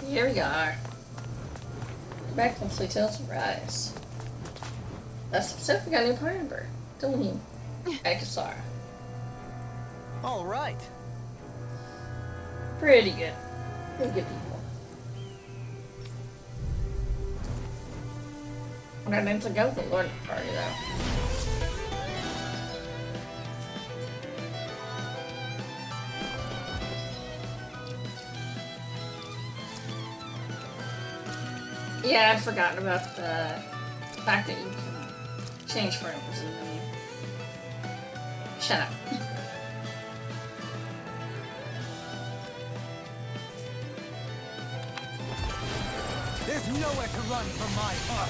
Here we are. Back from Sweet Tales of Rise. That's specific, we got a new party member. Delaney. Akasara. Alright. Pretty good. Pretty good people. I'm not meant to go with the Lord party though. Yeah, I'd forgotten about the fact that you can change frames in the menu. Shut up. There's nowhere to run from my heart.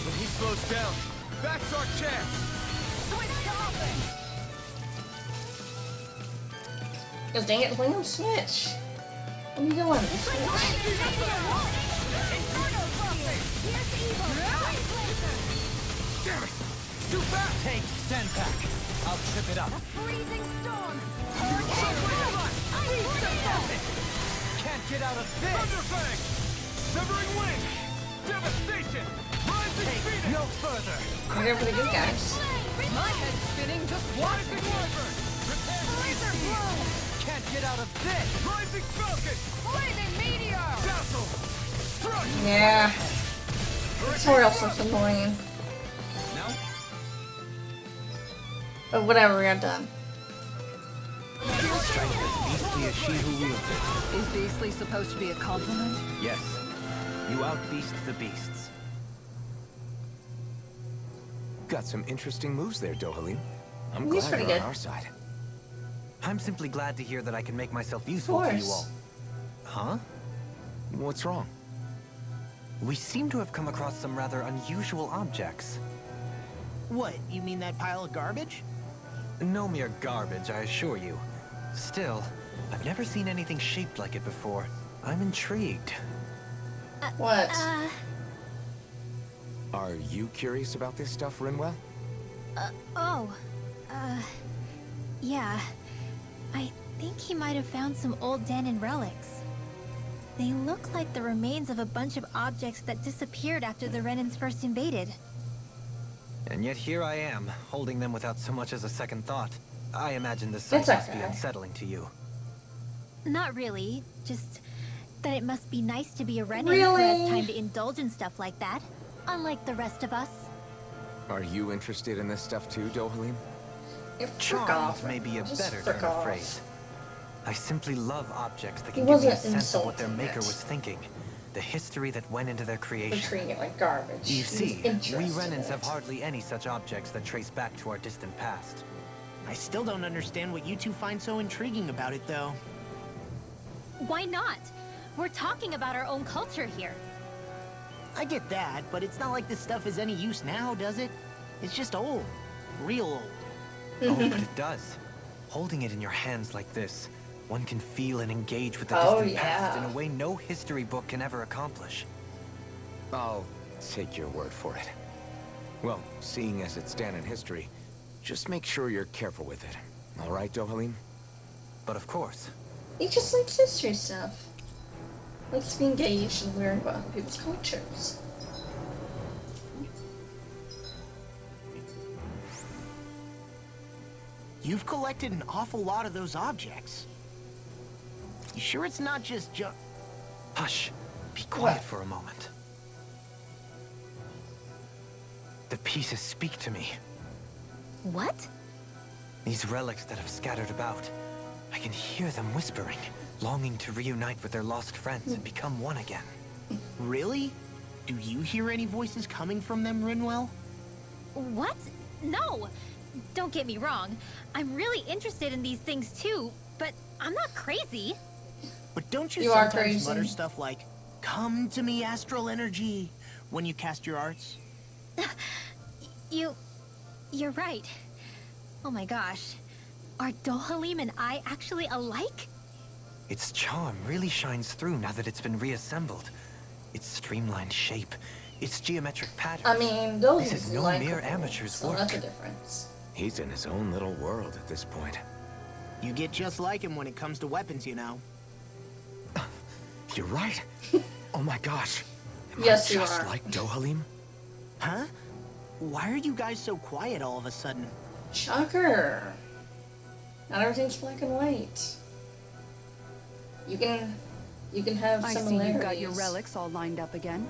When he slows down, that's our chance. Switch offense. Because dang it, William, switch. What are you doing? Switch. Damn it! Too fast! Take stand back. I'll trip it up. A freezing storm. Can't get out of this. Thunderfang! Severing wind! Devastation! Rising phoenix! No further. We're here for the good guys. My head's spinning. Just watch Rising me. wyvern! Laser blow. Can't get out of this. Rising falcon! Blazing meteor. Dazzle! Crush! Yeah. Tutorial stuff's annoying. No? But whatever, we got done. Strength as beastly as she who wields it. Is beastly supposed to be a compliment? Yes. You outbeast the beasts. Got some interesting moves there, Dohalim. I'm He's glad pretty you're on good. our side. I'm simply glad to hear that I can make myself useful to you all. Huh? What's wrong? We seem to have come across some rather unusual objects. What, you mean that pile of garbage? No mere garbage, I assure you. Still, I've never seen anything shaped like it before. I'm intrigued. What? Are you curious about this stuff, Rinwell? Yeah. I think he might have found some old Danon relics. They look like the remains of a bunch of objects that disappeared after the Renans first invaded. And yet here I am, holding them without so much as a second thought. I imagine this sight It's must be okay. unsettling to you. Not really, just that it must be nice to be a Renan who Really? has time to indulge in stuff like that, unlike the rest of us. Are you interested in this stuff too, Dohalim? Yeah, frick Charmed off. may be a Just better frick turn of off. phrase. I simply love objects that He can give me a wasn't sense of what their insulting maker it. was thinking, the history that went into their They're creation. treating it like garbage. You He's see, we interested in Renans it. have hardly any such objects that trace back to our distant past. I still don't understand what you two find so intriguing about it, though. Why not? We're talking about our own culture here. I get that, but it's not like this stuff is any use now, does it? It's just old. Real old. Oh, but it does. Holding it in your hands like this, one can feel and engage with the Oh, distant past in yeah. a way no history book can ever accomplish. I'll take your word for it. Well, seeing as it's Danon history, just make sure you're careful with it. All right, Dohalim? But of course, He just likes history stuff. Likes to be engaged and learn about other people's cultures. You've collected an awful lot of those objects. You sure it's not just hush, be quiet What? for a moment. The pieces speak to me. What? These relics that have scattered about, I can hear them whispering, longing to reunite with their lost friends and become one again. Really? Do you hear any voices coming from them, Rinwell? What? No! Don't get me wrong. I'm really interested in these things too, but I'm not crazy. But don't you, You are sometimes crazy. mutter stuff like, "Come to me, astral energy," when you cast your arts? You're right. Oh my gosh. Are Dohalim and I actually alike? Its charm really shines through now that it's been reassembled. Its streamlined shape, its geometric pattern. I mean, those This is no like mere amateur's so work. that's a difference. He's in his own little world at this point. You get just like him when it comes to weapons, you know. You're right. Oh my gosh. Am Yes, I you just are. like Dohalim? Huh? Why are you guys so quiet all of a sudden? Shocker. Not everything's black and white. You can have I see similarities. you've got your relics all lined up again.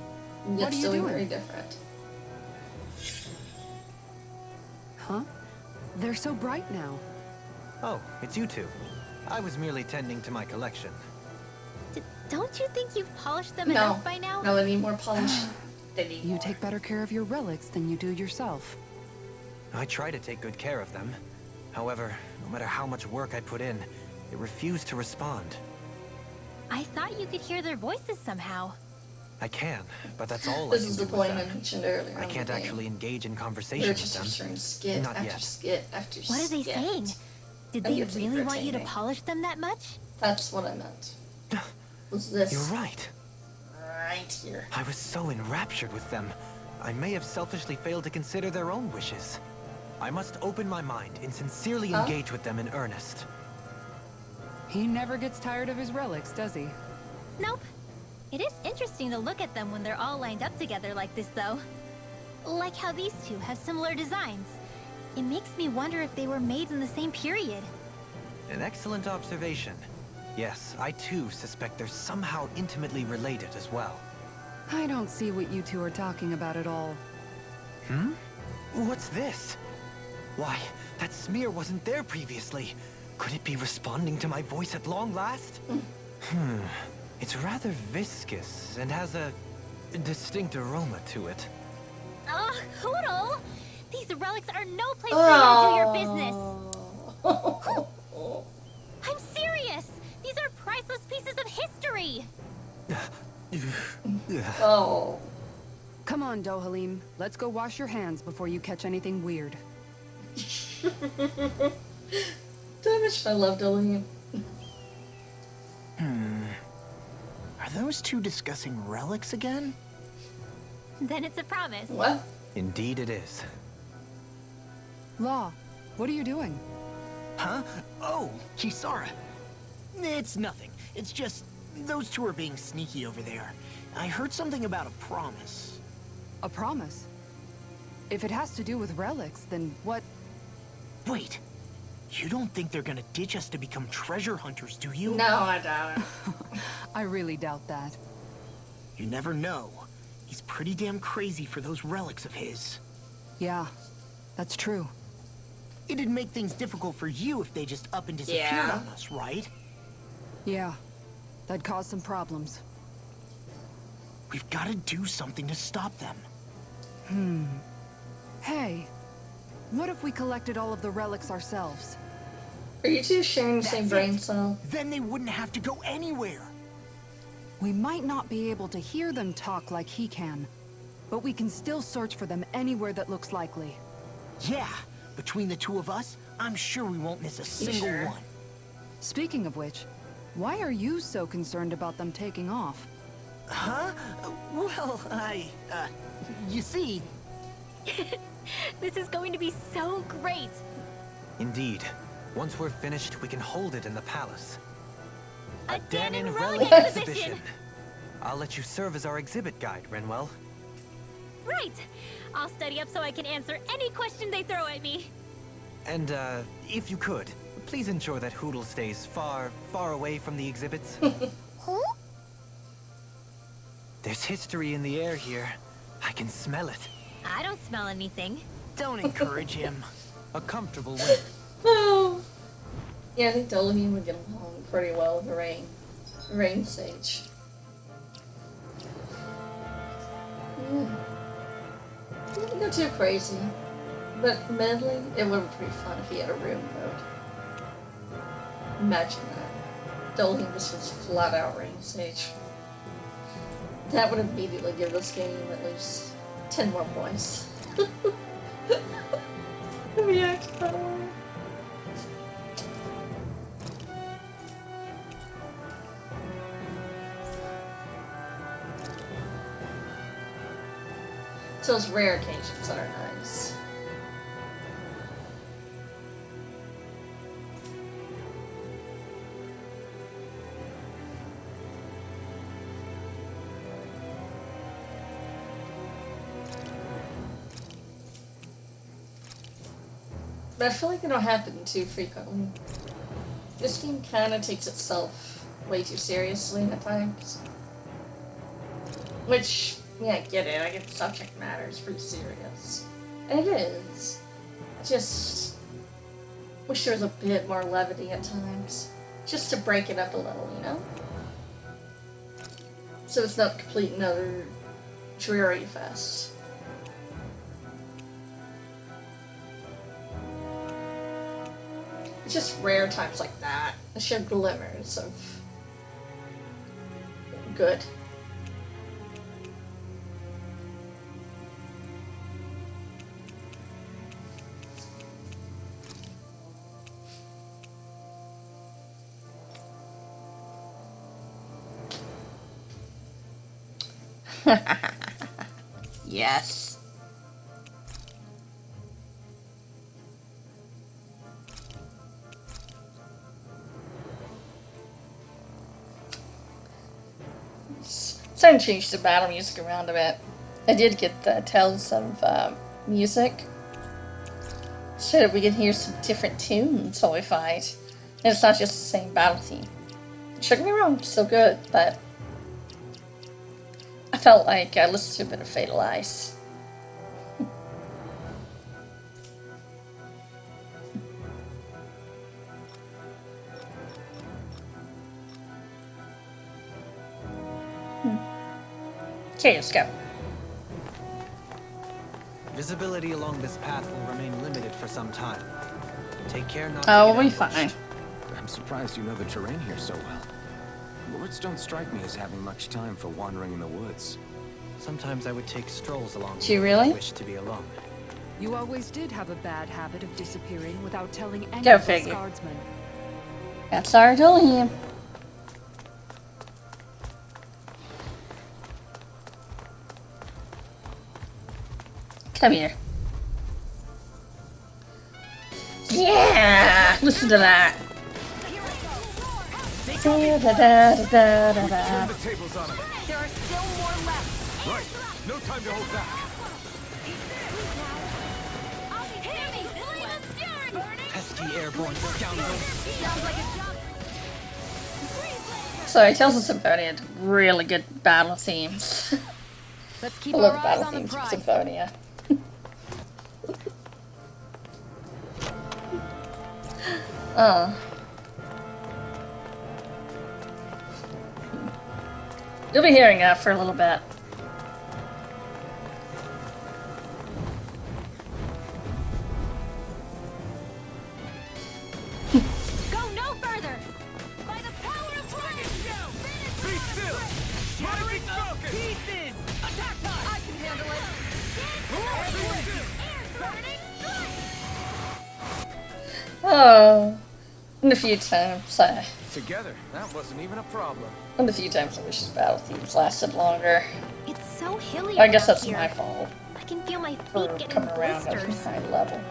Yet What are you still doing? very different. Huh? They're so bright now. Oh, it's you two. I was merely tending to my collection. Don't you think you've polished them No. enough by now? No, they need more polish. They need You more. take better care of your relics than you do yourself. I try to take good care of them. However, no matter how much work I put in, they refuse to respond. I thought you could hear their voices somehow. I can, but that's all This I can is do the with point I them. mentioned earlier. I in the can't game. actually engage in We're conversation with just them. featuring skit Not after yet. skit after skit. What are they saying? Did they It's really want you to irritating. polish them that much? That's what I meant. Was this You're right. right here? I was so enraptured with them. I may have selfishly failed to consider their own wishes. I must open my mind and sincerely Huh? engage with them in earnest. He never gets tired of his relics, does he? Nope. It is interesting to look at them when they're all lined up together like this, though. Like how these two have similar designs. It makes me wonder if they were made in the same period. An excellent observation. Yes, I too suspect they're somehow intimately related as well. I don't see what you two are talking about at all. Hmm? What's this? Why, that smear wasn't there previously. Could it be responding to my voice at long last? It's rather viscous and has a distinct aroma to it. Ugh, Hoodle! These relics are no place for you to do your business. Oh. I'm serious! These are priceless pieces of history! Oh. Come on, Dohalim. Let's go wash your hands before you catch anything weird. Damn it, I love Dylan. Are those two discussing relics again? Then it's a promise. What? Indeed it is. Law, what are you doing? Huh? Oh, Kisara. It's nothing. It's just those two are being sneaky over there. I heard something about a promise. A promise? If it has to do with relics, then what? Wait, you don't think they're gonna ditch us to become treasure hunters, do you? No, I doubt it. I really doubt that. You never know. He's pretty damn crazy for those relics of his. Yeah, that's true. It'd make things difficult for you if they just up and disappeared Yeah. on us, right? Yeah, that'd cause some problems. We've got to do something to stop them. Hey, what if we collected all of the relics ourselves? Are you two sharing the same That's brain it. cell? Then they wouldn't have to go anywhere. We might not be able to hear them talk like he can, but we can still search for them anywhere that looks likely. Yeah, between the two of us, I'm sure we won't miss a single sure? one. Speaking of which, why are you so concerned about them taking off? Huh? Well, you see, This is going to be so great. Indeed. Once we're finished, we can hold it in the palace. A Danon relic Relic exhibition. I'll let you serve as our exhibit guide, Renwell. Right. I'll study up so I can answer any question they throw at me. And, if you could, please ensure that Hoodle stays far, far away from the exhibits. Huh? There's history in the air here. I can smell it. I don't smell anything. don't encourage him. A comfortable win. Oh. Yeah, I think Dolohim would get along pretty well with the rain sage. He didn't go too crazy. But admittedly, it would be pretty fun if he had a room mode. Imagine that. Dolohim just was flat out rain sage. That would immediately give this game at least 10 more points. React that way. So those rare occasions are nice. But I feel like they don't happen too frequently. This game kind of takes itself way too seriously at times. Which, yeah, I get it. I get the subject matter is pretty serious. And it is. I just wish there was a bit more levity at times. Just to break it up a little, you know? So it's not complete another dreary fest. It's just rare times like that that show glimmers of good. Yes. Starting to change the battle music around a bit. I did get the tells of music, so that we can hear some different tunes while we fight. And it's not just the same battle theme. Don't get me wrong, still good, but I felt like I listened to a bit of Fatal Ice. Okay, let's go. Visibility along this path will remain limited for some time. Take care not to Oh, get we'll be ambushed. fine. I'm surprised you know the terrain here so well. Lords don't strike me as having much time for wandering in the woods. Sometimes I would take strolls along. Do you here if I really? wish to be alone. You always did have a bad habit of disappearing without telling any Go of us figure. guardsmen. That's our Dilliam. Come here. Yeah! Listen to that. Da, da, da, da, da, da. Turn the tables on him. There are still more left. Right. No time to hold back. Pesky airborne scoundrel. So Tales of Symphonia had really good battle themes. Let's keep I love our the eyes battle on the themes of prize. Symphonia. Oh. You'll be hearing that for a little bit. Go no further. By the power of Dragon Show. Be still. Shattering focus. Pieces. Attack time. I can handle it. Oh. And a few times, Together, that wasn't even a problem. I wish the battle themes lasted longer. It's so hilly. I guess around that's here. my fault I can feel my for feet getting coming around at a blisters. high level.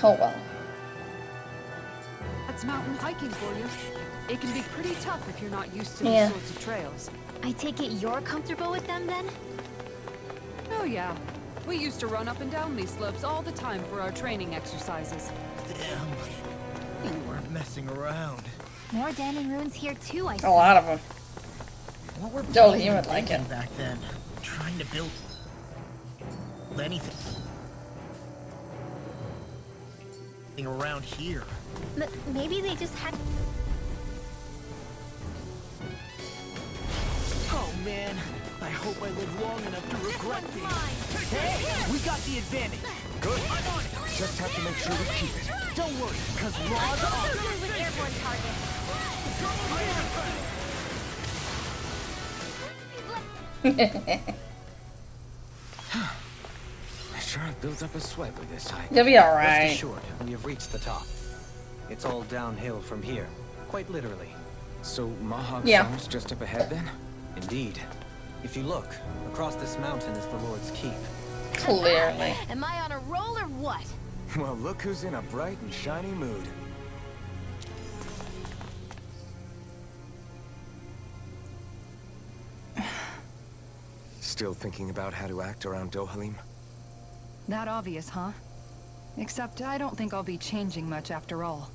Oh well. That's mountain hiking for you. It can be pretty tough if you're not used to Yeah. these sorts of trails. I take it you're comfortable with them then? Oh yeah. We used to run up and down these slopes all the time for our training exercises. Damn. You weren't messing around. More Danon runes here too, I see. A lot of them. What were Joel, people you would like thinking it. back then? Trying to build anything around here. Maybe they just had... Oh man, I hope I live long enough to regret these. Hey, we got the advantage. Good. Just have to make sure we keep it. Don't worry, cause Raw's on. Good with airborne targets. I sure have built up a sweat with this hike. You'll be Rest alright. assured, we have reached the top. It's all downhill from here, quite literally. So Mahawk Yeah. Farm's just up ahead then? Indeed. If you look, across this mountain is the Lord's Keep. Clearly. Am I on a roll or what? Well, look who's in a bright and shiny mood. Still thinking about how to act around Dohalim? That obvious, huh? Except I don't think I'll be changing much after all.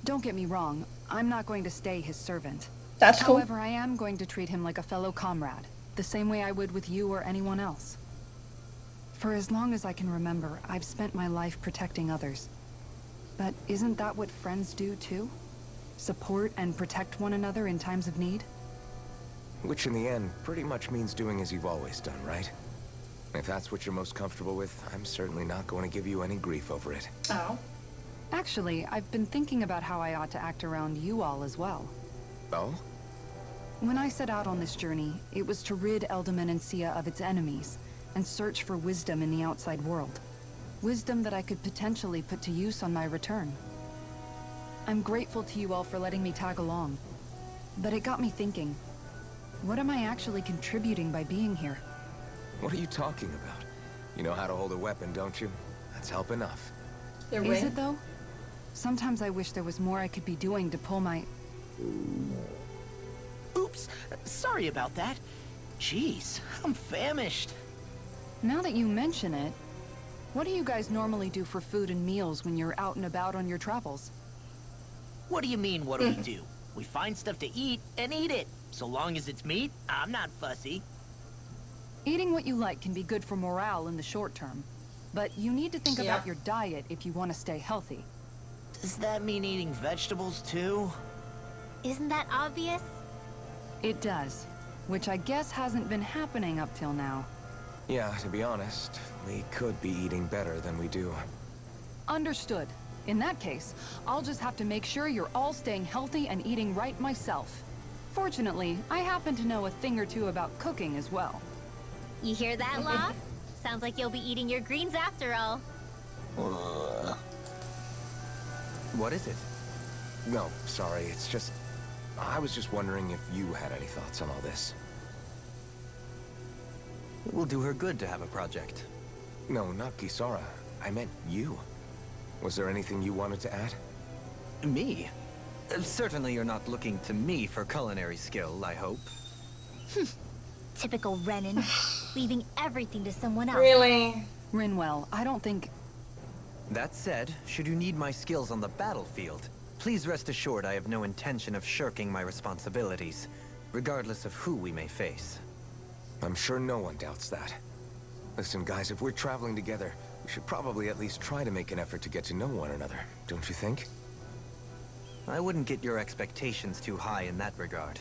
Don't get me wrong, I'm not going to stay his servant. That's cool. However, I am going to treat him like a fellow comrade, the same way I would with you or anyone else. For as long as I can remember, I've spent my life protecting others. But isn't that what friends do too? Support and protect one another in times of need? Which in the end pretty much means doing as you've always done, right? If that's what you're most comfortable with, I'm certainly not going to give you any grief over it. Oh. Actually, I've been thinking about how I ought to act around you all as well. Oh? When I set out on this journey, it was to rid Eldaman and Sia of its enemies, and search for wisdom in the outside world. Wisdom that I could potentially put to use on my return. I'm grateful to you all for letting me tag along. But it got me thinking, what am I actually contributing by being here? What are you talking about? You know how to hold a weapon, don't you? That's help enough. Their Is ring? it though? Sometimes I wish there was more I could be doing to pull my... Oops, sorry about that. Jeez, I'm famished. Now that you mention it, what do you guys normally do for food and meals when you're out and about on your travels? What do you mean, what do we do? We find stuff to eat and eat it. So long as it's meat, I'm not fussy. Eating what you like can be good for morale in the short term, but you need to think Yeah. about your diet if you want to stay healthy. Does that mean eating vegetables too? Isn't that obvious? It does, which I guess hasn't been happening up till now. Yeah, to be honest, we could be eating better than we do. Understood. In that case, I'll just have to make sure you're all staying healthy and eating right myself. Fortunately, I happen to know a thing or two about cooking as well. You hear that, Law? Sounds like you'll be eating your greens after all. What is it? No, sorry, it's just... I was just wondering if you had any thoughts on all this. It will do her good to have a project. No, not Kisara. I meant you. Was there anything you wanted to add? Me? Certainly you're not looking to me for culinary skill, I hope. Typical Renan, leaving everything to someone else. Really? Rinwell, I don't think... That said, should you need my skills on the battlefield, please rest assured I have no intention of shirking my responsibilities, regardless of who we may face. I'm sure no one doubts that. Listen, guys, if we're traveling together, we should probably at least try to make an effort to get to know one another, don't you think? I wouldn't get your expectations too high in that regard.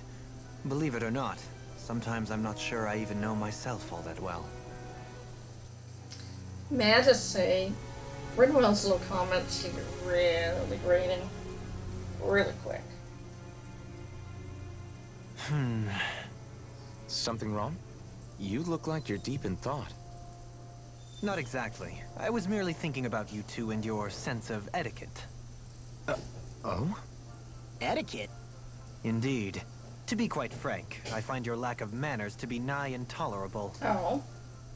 Believe it or not, sometimes I'm not sure I even know myself all that well. May I just say, Rinwell's little comments seem really grating. Really quick. Something wrong? You look like you're deep in thought. Not exactly. I was merely thinking about you two and your sense of etiquette. Oh? Etiquette? Indeed. To be quite frank, I find your lack of manners to be nigh intolerable. Oh.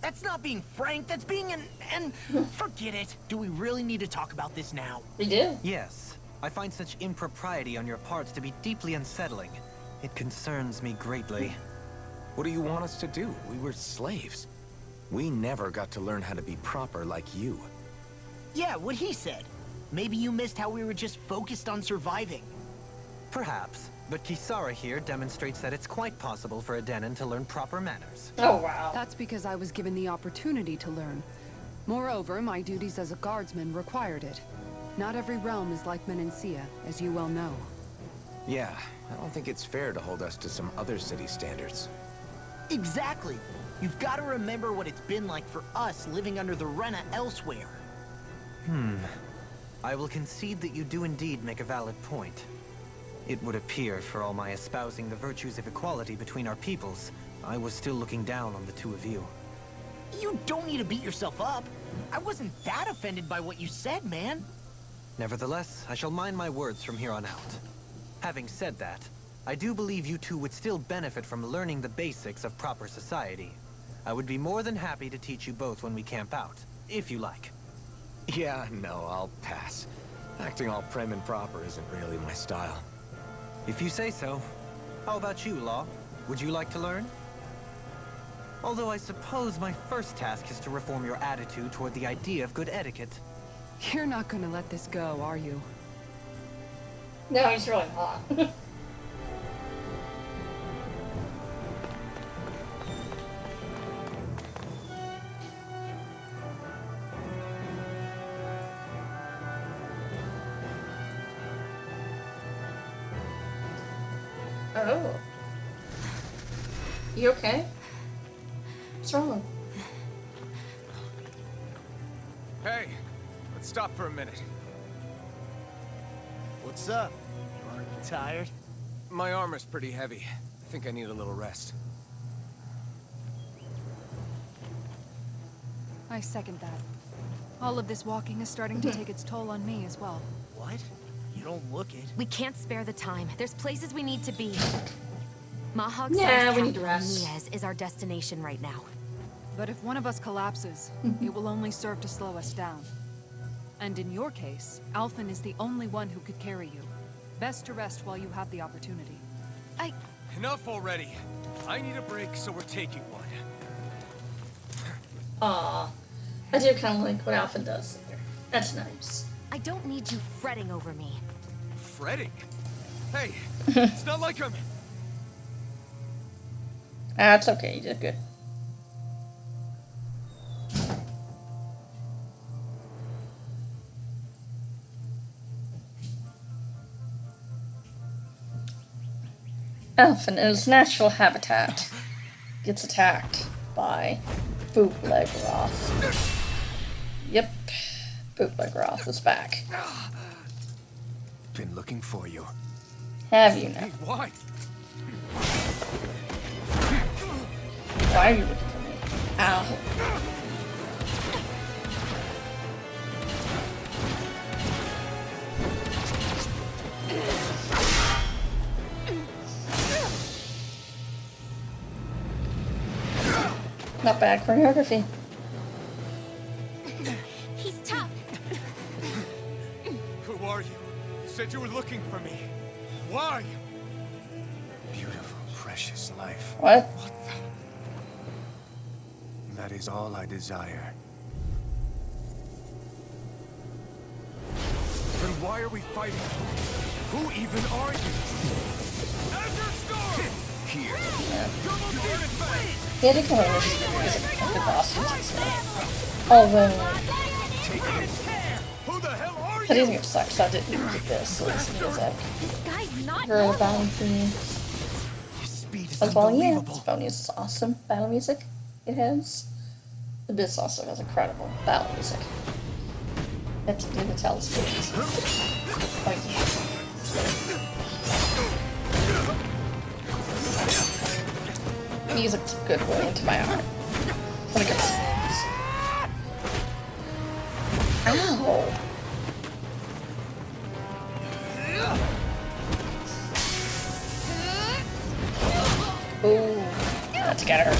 That's not being frank, that's being and forget it. Do we really need to talk about this now? We do. Yes, I find such impropriety on your parts to be deeply unsettling. It concerns me greatly. What do you want us to do? We were slaves. We never got to learn how to be proper like you. Yeah, what he said. Maybe you missed how we were just focused on surviving. Perhaps, but Kisara here demonstrates that it's quite possible for a Denon to learn proper manners. Oh, wow. That's because I was given the opportunity to learn. Moreover, my duties as a guardsman required it. Not every realm is like Menancia, as you well know. Yeah, I don't think it's fair to hold us to some other city standards. Exactly. You've got to remember what it's been like for us living under the Rena elsewhere. I will concede that you do indeed make a valid point. It would appear, for all my espousing the virtues of equality between our peoples, I was still looking down on the two of you. You don't need to beat yourself up. I wasn't that offended by what you said, man. Nevertheless, I shall mind my words from here on out. Having said that, I do believe you two would still benefit from learning the basics of proper society. I would be more than happy to teach you both when we camp out, if you like. Yeah, no, I'll pass. Acting all prim and proper isn't really my style. If you say so. How about you, Law? Would you like to learn? Although I suppose my first task is to reform your attitude toward the idea of good etiquette. You're not gonna let this go, are you? No, he's really hot. Oh. You okay? What's wrong? Hey, let's stop for a minute. What's up? You aren't tired? My armor's pretty heavy. I think I need a little rest. I second that. All of this walking is starting to take its toll on me as well. What? You don't look it. We can't spare the time. There's places we need to be. Mahog's Yeah, we need to capital, rest. Niaz, is our destination right now. But if one of us collapses, it will only serve to slow us down. And in your case, Alphen is the only one who could carry you. Best to rest while you have the opportunity. Enough already. I need a break, so we're taking one. Aw. I do kind of like what Alpha does there. That's nice. I don't need you fretting over me. Fretting? Hey, it's not like I'm... That's okay, you did good. Elf in its natural habitat gets attacked by Bootleg Roth. Yep, Bootleg Roth is back. Been looking for you. Have you now? Hey, why? Why are you looking for me? Ow. Not bad choreography. He's tough. Who are you? You said you were looking for me. Why? Beautiful, precious life. What? That is all I desire. Then why are we fighting? Who even are you? Azure Storm! Here. He had to come in with the boss. Although, Who the hell are that you? even sucks. I didn't get this. So this music. This guy's not Girl normal. battle theme. His speed is As well, yeah. unbelievable. Symphonious is awesome battle music. It has. This also has incredible battle music. That's what it tells me. Like, music's a good way into my heart. When it gets ow! Ooh, let's get her.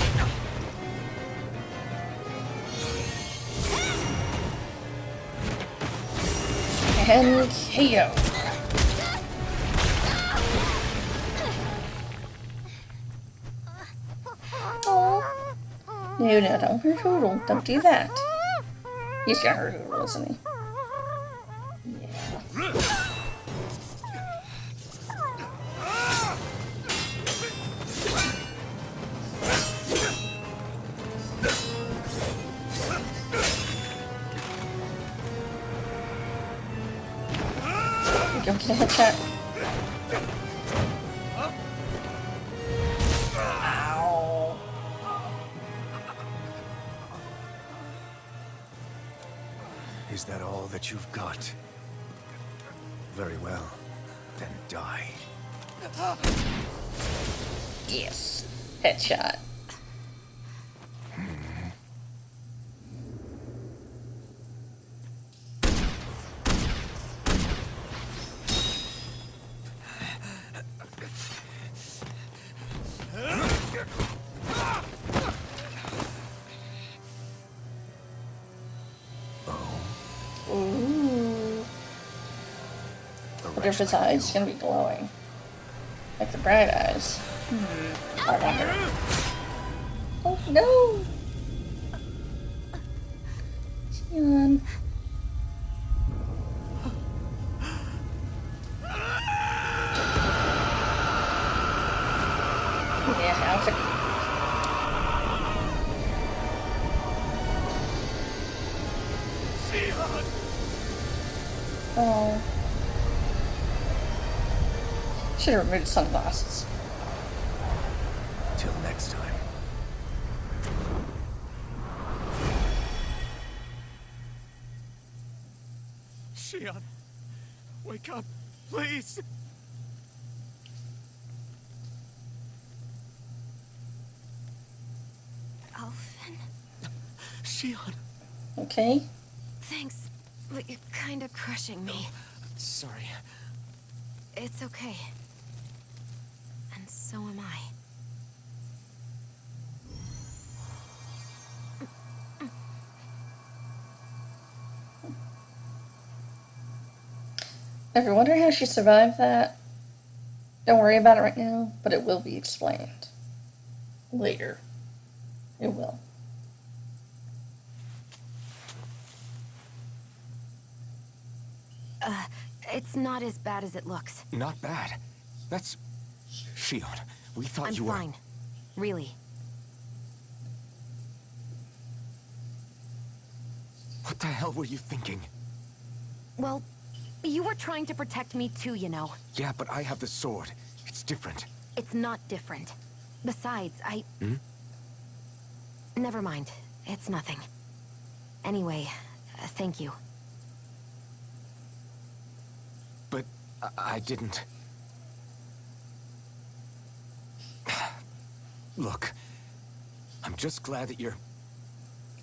And KO. Oh. No, don't hurt Hoodle. Don't do that. He's gonna hurt Hoodle, isn't he? Yeah. Go get a headshot. Ow. Is that all that you've got? Very well. Then die. Yes. Headshot. Ooh. Wonder if his eyes gonna be glowing. Like the bright eyes. I wonder. Oh no! Xion. Yeah, how's it? Oh. Should have removed sunglasses. Till next time. Shion, wake up, please. Alphen? Shion. Okay. Thanks, but you're kinda crushing me. Sorry. It's okay. And so am I. If you're wondering how she survived that, don't worry about it right now, but it will be explained later. It will. It's not as bad as it looks. Not bad. That's... Shion, we thought I'm you were... fine. Really. What the hell were you thinking? Well, you were trying to protect me too, you know. Yeah, but I have the sword. It's different. It's not different. Besides, Hmm? Never mind. It's nothing. Anyway, thank you. But I didn't... Look, I'm just glad that you're...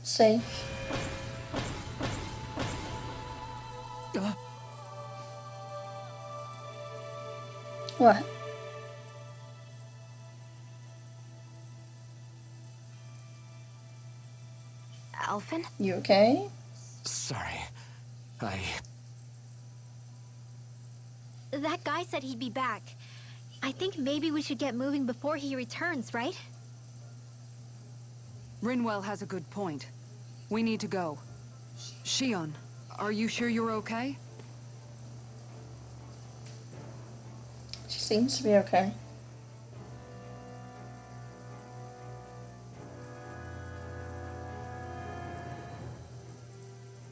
Safe. What? Alphen? You okay? Sorry. That guy said he'd be back. I think maybe we should get moving before he returns, right? Rinwell has a good point. We need to go. Shion, are you sure you're okay? She seems to be okay.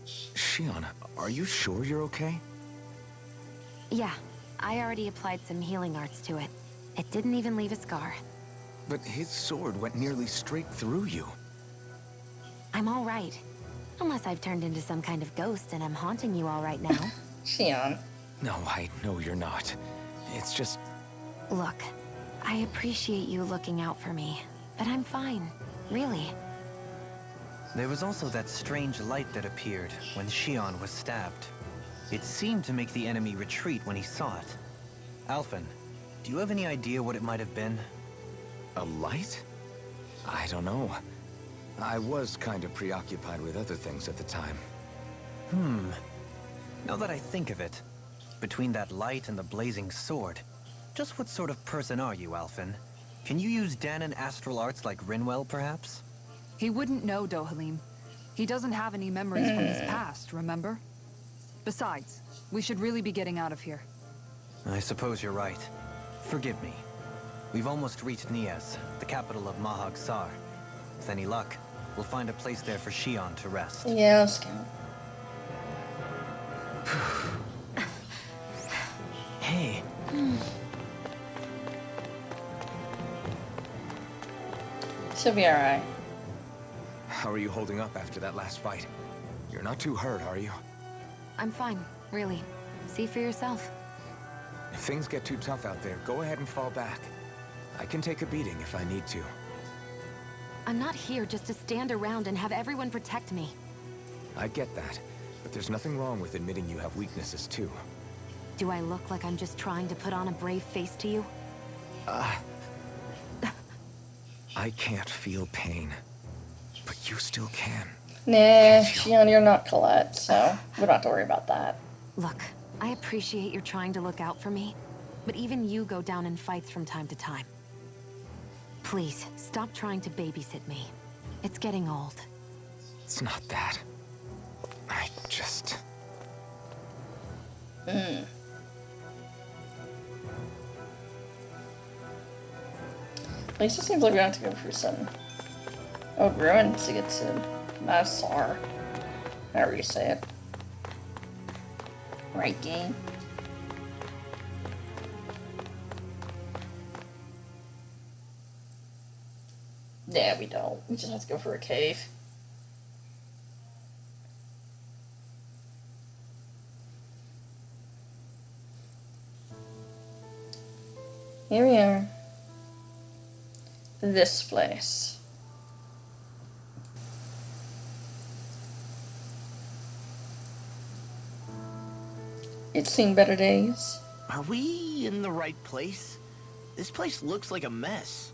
Shion, are you sure you're okay? Yeah, I already applied some healing arts to it. It didn't even leave a scar. But his sword went nearly straight through you. I'm all right. Unless I've turned into some kind of ghost and I'm haunting you all right now. Shion. No, I know you're not. It's just... Look, I appreciate you looking out for me, but I'm fine. Really. There was also that strange light that appeared when Shion was stabbed. It seemed to make the enemy retreat when he saw it. Alphen, do you have any idea what it might have been? A light? I don't know. I was kind of preoccupied with other things at the time. Now that I think of it, between that light and the blazing sword, just what sort of person are you, Alphen? Can you use Danon astral arts like Rinwell, perhaps? He wouldn't know, Dohalim. He doesn't have any memories from his past, remember? Besides, we should really be getting out of here. I suppose you're right. Forgive me. We've almost reached Nias, the capital of Mahag Sar. With any luck, we'll find a place there for Shion to rest. Yeah, Scout. Hey. She'll be alright. How are you holding up after that last fight? You're not too hurt, are you? I'm fine, really. See for yourself. If things get too tough out there, go ahead and fall back. I can take a beating if I need to. I'm not here just to stand around and have everyone protect me. I get that, but there's nothing wrong with admitting you have weaknesses too. Do I look like I'm just trying to put on a brave face to you? I can't feel pain, but you still can. Nah, Shion, you're not Colette, so we don't have to worry about that. Look, I appreciate you're trying to look out for me, but even you go down in fights from time to time. Please, stop trying to babysit me. It's getting old. It's not that. I just... At least it seems like we have to go through some ruins to get to Masar. However you say it. Right, game. Yeah, we don't. We just have to go for a cave. Here we are. This place. It's seen better days. Are we in the right place? This place looks like a mess.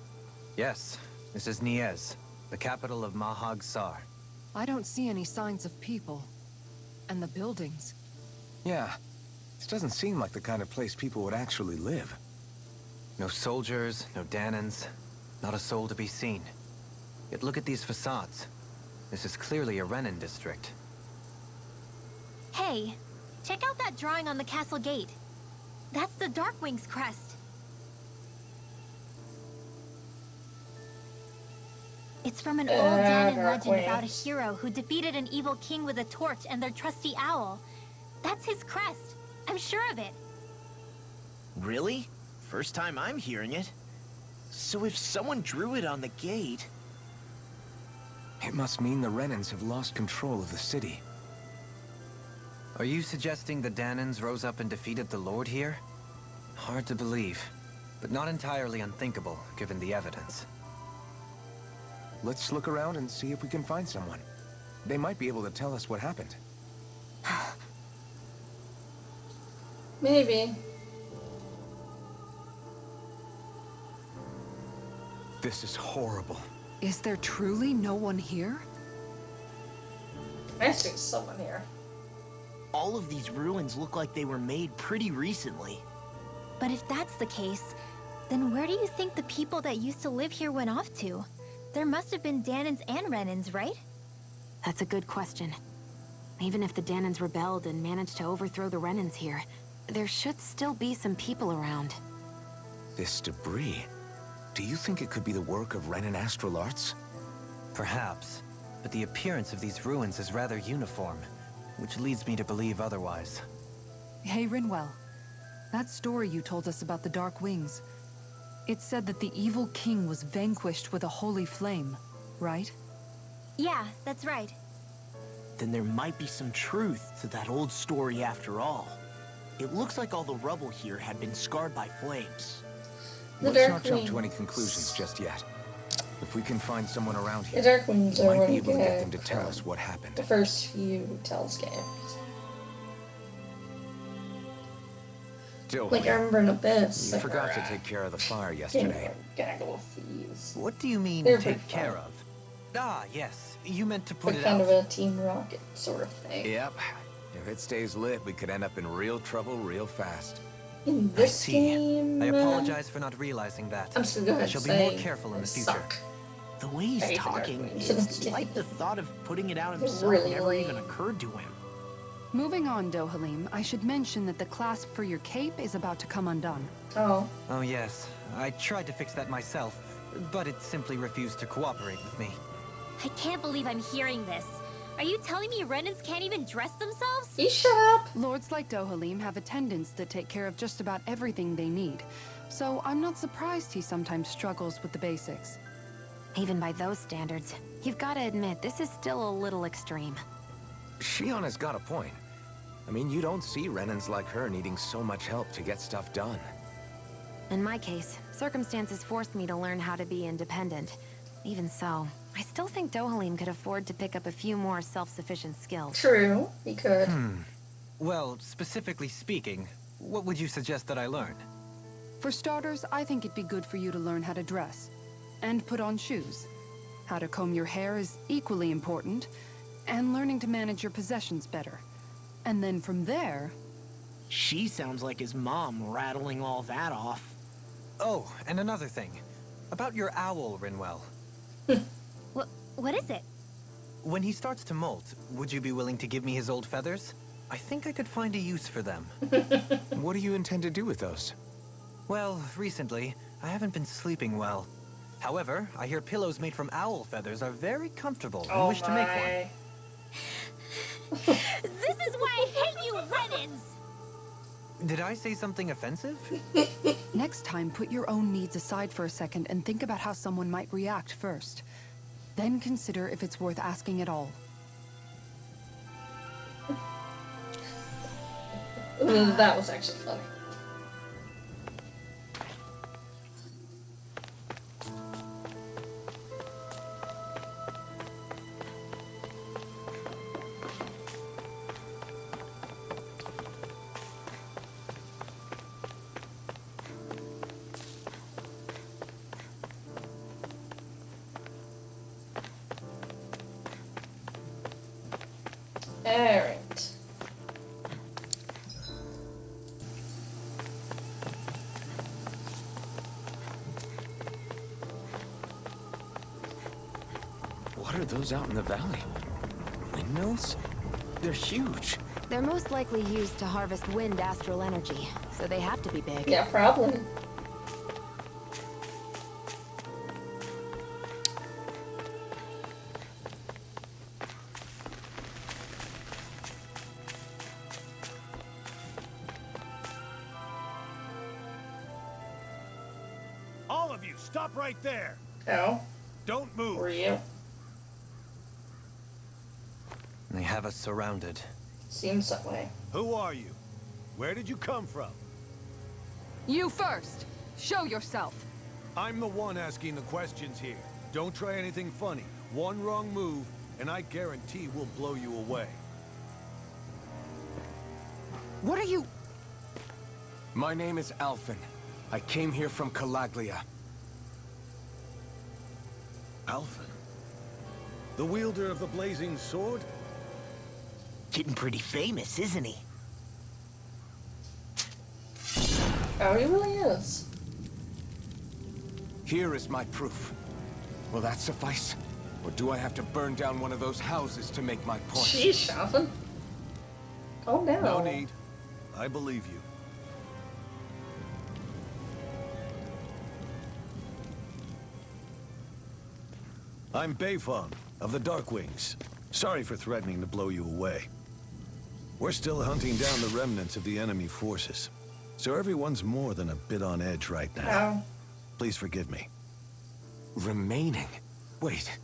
Yes, this is Niez, the capital of Mahag Sar. I don't see any signs of people. And the buildings. Yeah, this doesn't seem like the kind of place people would actually live. No soldiers, no Danans, not a soul to be seen. Yet look at these facades. This is clearly a Renin district. Hey, check out that drawing on the castle gate. That's the Darkwing's crest. It's from an old Danon legend about a hero who defeated an evil king with a torch and their trusty owl. That's his crest. I'm sure of it. Really? First time I'm hearing it. So if someone drew it on the gate... It must mean the Renins have lost control of the city. Are you suggesting the Danans rose up and defeated the Lord here? Hard to believe, but not entirely unthinkable, given the evidence. Let's look around and see if we can find someone. They might be able to tell us what happened. Maybe. This is horrible. Is there truly no one here? I see someone here. All of these ruins look like they were made pretty recently. But if that's the case, then where do you think the people that used to live here went off to? There must have been Danans and Renins, right? That's a good question. Even if the Danans rebelled and managed to overthrow the Renins here, there should still be some people around. This debris... Do you think it could be the work of Renin astral arts? Perhaps, but the appearance of these ruins is rather uniform, which leads me to believe otherwise. Hey, Rinwell. That story you told us about the Dark Wings. It said that the evil king was vanquished with a holy flame, right? Yeah, that's right. Then there might be some truth to that old story after all. It looks like all the rubble here had been scarred by flames. Let's not jump to any conclusions just yet. If we can find someone around here, The Dark Wings we are might be one able to get them of to tell us what happened. the first few Tell's games. Like I remember in Abyss. You forgot to take care of the fire yesterday. Gaggle of thieves. What do you mean, They're take pretty care fun. of? Ah, yes. You meant to put Like it kind out. of a Team Rocket sort of thing. Yep. If it stays lit, we could end up in real trouble real fast. In I this see. game, I apologize for not realizing that. I'm just gonna go ahead I shall and be say more careful in the they future. suck. The way he's I hate the talking, Dark Wings. it's like the thought of putting it out They're himself really never even lame. occurred to him. Moving on, Dohalim, I should mention that the clasp for your cape is about to come undone. Oh, Oh, yes. I tried to fix that myself, but it simply refused to cooperate with me. I can't believe I'm hearing this. Are you telling me Renins can't even dress themselves? you shut up. Lords like Dohalim have attendants that take care of just about everything they need, so I'm not surprised he sometimes struggles with the basics. Even by those standards, you've got to admit this is still a little extreme. Shion has got a point. I mean, you don't see Renins like her needing so much help to get stuff done. In my case, circumstances forced me to learn how to be independent. Even so, I still think Dohalim could afford to pick up a few more self-sufficient skills. True, he could. Well, specifically speaking, what would you suggest that I learn? For starters, I think it'd be good for you to learn how to dress. And put on shoes. How to comb your hair is equally important. And learning to manage your possessions better. And then from there... She sounds like his mom rattling all that off. Oh, and another thing. About your owl, Rinwell. What is it? When he starts to molt, would you be willing to give me his old feathers? I think I could find a use for them. What do you intend to do with those? Well, recently, I haven't been sleeping well. However, I hear pillows made from owl feathers are very comfortable and Oh wish to make one. my. This is why I hate you, Renans! Did I say something offensive? Next time, put your own needs aside for a second and think about how someone might react first. Then consider if it's worth asking at all. That was actually funny. Alright. What are those out in the valley? Windmills? They're huge. They're most likely used to harvest wind astral energy, so they have to be big. Yeah, probably. All of you, stop right there! Oh, Don't move! were you? They have us surrounded. Seems that way. Who are you? Where did you come from? You first! Show yourself! I'm the one asking the questions here. Don't try anything funny. One wrong move, and I guarantee we'll blow you away. What are you... My name is Alphen. I came here from Calaglia. Alphen? The wielder of the blazing sword? Getting pretty famous, isn't he? Oh, he really is. Here is my proof. Will that suffice? Or do I have to burn down one of those houses to make my point? Jeez, Alphen. Calm down. No need. I believe you. I'm Beifong, of the Darkwings. Sorry for threatening to blow you away. We're still hunting down the remnants of the enemy forces, so everyone's more than a bit on edge right now. Oh. Please forgive me. Remaining? Wait,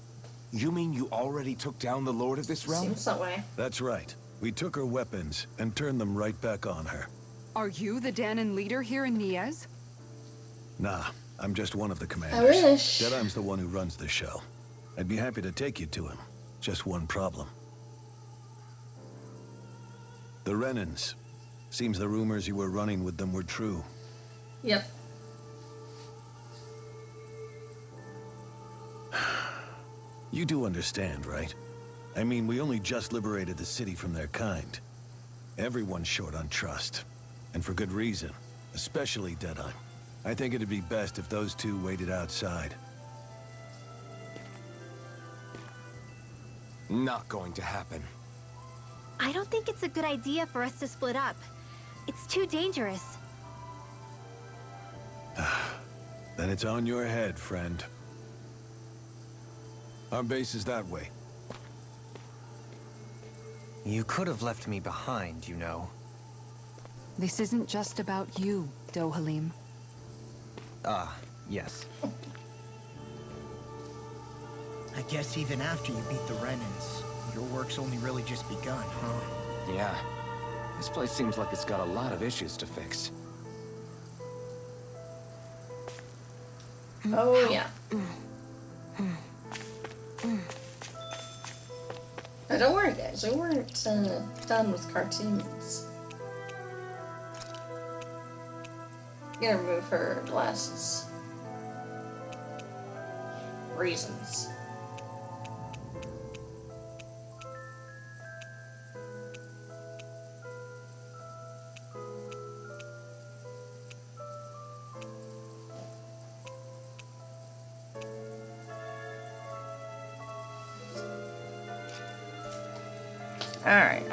you mean you already took down the Lord of this realm? Seems that way. That's right. We took her weapons and turned them right back on her. Are you the Danon leader here in Niez? Nah, I'm just one of the I commanders. wish. Deadheim's the one who runs the show. I'd be happy to take you to him. Just one problem. The Renans. Seems the rumors you were running with them were true. Yep. You do understand, right? I mean, we only just liberated the city from their kind. Everyone's short on trust. And for good reason. Especially Deadheim. I think it'd be best if those two waited outside. Not going to happen. I don't think it's a good idea for us to split up. It's too dangerous. Then it's on your head, friend. Our base is that way. You could have left me behind, you know. This isn't just about you, Dohalim. Ah, yes. I guess even after you beat the Renans, your work's only really just begun, huh? Yeah. This place seems like it's got a lot of issues to fix. Oh, yeah. Now, don't worry, guys. We weren't done with cartoons. I'm gonna remove her glasses. Reasons. Alright.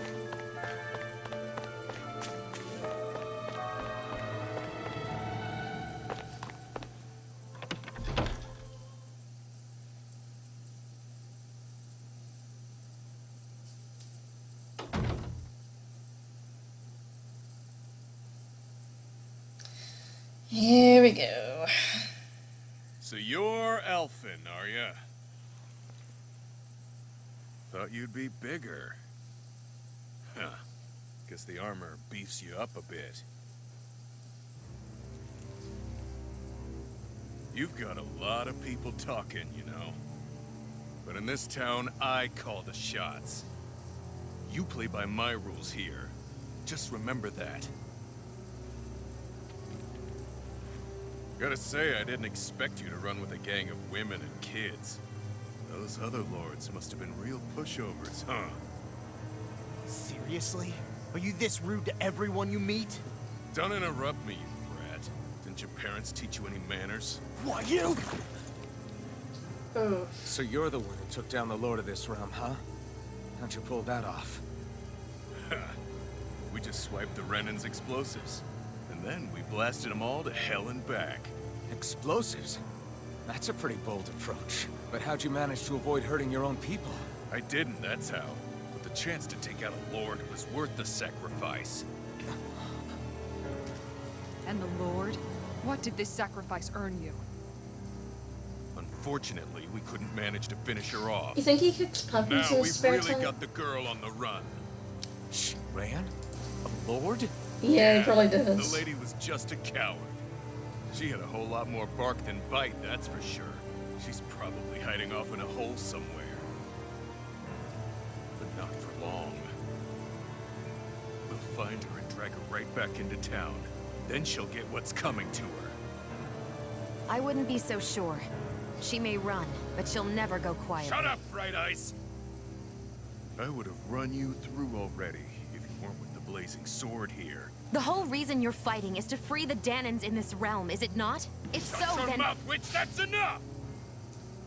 Here we go. So you're elfin, are ya? Thought you'd be bigger. Huh. Guess the armor beefs you up a bit. You've got a lot of people talking, you know. But in this town, I call the shots. You play by my rules here. Just remember that. Gotta say, I didn't expect you to run with a gang of women and kids. Those other lords must have been real pushovers, huh? Seriously? Are you this rude to everyone you meet? Don't interrupt me, you brat. Didn't your parents teach you any manners? Why, you? Oh. So you're the one who took down the lord of this realm, huh? How'd you pull that off? We just swiped the Renan's explosives. And then we blasted them all to hell and back. Explosives? That's a pretty bold approach. But how'd you manage to avoid hurting your own people? I didn't, that's how. But the chance to take out a lord was worth the sacrifice. And the Lord? What did this sacrifice earn you? Unfortunately, we couldn't manage to finish her off. You think he kicks puppies in Now his we've spare really time? got the girl on the run. She ran? A lord? Yeah, he probably does. The lady was just a coward. She had a whole lot more bark than bite, that's for sure. She's probably hiding off in a hole somewhere. But not for long. We'll find her and drag her right back into town. Then she'll get what's coming to her. I wouldn't be so sure. She may run, but she'll never go quiet. Shut up, Bright Eyes! I would have run you through already if you weren't with the blazing sword here. The whole reason you're fighting is to free the Danans in this realm, is it not? If so, Shut your then... mouth, witch! That's enough!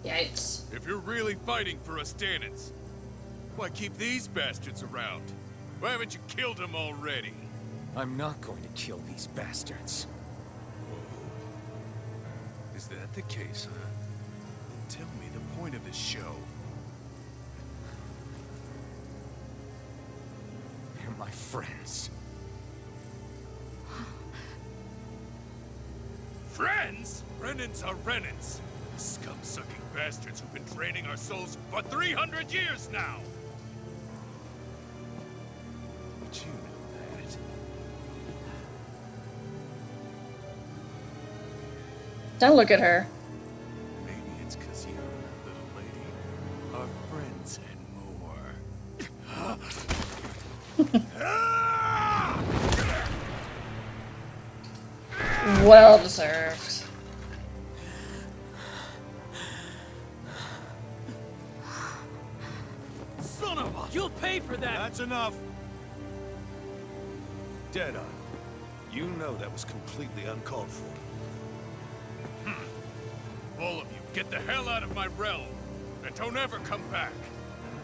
Yikes. If you're really fighting for us Danans, why keep these bastards around? Why haven't you killed them already? I'm not going to kill these bastards. Oh. Is that the case, huh? Tell me the point of this show. They're my friends. Friends? Renans are Renans. Scum-sucking bastards who've been draining our souls for 300 years now! But you know that. Don't look at her. Maybe it's because you, little lady, are friends and more. Well deserved. Son of a... You'll pay for that! That's enough. Deadeye, you know that was completely uncalled for. All of you, get the hell out of my realm! And don't ever come back!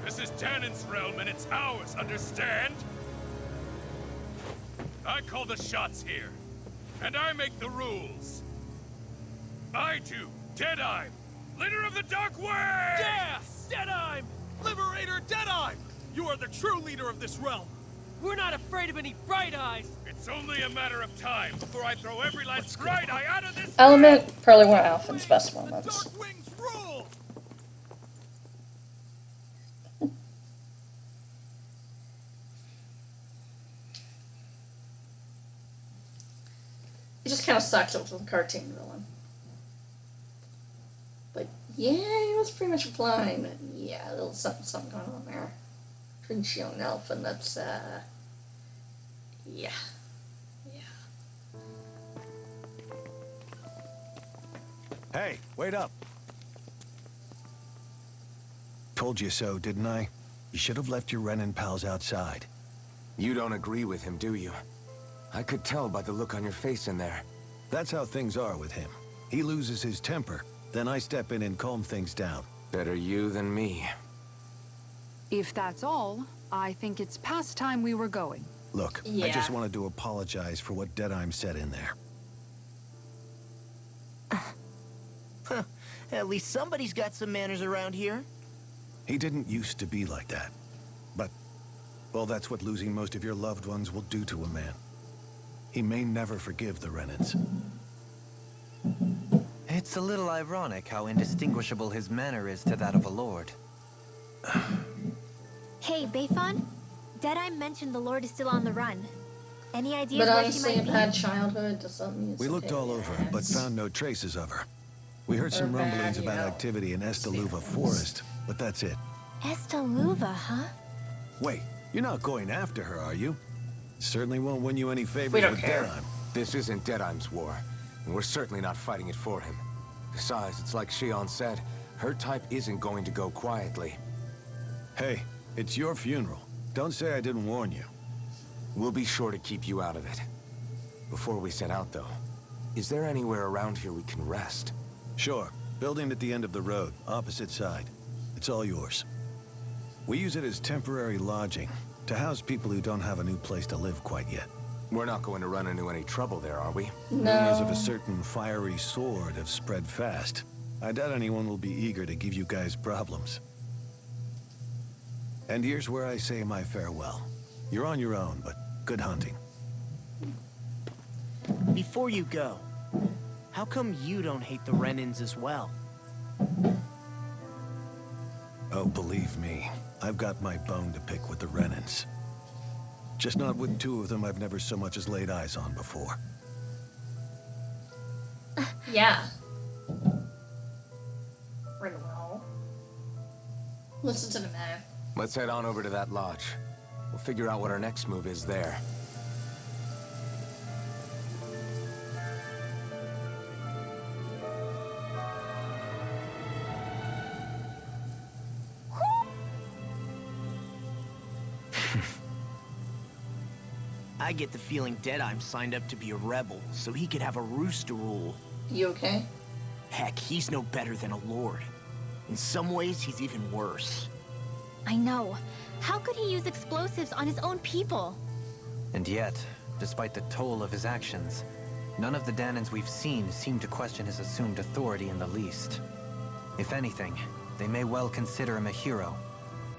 This is Danan's realm and it's ours, understand? I call the shots here. And I make the rules. I do, Deadeye, leader of the Dark Way! Yeah! Deadeye! Liberator Deadeye! You are the true leader of this realm! We're not afraid of any Bright Eyes! It's only a matter of time before I throw every last Bright Eye out of this Element, probably one of Alphen's best moments. Dark Wings rule! It just kind of sucks it was a cartoon villain. But yeah, he was pretty much blind. But yeah, there was something going on there. Between Shion and Elfin, that's, yeah. Hey, wait up. Told you so, didn't I? You should have left your Renan pals outside. You don't agree with him, do you? I could tell by the look on your face in there. That's how things are with him. He loses his temper, then I step in and calm things down. Better you than me. If that's all, I think it's past time we were going. Look, I just wanted to apologize for what Deadeye said in there. At least somebody's got some manners around here. He didn't used to be like that. But, well, that's what losing most of your loved ones will do to a man. He may never forgive the Renans. It's a little ironic how indistinguishable his manner is to that of a lord. Hey, Bayfon? Deadeye mentioned the Lord is still on the run. Any ideas But where she honestly, might a be? bad childhood does something. It's We a looked pain all in the over, but ass. found no traces of her. We heard some Or bad, rumblings you about know, activity in Estaluva Forest, but that's it. Estaluva, huh? Wait, you're not going after her, are you? Certainly won't win you any favors We don't with care. Deadeye. This isn't Deadeye's war, and we're certainly not fighting it for him. Besides, it's like Shion said, her type isn't going to go quietly. Hey, it's your funeral. Don't say I didn't warn you. We'll be sure to keep you out of it. Before we set out, though, is there anywhere around here we can rest? Sure. Building at the end of the road, opposite side. It's all yours. We use it as temporary lodging, to house people who don't have a new place to live quite yet. We're not going to run into any trouble there, are we? Rumors of No. a certain fiery sword have spread fast. I doubt anyone will be eager to give you guys problems. And here's where I say my farewell. You're on your own, but good hunting. Before you go, how come you don't hate the Renins as well? Oh, believe me, I've got my bone to pick with the Renins. Just not with two of them I've never so much as laid eyes on before. Yeah. Renewal. Listen to the man. Let's head on over to that lodge. We'll figure out what our next move is there. I get the feeling Deadeye's signed up to be a rebel, so he could have a roost to rule. You okay? Heck, he's no better than a lord. In some ways, he's even worse. I know. How could he use explosives on his own people? And yet, despite the toll of his actions, none of the Danans we've seen seem to question his assumed authority in the least. If anything, they may well consider him a hero,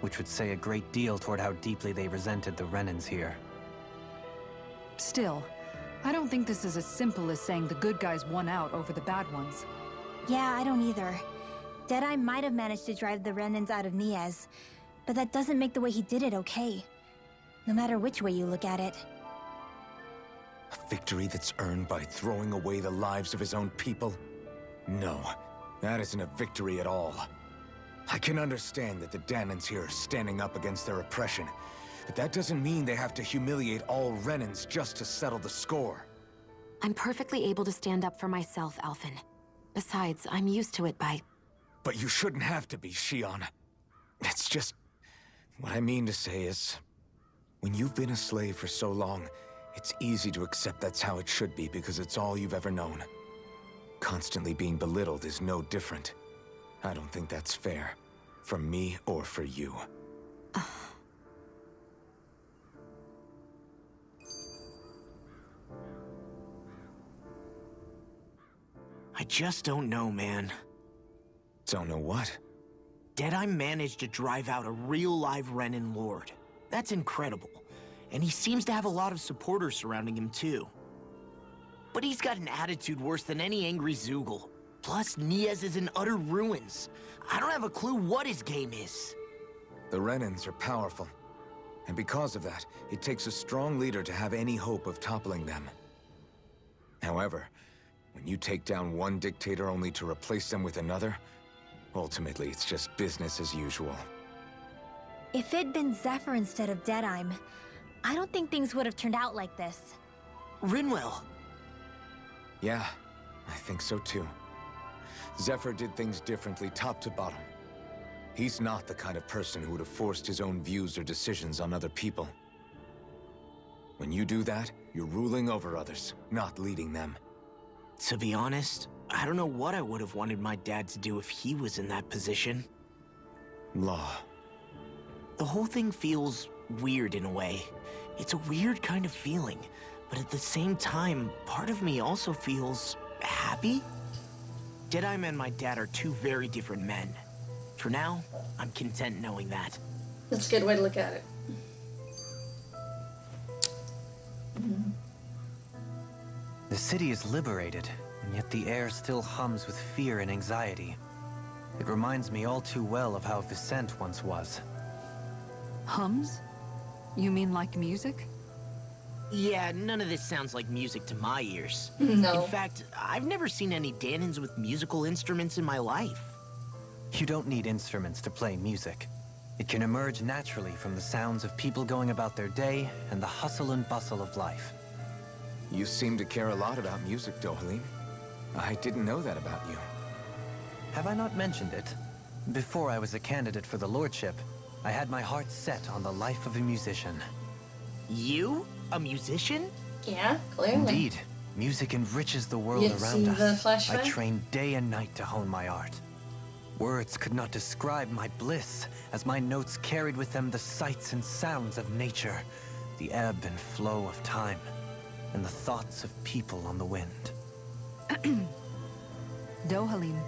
which would say a great deal toward how deeply they resented the Renins here. Still, I don't think this is as simple as saying the good guys won out over the bad ones. Yeah, I don't either. Deadeye might have managed to drive the Renins out of Niaz, but that doesn't make the way he did it okay. No matter which way you look at it. A victory that's earned by throwing away the lives of his own people? No, that isn't a victory at all. I can understand that the Danans here are standing up against their oppression, but that doesn't mean they have to humiliate all Renins just to settle the score. I'm perfectly able to stand up for myself, Alphen. Besides, I'm used to it by... But you shouldn't have to be, Shion. It's just... What I mean to say is... When you've been a slave for so long, it's easy to accept that's how it should be because it's all you've ever known. Constantly being belittled is no different. I don't think that's fair. For me or for you. I just don't know, man. Don't know what? Deadeye managed to drive out a real live Renin lord. That's incredible. And he seems to have a lot of supporters surrounding him too. But he's got an attitude worse than any angry Zoogle. Plus, Niaz is in utter ruins. I don't have a clue what his game is. The Renins are powerful. And because of that, it takes a strong leader to have any hope of toppling them. However, when you take down one dictator only to replace them with another, ultimately it's just business as usual. If it'd been Zephyr instead of Deadeye, I don't think things would have turned out like this. Rinwell. Yeah, I think so too. Zephyr did things differently top to bottom. He's not the kind of person who would have forced his own views or decisions on other people. When you do that, you're ruling over others, not leading them. To be honest, I don't know what I would have wanted my dad to do if he was in that position. Law. The whole thing feels weird in a way. It's a weird kind of feeling, but at the same time, part of me also feels happy. Deadeye and my dad are two very different men. For now, I'm content knowing that. That's a good way to look at it. The city is liberated. and yet the air still hums with fear and anxiety. It reminds me all too well of how Vicente once was. Hums? You mean like music? Yeah, none of this sounds like music to my ears. No. In fact, I've never seen any Danins with musical instruments in my life. You don't need instruments to play music. It can emerge naturally from the sounds of people going about their day and the hustle and bustle of life. You seem to care a lot about music, Dohalim. I didn't know that about you. Have I not mentioned it? Before I was a candidate for the lordship, I had my heart set on the life of a musician. You? A musician? Yeah, clearly. Indeed, music enriches the world You around see us. the flashback? I trained day and night to hone my art. Words could not describe my bliss, as my notes carried with them the sights and sounds of nature, the ebb and flow of time, and the thoughts of people on the wind. Dohalim.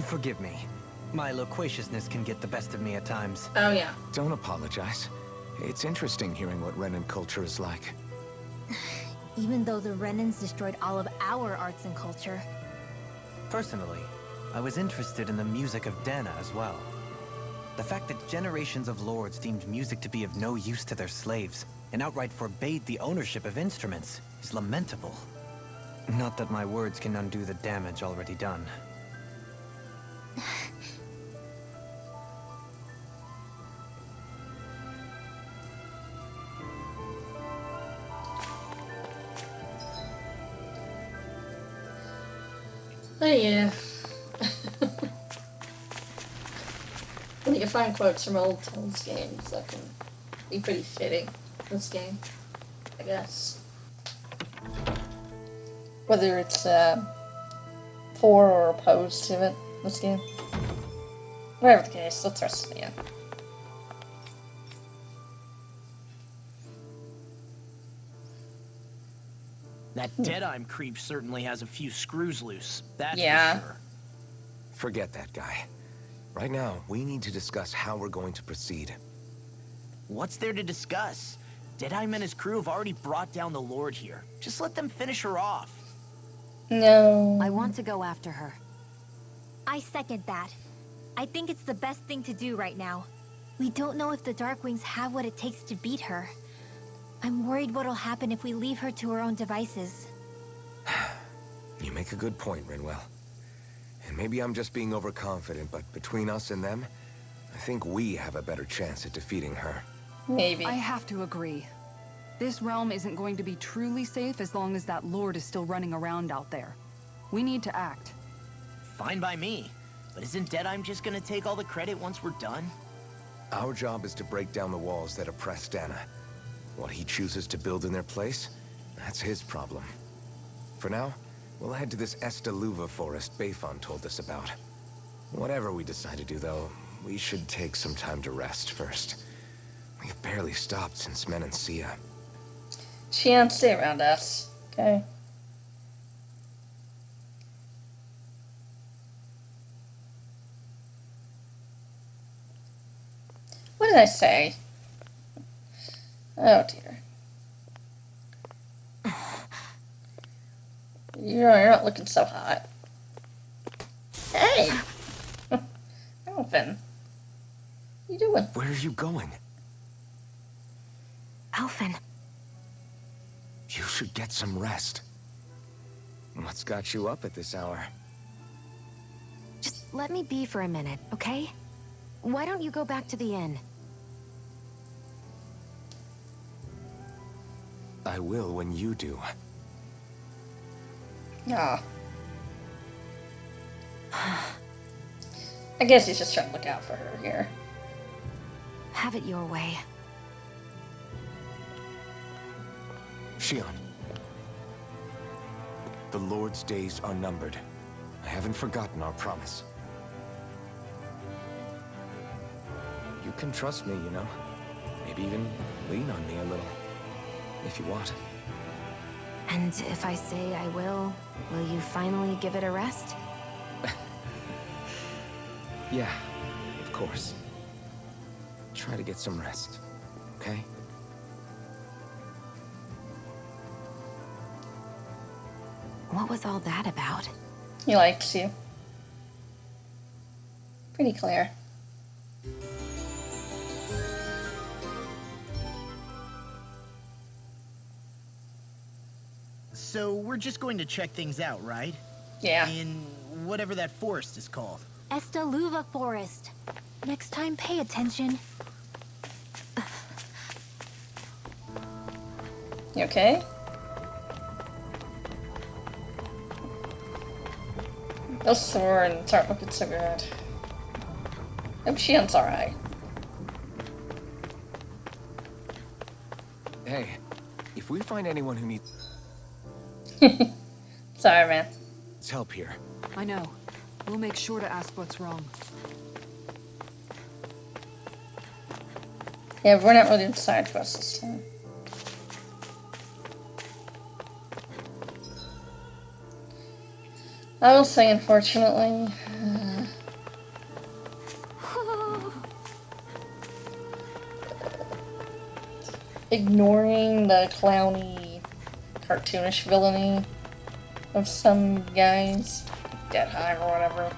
Forgive me. My loquaciousness can get the best of me at times. Oh, yeah. Don't apologize. It's interesting hearing what Renan culture is like. Even though the Renans destroyed all of our arts and culture. Personally, I was interested in the music of Dana as well. The fact that generations of lords deemed music to be of no use to their slaves and outright forbade the ownership of instruments is lamentable. Not that my words can undo the damage already done. Oh, yeah. When you find quotes from old Tales games, that can be pretty fitting for this game, I guess. Whether it's for or opposed to it, this game. Whatever the case, let's rest it in. That Deadeye creep certainly has a few screws loose. That's Yeah. for sure. Forget that guy. Right now, we need to discuss how we're going to proceed. What's there to discuss? Deadeye and his crew have already brought down the Lord here. Just let them finish her off. No. I want to go after her. I second that. I think it's the best thing to do right now. We don't know if the Darkwings have what it takes to beat her. I'm worried what'll happen if we leave her to her own devices. You make a good point, Rinwell. And maybe I'm just being overconfident, but between us and them, I think we have a better chance at defeating her. Maybe. I have to agree. This realm isn't going to be truly safe as long as that lord is still running around out there. We need to act. Fine by me. But isn't Deadeye just gonna take all the credit once we're done? Our job is to break down the walls that oppress Dana. What he chooses to build in their place, that's his problem. For now, we'll head to this Estaluva forest Bayfon told us about. Whatever we decide to do, though, we should take some time to rest first. We've barely stopped since Menancia. She can't stay around us. Okay. What did I say? Oh dear. You're not looking so hot. Hey! Alvin. What are you doing? Where are you going? Alphen. You should get some rest. What's got you up at this hour? Just let me be for a minute, okay? Why don't you go back to the inn? I will when you do. Aw. I guess he's just trying to look out for her here. Have it your way. Shion. The Lord's days are numbered. I haven't forgotten our promise. You can trust me, you know. Maybe even lean on me a little. If you want. And if I say I will you finally give it a rest? Yeah, of course. Try to get some rest, okay? What was all that about? He likes you. Pretty clear. So we're just going to check things out, right? Yeah. In whatever that forest is called. Estaluva Forest. Next time, pay attention. You okay? Those swords aren't looking so good. Hope Shion's alright. Hey, if we find anyone who needs Sorry, man. help here, I know. We'll make sure to ask what's wrong. Yeah, we're not really doing side quests this time. I will say, unfortunately, ignoring the clowny, cartoonish villainy of some guys, Deadheim or whatever,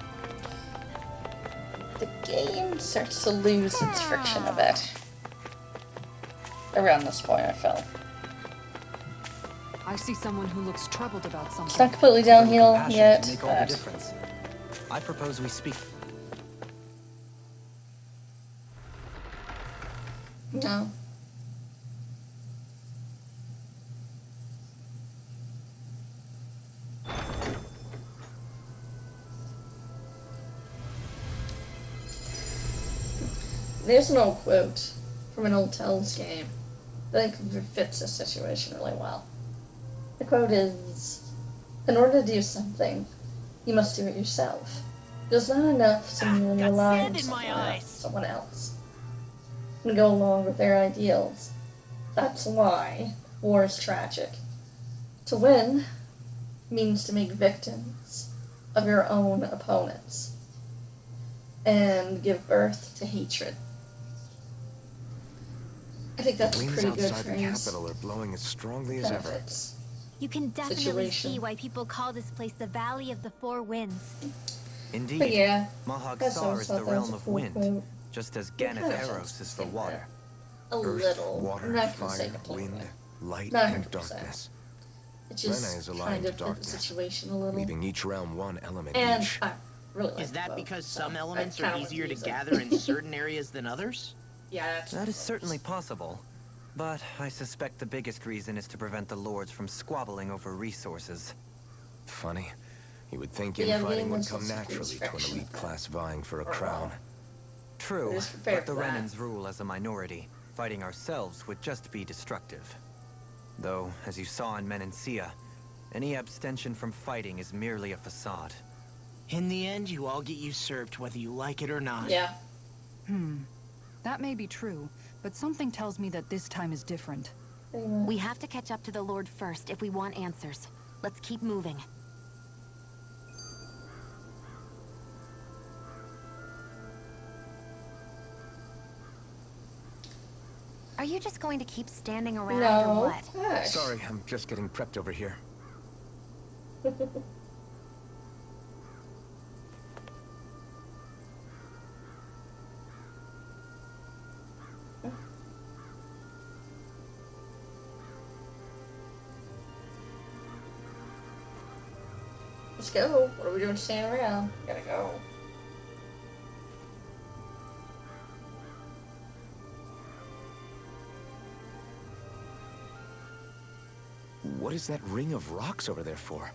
the game starts to lose its friction a bit. Around this point, I felt. I see someone who looks troubled about It's something. not completely downhill Compassion yet, can make all the but difference. I propose we speak. no. There's an old quote from an old Tales game that I think fits this situation really well. The quote is, "In order to do something, you must do it yourself. It is not enough to merely got rely sand on in my eyes. someone else and go along with their ideals. That's why war is tragic. To win means to make victims of your own opponents and give birth to hatred." I think that's a winds pretty good outside the phrase. capital are blowing as strongly as ever. Benefits. You can definitely Situation. see why people call this place the Valley of the Four Winds. Indeed. But yeah, Mahag that's Sar is the also realm of cool wind, quote. just as It kinda Ganeth sounds Eros is the like water. a Earth, little. water, I'm not gonna say fire, completely. wind, light, Not and 100%. darkness. It Rena just is aligned kind to of fit the darkness, situation a little. leaving each realm one element And each. I really like Is that the quote, because so some I elements kinda are want easier to use it. gather in certain areas than others? Yeah, that's That is certainly possible, but I suspect the biggest reason is to prevent the lords from squabbling over resources. Funny. You would think Yeah, the infighting game would was come supposed to naturally be to an friction. elite class vying for a Or crown. wrong. True, Just prepare but the for that. Renans rule as a minority. Fighting ourselves would just be destructive. Though, as you saw in Menancia, any abstention from fighting is merely a facade. In the end, you all get usurped whether you like it or not. Yeah. That may be true, but something tells me that this time is different. Pretty much. We have to catch up to the Lord first if we want answers. Let's keep moving. Are you just going to keep standing around or No. what? Gosh. Sorry, I'm just getting prepped over here. Let's go. What are we doing standing around? Gotta go. What is that ring of rocks over there for?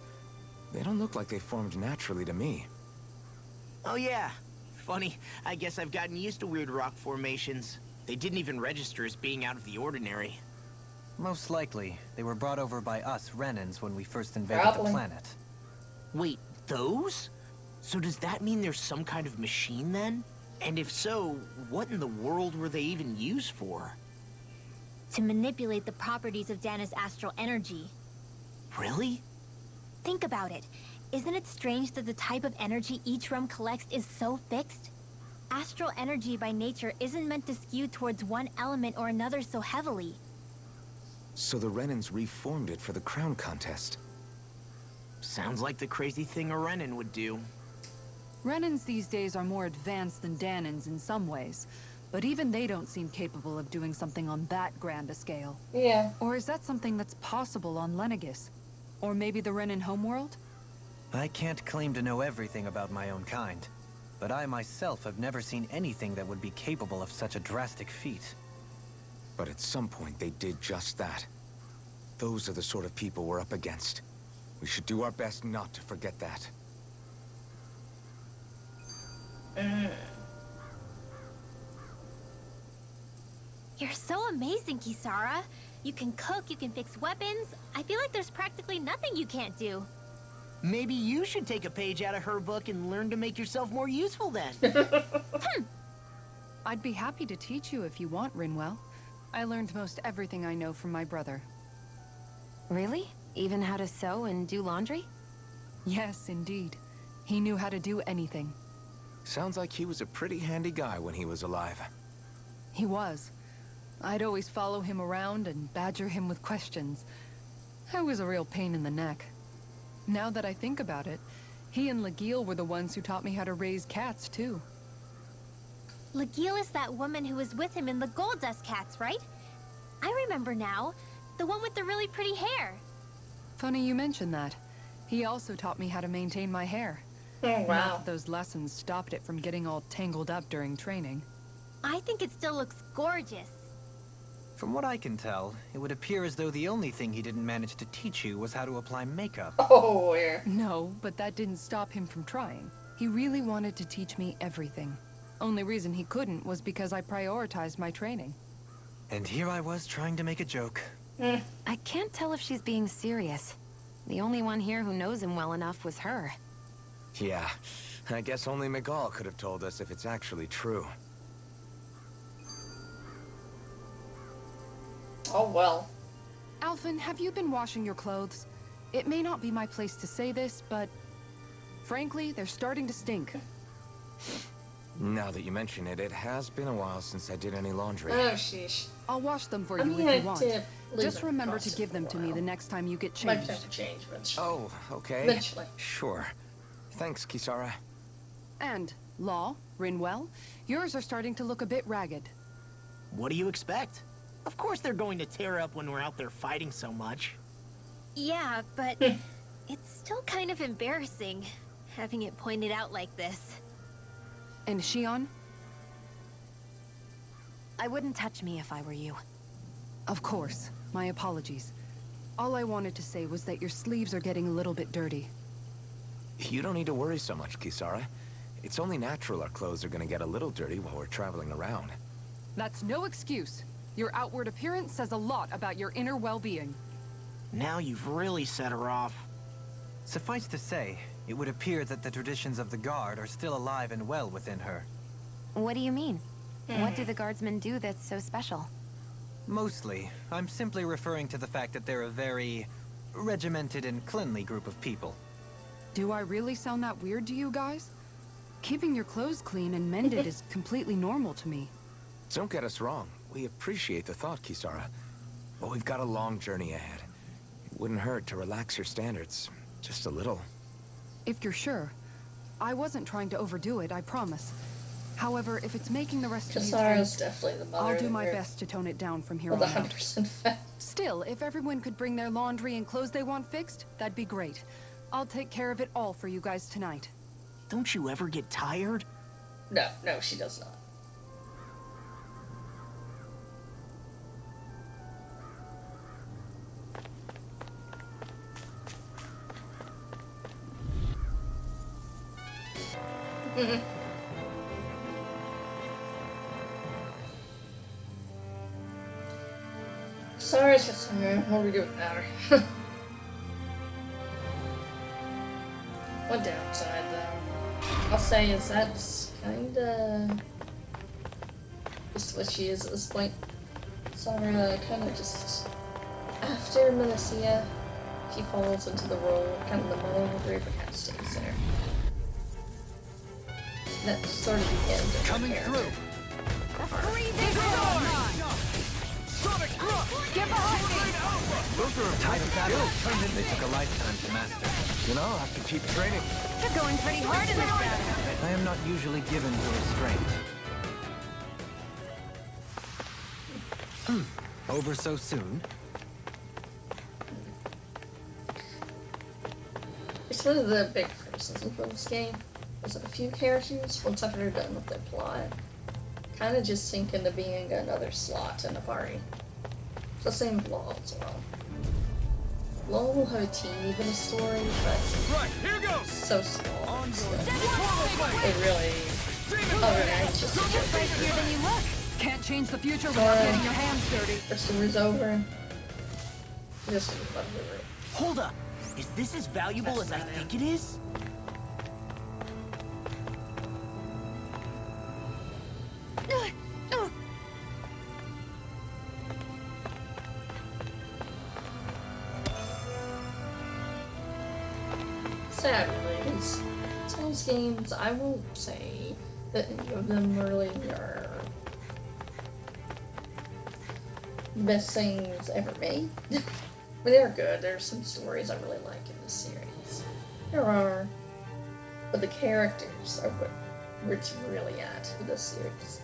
They don't look like they formed naturally to me. Oh yeah. Funny, I guess I've gotten used to weird rock formations. They didn't even register as being out of the ordinary. Most likely, they were brought over by us Renans when we first invaded Probably. the planet. Wait, those? So does that mean there's some kind of machine then? And if so, what in the world were they even used for? To manipulate the properties of Dana's astral energy. Really? Think about it. Isn't it strange that the type of energy each realm collects is so fixed? Astral energy by nature isn't meant to skew towards one element or another so heavily. So the Renans reformed it for the crown contest. Sounds like the crazy thing a Renin would do. Renins these days are more advanced than Danins in some ways, but even they don't seem capable of doing something on that grand a scale. Yeah. Or is that something that's possible on Lenegis? Or maybe the Renin homeworld? I can't claim to know everything about my own kind, but I myself have never seen anything that would be capable of such a drastic feat. But at some point, they did just that. Those are the sort of people we're up against. We should do our best not to forget that. You're so amazing, Kisara. You can cook, you can fix weapons. I feel like there's practically nothing you can't do. Maybe you should take a page out of her book and learn to make yourself more useful then. I'd be happy to teach you if you want, Rinwell. I learned most everything I know from my brother. Really? Even how to sew and do laundry? Yes, indeed. He knew how to do anything. Sounds like he was a pretty handy guy when he was alive. He was. I'd always follow him around and badger him with questions. I was a real pain in the neck. Now that I think about it, he and Legil were the ones who taught me how to raise cats, too. Legil is that woman who was with him in the Gold Dust Cats, right? I remember now. The one with the really pretty hair. Funny you mention that. He also taught me how to maintain my hair. Oh, Not wow. that those lessons stopped it from getting all tangled up during training. I think it still looks gorgeous. From what I can tell, it would appear as though the only thing he didn't manage to teach you was how to apply makeup. Oh, yeah. No, but that didn't stop him from trying. He really wanted to teach me everything. Only reason he couldn't was because I prioritized my training. And here I was trying to make a joke. I can't tell if she's being serious. The only one here who knows him well enough was her. Yeah, I guess only Miguel could have told us if it's actually true. Oh, well. Alphen, have you been washing your clothes? It may not be my place to say this, but... frankly, they're starting to stink. Now that you mention it, it has been a while since I did any laundry. Oh, sheesh. I'll wash them for I you mean, if I you want. did leave Just them remember across to give them to me for a the while. next time you get Might changed. have to change eventually. Oh, okay. Eventually. Sure. Thanks, Kisara. And, Law, Rinwell, yours are starting to look a bit ragged. What do you expect? Of course they're going to tear up when we're out there fighting so much. Yeah, but it's still kind of embarrassing, having it pointed out like this. And Shion? I wouldn't touch me if I were you. Of course. My apologies. All I wanted to say was that your sleeves are getting a little bit dirty. You don't need to worry so much, Kisara. It's only natural our clothes are gonna get a little dirty while we're traveling around. That's no excuse. Your outward appearance says a lot about your inner well-being. Now you've really set her off. Suffice to say, it would appear that the traditions of the Guard are still alive and well within her. What do you mean? What do the guardsmen do that's so special? Mostly, I'm simply referring to the fact that they're a very regimented and cleanly group of people. Do I really sound that weird to you guys? Keeping your clothes clean and mended is completely normal to me. Don't get us wrong. We appreciate the thought, Kisara. But we've got a long journey ahead. It wouldn't hurt to relax your standards. Just a little. If you're sure. I wasn't trying to overdo it, I promise. However, if it's making the rest of you Kasara's tense, definitely the mother I'll of do the my group. best to tone it down from here Well, on the out. hunters, in fact. Still, if everyone could bring their laundry and clothes they want fixed, that'd be great. I'll take care of it all for you guys tonight. Don't you ever get tired? No, no, she does not. Sorry, it's just what do we do without her? One downside, though, I'll say is that's kinda just what she is at this point. Sara kinda just after Menacia, she falls into the role of kind of the mother of the group and kind of stays there. That's sort of the end of her Coming character. through! Get behind me! Those are Type of skills they took a lifetime to master. You know, I'll have to keep training. You're going pretty hard in this battle. I am not usually given to restraint. Over so soon? It's one of the big criticisms of this game. Is that a few characters, once after they're done with their plot, kind of just sink into being another slot in a party. It's the same with LoL as well. LoL will have a teeny bit of story, but Right, here goes! so small. It really, other than that, it's just a joke. Spicier than you look. Can't change the future without getting your hands dirty. The story's over. This is fun to read. Hold up! Is this as valuable as I think it is? Sadly, some of these games, I won't say that any of them really are the best things ever made. But they're good. There's some stories I really like in this series. There are. But the characters are where it's really at with this series.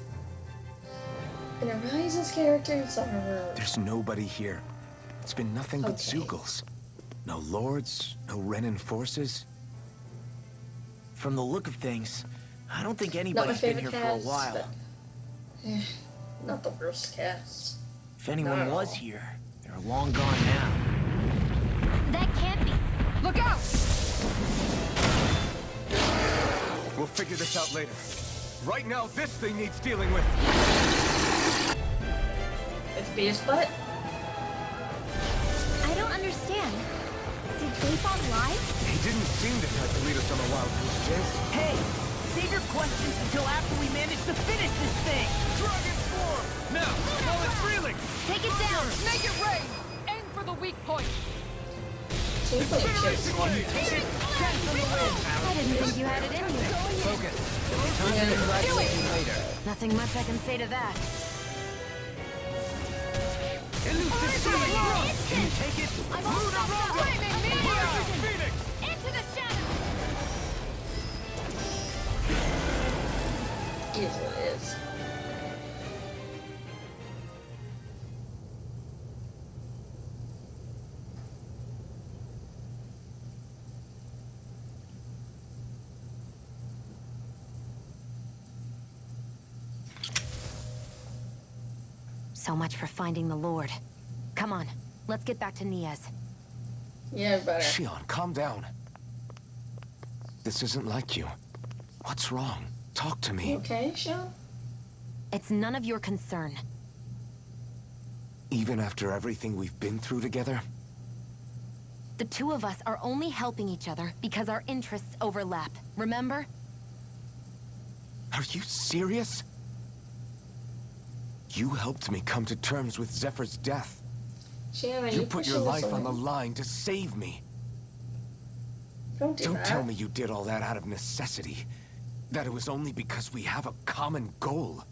And Arise's characters are... There's nobody here. It's been nothing but Okay. Zeugles. No lords, no Renin forces. From the look of things, I don't think Not my anybody's been favorite here for a cast, while. but... not the worst cast. If anyone Not at was all. here, they're long gone now. That can't be. Look out! We'll figure this out later. Right now, this thing needs dealing with. It's Bea's butt. I don't understand. Did Bayfog lie? He didn't seem the type to lead us on a wild goose chase. Hey, save your questions until after we manage to finish this thing! Dragon form! Now, while it's reeling! Take it down! Make it rain! Aim for the weak point! Seems like Chip's I didn't think you had it in you. Focus. Return to congratulate you later. Nothing much I can say to that. Can you take it? I've all stopped up. Flaming meteor! Phoenix! Into the shadow! It is what it is. So much for finding the Lord. Come on, let's get back to Niaz. Yeah, better. Shion, calm down. This isn't like you. What's wrong? Talk to You me. okay, Sean? It's none of your concern. Even after everything we've been through together? The two of us are only helping each other because our interests overlap. Remember? Are you serious? You helped me come to terms with Zephyr's death. Shanna, You put your pushing this life on the away. line to save me. Don't do Don't that. tell me you did all that out of necessity. That it was only because we have a common goal.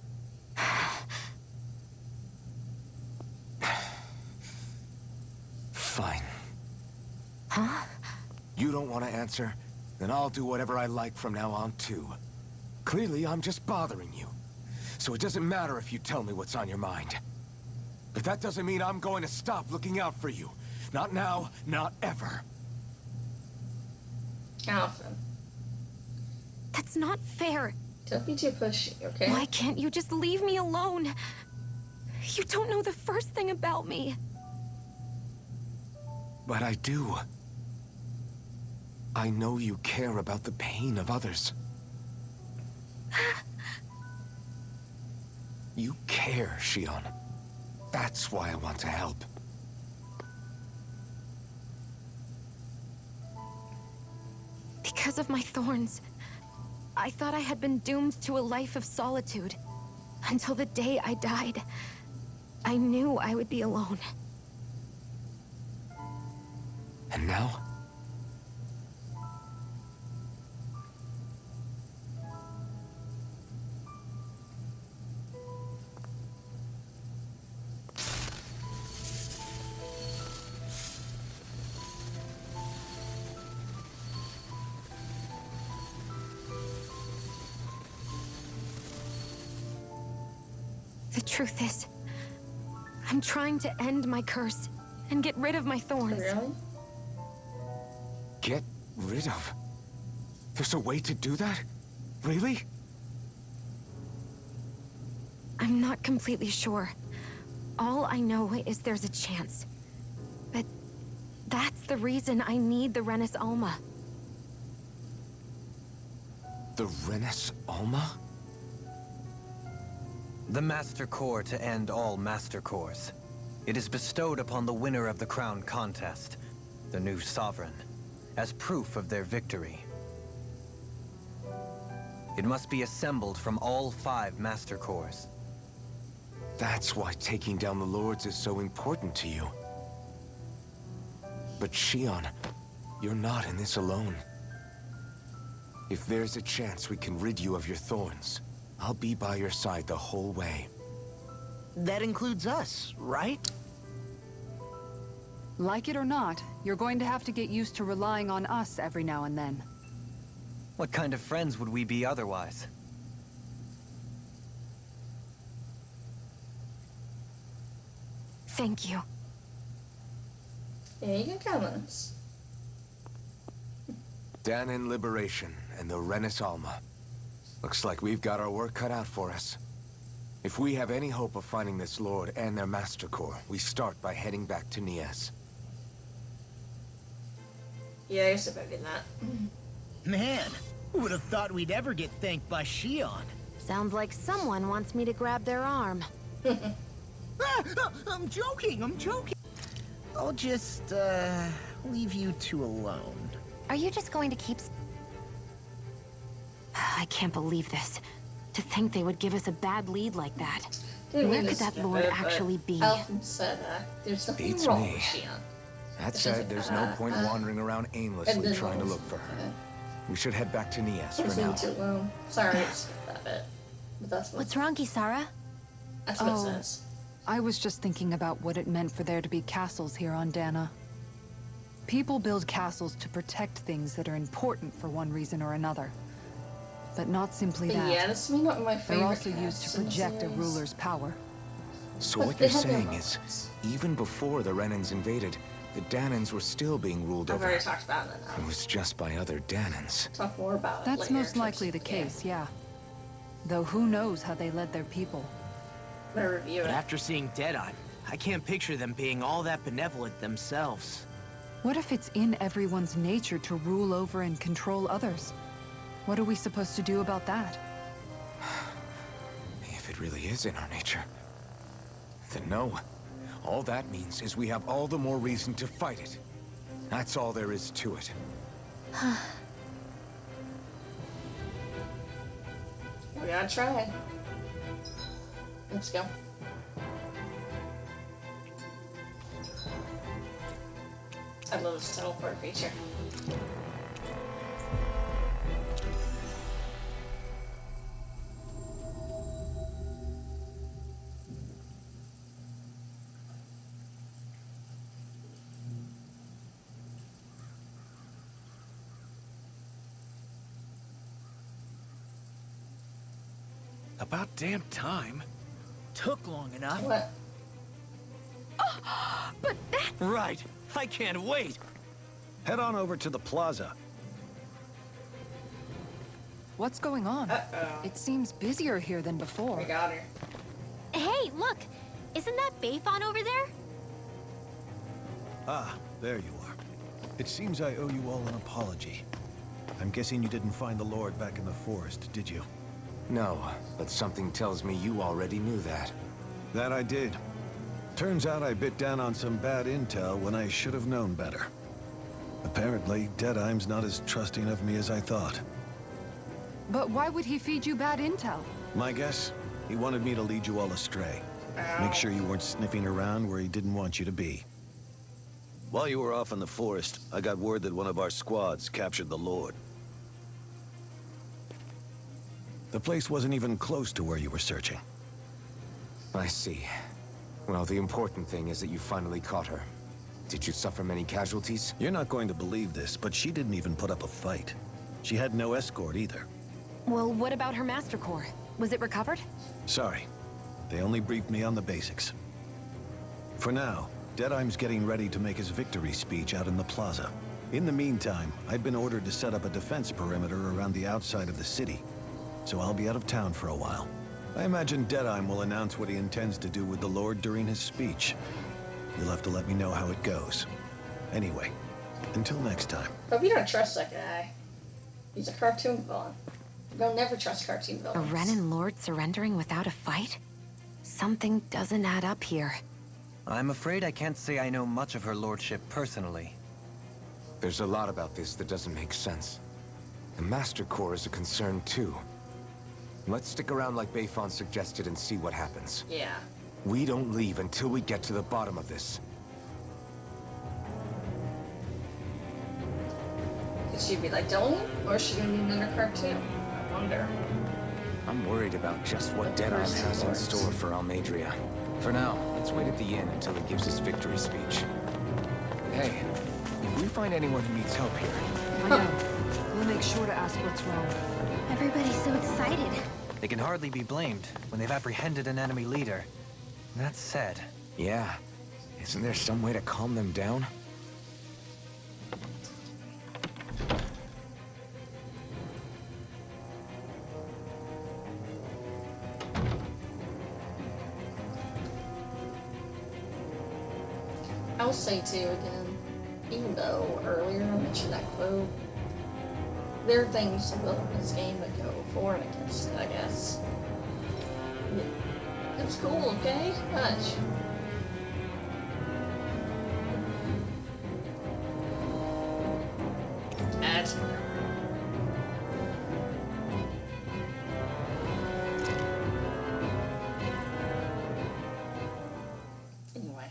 Fine. Huh? You don't want to answer? Then I'll do whatever I like from now on, too. Clearly, I'm just bothering you. So it doesn't matter if you tell me what's on your mind. But that doesn't mean I'm going to stop looking out for you. Not now, not ever. Alpha, That's not fair. don't be too pushy, okay? Why can't you just leave me alone? You don't know the first thing about me. But I do. I know you care about the pain of others. You care, Shion. That's why I want to help. Because of my thorns, I thought I had been doomed to a life of solitude. Until the day I died, I knew I would be alone. And now? The truth is, I'm trying to end my curse and get rid of my thorns. Really? Get rid of? There's a way to do that? Really? I'm not completely sure. All I know is there's a chance. But that's the reason I need the Renis Alma. The Renis Alma? The Master Core to end all Master Cores. It is bestowed upon the winner of the Crown Contest, the new Sovereign, as proof of their victory. It must be assembled from all 5 Master Cores. That's why taking down the Lords is so important to you. But Shion, you're not in this alone. If there's a chance we can rid you of your thorns, I'll be by your side the whole way. That includes us, right? Like it or not, you're going to have to get used to relying on us every now and then. What kind of friends would we be otherwise? Thank you. Yeah, you can count on us. Danan Liberation and the Renis Alma. Looks like we've got our work cut out for us. If we have any hope of finding this Lord and their Master Core, we start by heading back to Nias. Yeah, I guess if I did that. Man, who would have thought we'd ever get thanked by Shion? Sounds like someone wants me to grab their arm. I'm joking, I'm joking. I'll just, leave you two alone. Are you just going to keep... I can't believe this. To think they would give us a bad lead like that. Didn't Where mean could to that skip Lord it, but actually be? Alton said, there's nothing Beats wrong me. with Shion. That It's said, just, there's no point wandering around and aimlessly then trying to what look was- for her. We should head back to Nias It's for now. too long. Sorry, I skipped that bit. But that's what, What's wrong, Kisara? that's what Oh. it says. I was just thinking about what it meant for there to be castles here on Dana. People build castles to protect things that are important for one reason or another. But not simply But that. yeah, this is one of my favorite They're also used casts to in the project a series. ruler's power. So But what they you're have their saying is, moments. even before the Renans invaded, the Danans were still being ruled I've over. already talked about it It enough. was just by other Danans. Talk more about it That's later, most towards likely the the end. case, yeah. Though who knows how they led their people. I'm gonna review But it. after seeing Deadeye, I can't picture them being all that benevolent themselves. What if it's in everyone's nature to rule over and control others? What are we supposed to do about that? If it really is in our nature, then no. All that means is we have all the more reason to fight it. That's all there is to it. We gotta try. Let's go. I love this teleport feature. About damn time. Took long enough. What? Right. I can't wait. Head on over to the plaza. What's going on? Uh-oh. It seems busier here than before. We got her. Hey, look! Isn't that Bayfon over there? Ah, there you are. It seems I owe you all an apology. I'm guessing you didn't find the Lord back in the forest, did you? No, but something tells me you already knew that. That I did. Turns out I bit down on some bad intel when I should have known better. Apparently, Deadeye's not as trusting of me as I thought. But why would he feed you bad intel? My guess? He wanted me to lead you all astray. Make sure you weren't sniffing around where he didn't want you to be. While you were off in the forest, I got word that one of our squads captured the Lord. The place wasn't even close to where you were searching. I see. Well, the important thing is that you finally caught her. Did you suffer many casualties? You're not going to believe this, but she didn't even put up a fight. She had no escort either. Well, what about her Master Core? Was it recovered? Sorry. They only briefed me on the basics. For now, Deadeye's getting ready to make his victory speech out in the plaza. In the meantime, I've been ordered to set up a defense perimeter around the outside of the city, so I'll be out of town for a while. I imagine Deadeye will announce what he intends to do with the Lord during his speech. You'll have to let me know how it goes. Anyway, until next time. Hope you don't trust that guy. He's a cartoon villain. Don't never trust cartoon A villains. Renin Lord surrendering without a fight? Something doesn't add up here. I'm afraid I can't say I know much of her lordship personally. There's a lot about this that doesn't make sense. The Master Core is a concern too. Let's stick around like Bayfon suggested and see what happens. Yeah. We don't leave until we get to the bottom of this. Could she be like Dylan? Or is she gonna be another cartoon? I wonder. I'm worried about just what Deadeye has in store for Almadria. For now, let's wait at the inn until he gives his victory speech. Hey, if we find anyone who needs help here... I know. We'll make sure to ask what's wrong. Everybody's so excited. They can hardly be blamed when they've apprehended an enemy leader. That said... Yeah. Isn't there some way to calm them down? I'll say too again, even though earlier I mentioned that quote, there are things about this game that go for and against it, I guess. It's cool, okay? Much. That's anyway.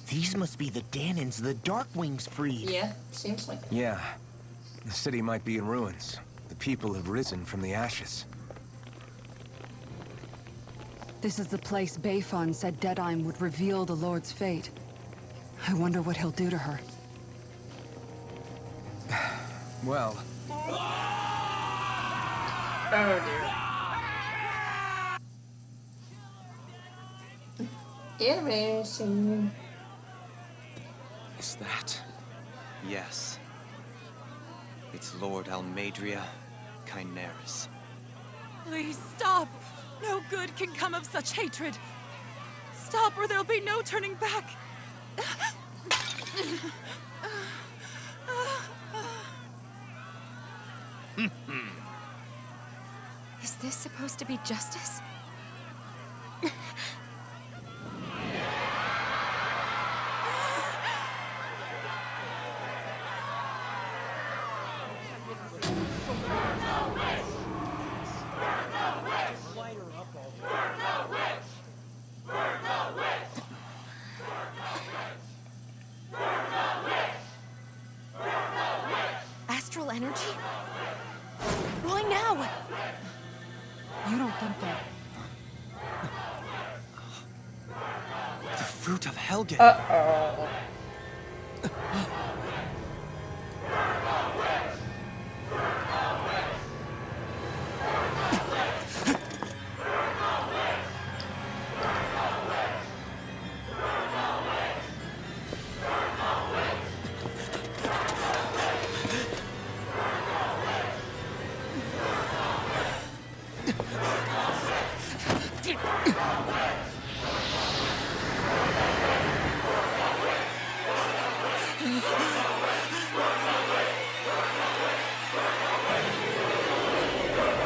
These must be the Danins the Darkwings freed. Yeah, seems like it. Yeah. The city might be in ruins. The people have risen from the ashes. This is the place Bayfon said Deadeye would reveal the Lord's fate. I wonder what he'll do to her. Well... Oh dear. Anime scene. Is that... Yes. It's Lord Almadria Kynaris. Please stop! No good can come of such hatred. Stop or there'll be no turning back. Is this supposed to be justice? Astral energy? Why now? You don't think that... The fruit of Helgen! Uh-oh.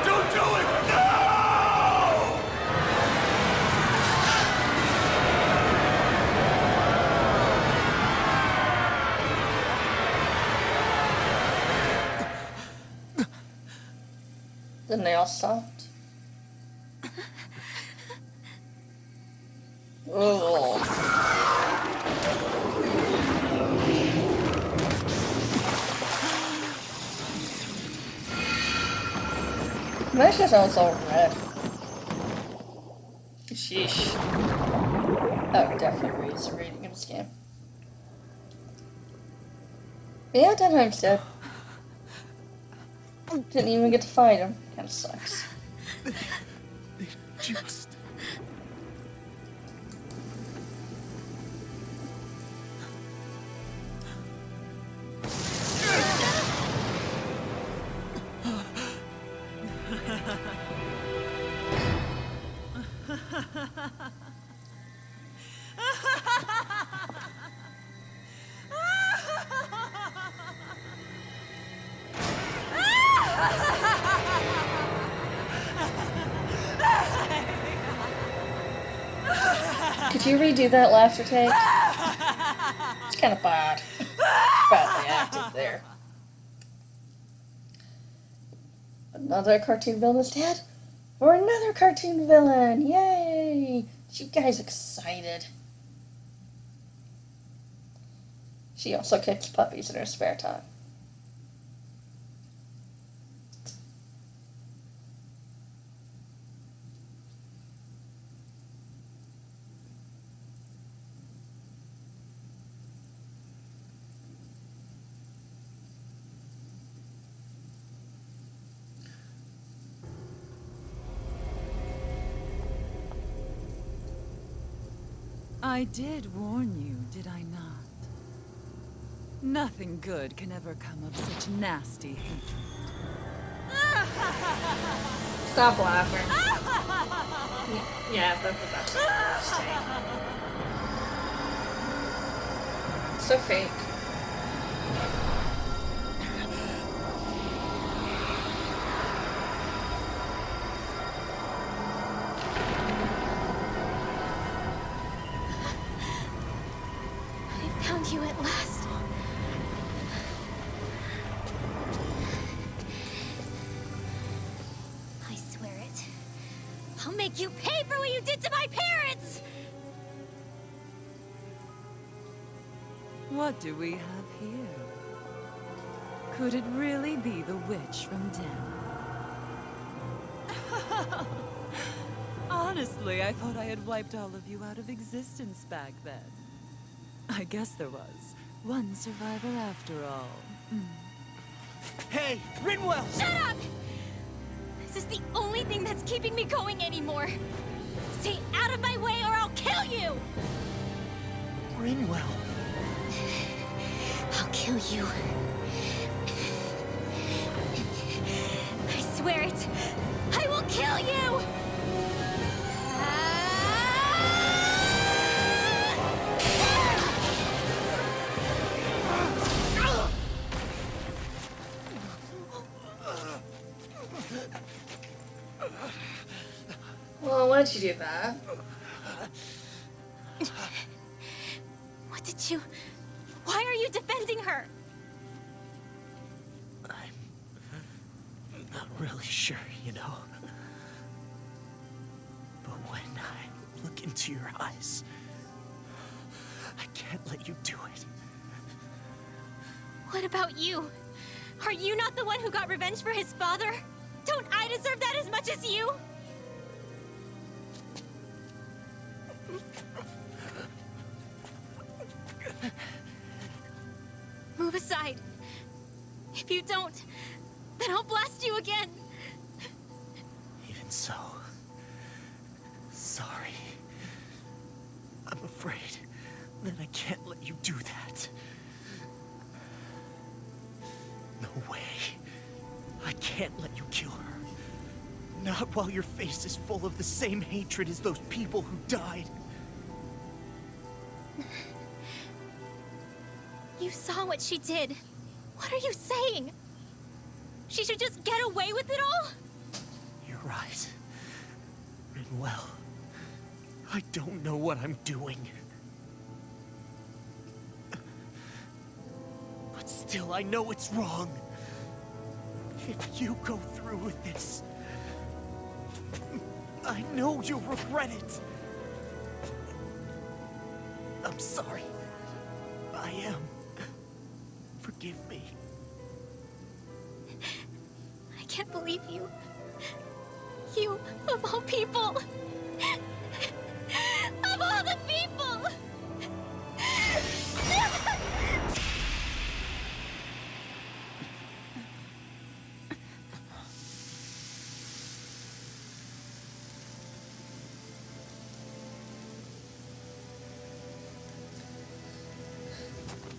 Don't do it! No! Then they all stopped. Oh. That's just all red. Sheesh. Oh, definitely reads the reading in this game. Yeah, Denheim's dead. Didn't even get to fight him. Kinda sucks. They just... Could you redo that laughter take? It's kind of bad. Badly acted there. Another cartoon villain is dead? Or another cartoon villain! Yay! You guys excited? She also kicks puppies in her spare time. I did warn you, did I not? Nothing good can ever come of such nasty hatred. Stop laughing. Yeah, that's the best thing. So fake. I found you at last. I swear it. I'll make you pay for what you did to my parents! What do we have here? Could it really be the witch from Den? Honestly, I thought I had wiped all of you out of existence back then. I guess there was one survivor after all. Hey, Rinwell! Shut up! This is the only thing that's keeping me going anymore. Stay out of my way or I'll kill you! Rinwell. I'll kill you. I swear it. I will kill you! Well, why'd you do that? What did you... Why are you defending her? I'm not really sure, you know. But when I look into your eyes, I can't let you do it. What about you? Are you not the one who got revenge for his father? Don't I deserve that as much as you? Move aside. If you don't, then I'll blast you again. Even so, sorry. I'm afraid that I can't let you do that. No way. I can't let you kill her. Not while your face is full of the same hatred as those people who died. You saw what she did. What are you saying? She should just get away with it all? You're right. Rinwell, I don't know what I'm doing. But still, I know it's wrong. If you go through with this, I know you'll regret it. I'm sorry. I am. Forgive me. I can't believe you. You, of all people.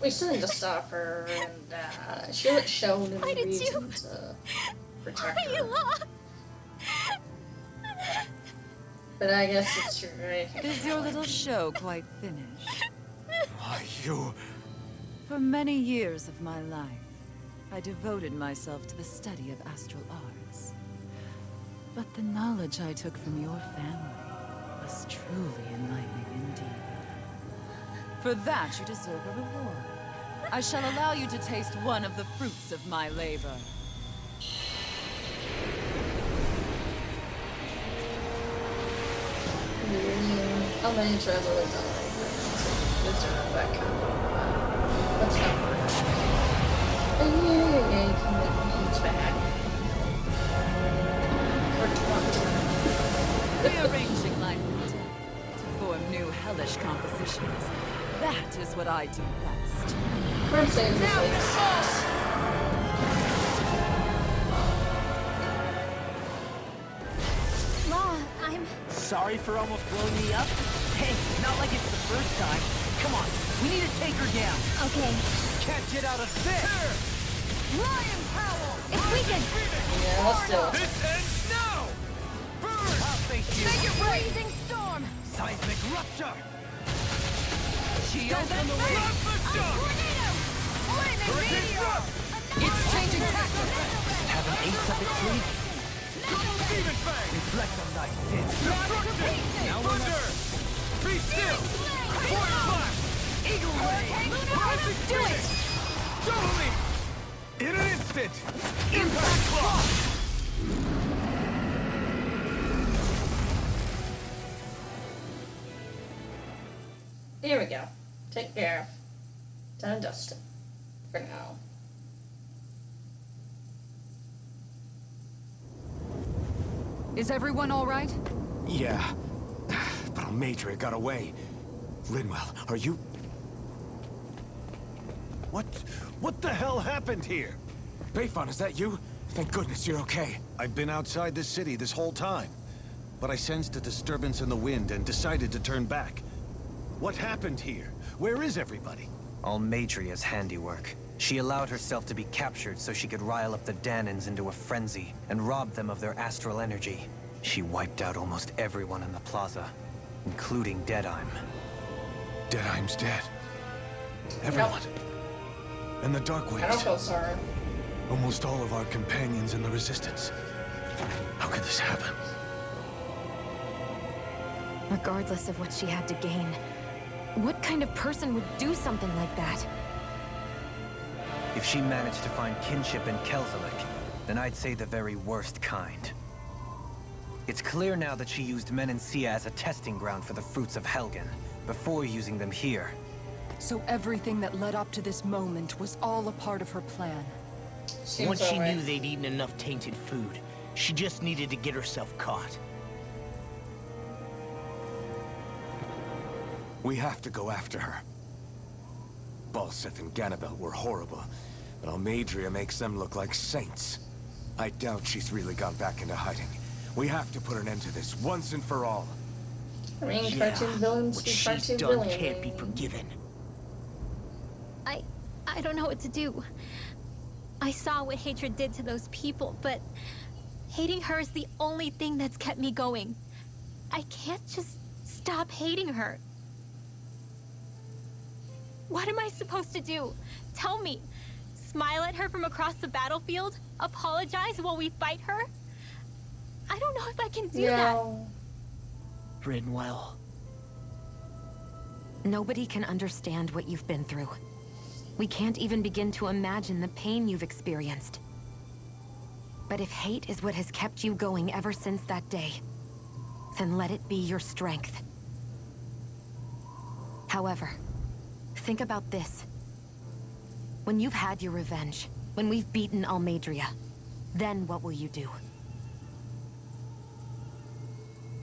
We still need to stop her, and she hasn't shown Why any did you- reason to protect Why you her. lost? But I guess it's true, right? Is your little show quite finished? Why, you... For many years of my life, I devoted myself to the study of astral arts. But the knowledge I took from your family was truly enlightening indeed. For that, you deserve a reward. I shall allow you to taste one of the fruits of my labor. How many travelers are like deserve that kind of let's not worry. Yay, commitment's back. Rearranging life and death to form new hellish compositions. That is what I do best. We're saying this like Law, I'm... Sorry for almost blowing me up. Hey, not like it's the first time. Come on, we need to take her down. Okay. Can't get out of this. Lion Howl! It's weakened! yeah, let's do it. This ends now! Burn! I'll face you. Make it blazing storm! Seismic rupture. Shield in the way. Drop the shot! Tornado! Lightning Hurricane meteor! Struck! It's changing tactics. Have an ace up its sleeve. Demon Fang! Reflect on thy sins. Destruction! Thunder! Be still! Point flash! Eagle ray. Rising Do it! Phoenix! Double leap! In an instant! Impact Claw! Here we go. Take care of Done and dusted. For now. Is everyone all right? Yeah. But Almadria got away. Linwell, are you... What the hell happened here? Bayfon, is that you? Thank goodness you're okay. I've been outside the city this whole time, but I sensed a disturbance in the wind and decided to turn back. What happened here? Where is everybody? Almadria's handiwork. She allowed herself to be captured so she could rile up the Danans into a frenzy and rob them of their astral energy. She wiped out almost everyone in the plaza, including Deadheim. Deadheim's dead. Everyone. And the Dark I don't Wings. feel sorry. Almost all of our companions in the Resistance. How could this happen? Regardless of what she had to gain, what kind of person would do something like that? If she managed to find kinship in Kelzelik, then I'd say the very worst kind. It's clear now that she used Menancia as a testing ground for the fruits of Helgen, before using them here. So everything that led up to this moment was all a part of her plan. Seems Once she alright. knew they'd eaten enough tainted food, she just needed to get herself caught. We have to go after her. Balseth and Ganabel were horrible, but Almadria makes them look like saints. I doubt she's really gone back into hiding. We have to put an end to this once and for all. I mean, Yeah, cartoon villains what do she's cartoon done villainy. can't be forgiven. I don't know what to do. I saw what hatred did to those people, but hating her is the only thing that's kept me going. I can't just stop hating her. What am I supposed to do? Tell me. Smile at her from across the battlefield? Apologize while we fight her? I don't know if I can do that. No. Rinwell. Nobody can understand what you've been through. We can't even begin to imagine the pain you've experienced. But if hate is what has kept you going ever since that day, then let it be your strength. However, think about this. When you've had your revenge, when we've beaten Almadria, then what will you do?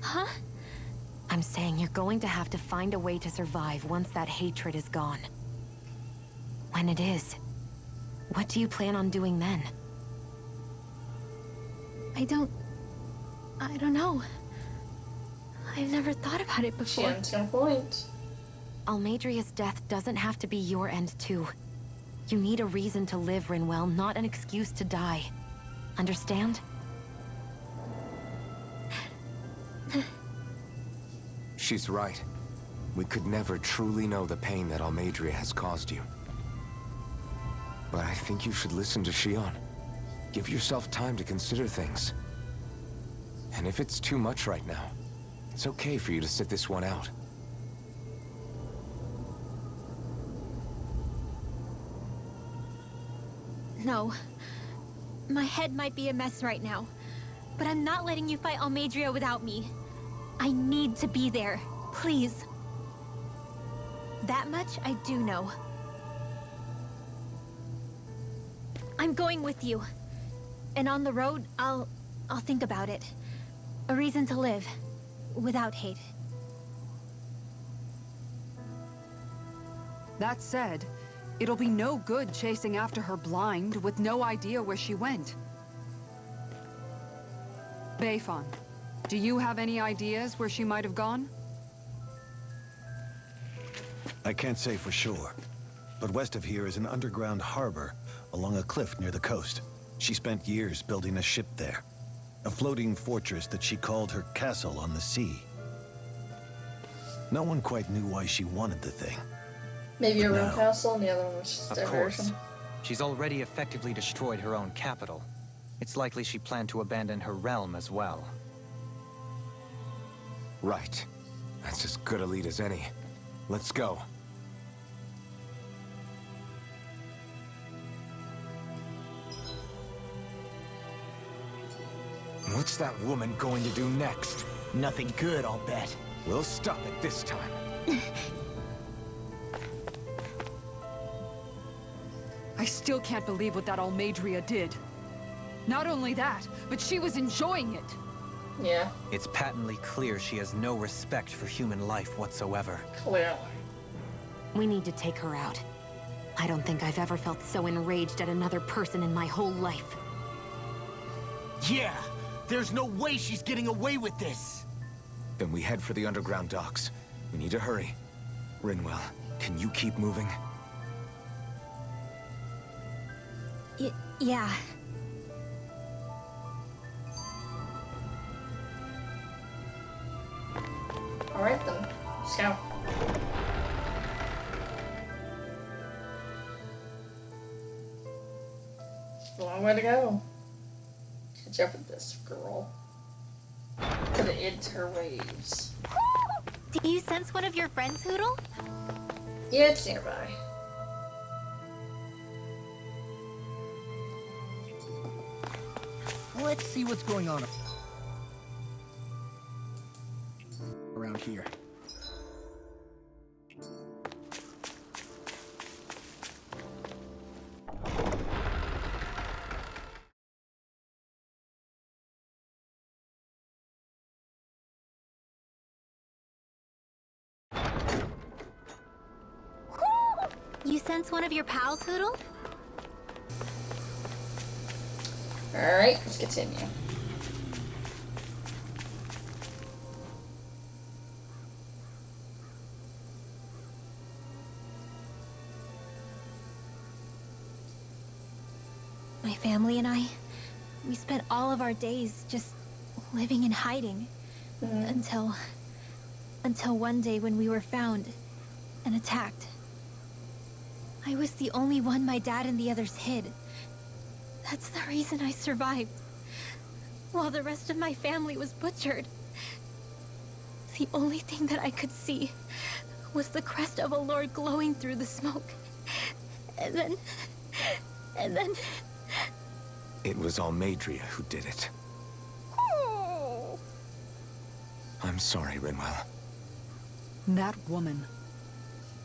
Huh? I'm saying you're going to have to find a way to survive once that hatred is gone. When it is, what do you plan on doing then? I don't know. I've never thought about it before. Shan's got a point. Almadria's death doesn't have to be your end too. You need a reason to live, Rinwell, not an excuse to die. Understand? She's right. We could never truly know the pain that Almadria has caused you. But I think you should listen to Shion. Give yourself time to consider things. And if it's too much right now, it's okay for you to sit this one out. No. My head might be a mess right now, but I'm not letting you fight Almadria without me. I need to be there. Please. That much I do know. I'm going with you. And on the road, I'll think about it. A reason to live. Without hate. That said, it'll be no good chasing after her blind with no idea where she went. Beifan, do you have any ideas where she might have gone? I can't say for sure, but west of here is an underground harbor along a cliff near the coast. She spent years building a ship there. A floating fortress that she called her castle on the sea. No one quite knew why she wanted the thing. Maybe a No. room castle, and the other one was just Of diversion. course. She's already effectively destroyed her own capital. It's likely she planned to abandon her realm as well. Right. That's as good a lead as any. Let's go. What's that woman going to do next? Nothing good, I'll bet. We'll stop it this time. I still can't believe what that Almadria did. Not only that, but she was enjoying it. Yeah, It's patently clear she has no respect for human life whatsoever. clearly. We need to take her out. I don't think I've ever felt so enraged at another person in my whole life. Yeah! There's no way she's getting away with this! Then we head for the underground docks. We need to hurry. Rinwell, can you keep moving? Yeah. Alright then, let's go. Long way to go. Catch up with this girl. Put it into her waves. Do you sense one of your friends, Hoodle? Yeah, it's nearby. Let's see what's going on around here. You sense one of your pals, Hoodle? Alright, let's continue. My family and I, we spent all of our days just living in hiding. Until one day when we were found and attacked. I was the only one my dad and the others hid. That's the reason I survived. While the rest of my family was butchered. The only thing that I could see was the crest of a lord glowing through the smoke. And then... It was Almadria who did it. I'm sorry, Rinwell. That woman.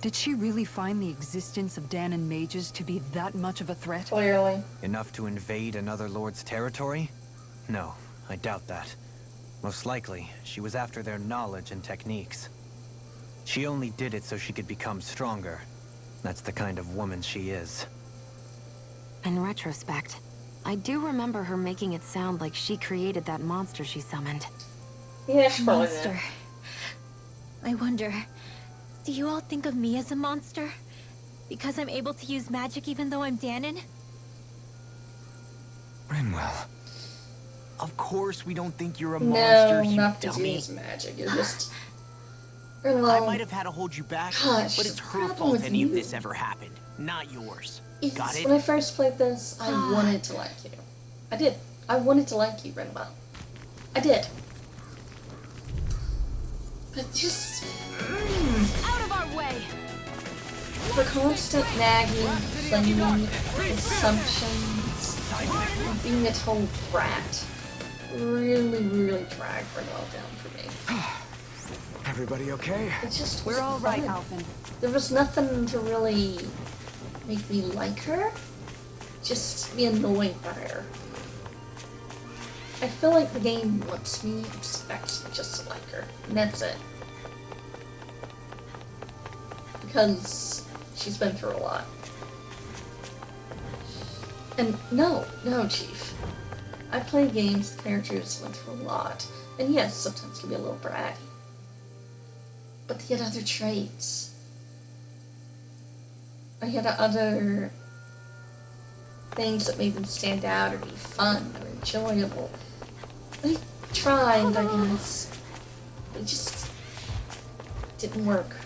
Did she really find the existence of Danon mages to be that much of a threat? Clearly. Enough to invade another lord's territory? No, I doubt that. Most likely, she was after their knowledge and techniques. She only did it so she could become stronger. That's the kind of woman she is. In retrospect, I do remember her making it sound like she created that monster she summoned. Yeah, she probably did. Monster. I wonder, Do you all think of me as a monster? Because I'm able to use magic even though I'm Danon? Rinwell. Of course we don't think you're a monster, No, you not because dummy. he is magic. You're just. I might have had to hold you back, Gosh, but it's the her problem fault with any of you- this ever happened, not yours. Got When it? I first played this, I wanted to like you. I did. I wanted to like you, Rinwell. I did. But just Out of our way! the constant nagging, claiming, assumptions, and being a total brat really, really dragged Rinwell down for me. Everybody okay? It just We're all wasn't right, fun. Alphen. There was nothing to really make me like her. Just be annoyed by her. I feel like the game wants me, expects me just to like her. And that's it. Because she's been through a lot. And no, Chief. I play games with characters went through a lot. And yes, sometimes can be a little bratty. But they had other traits. I had other things that made them stand out or be fun or enjoyable. They tried, I guess. It just didn't work.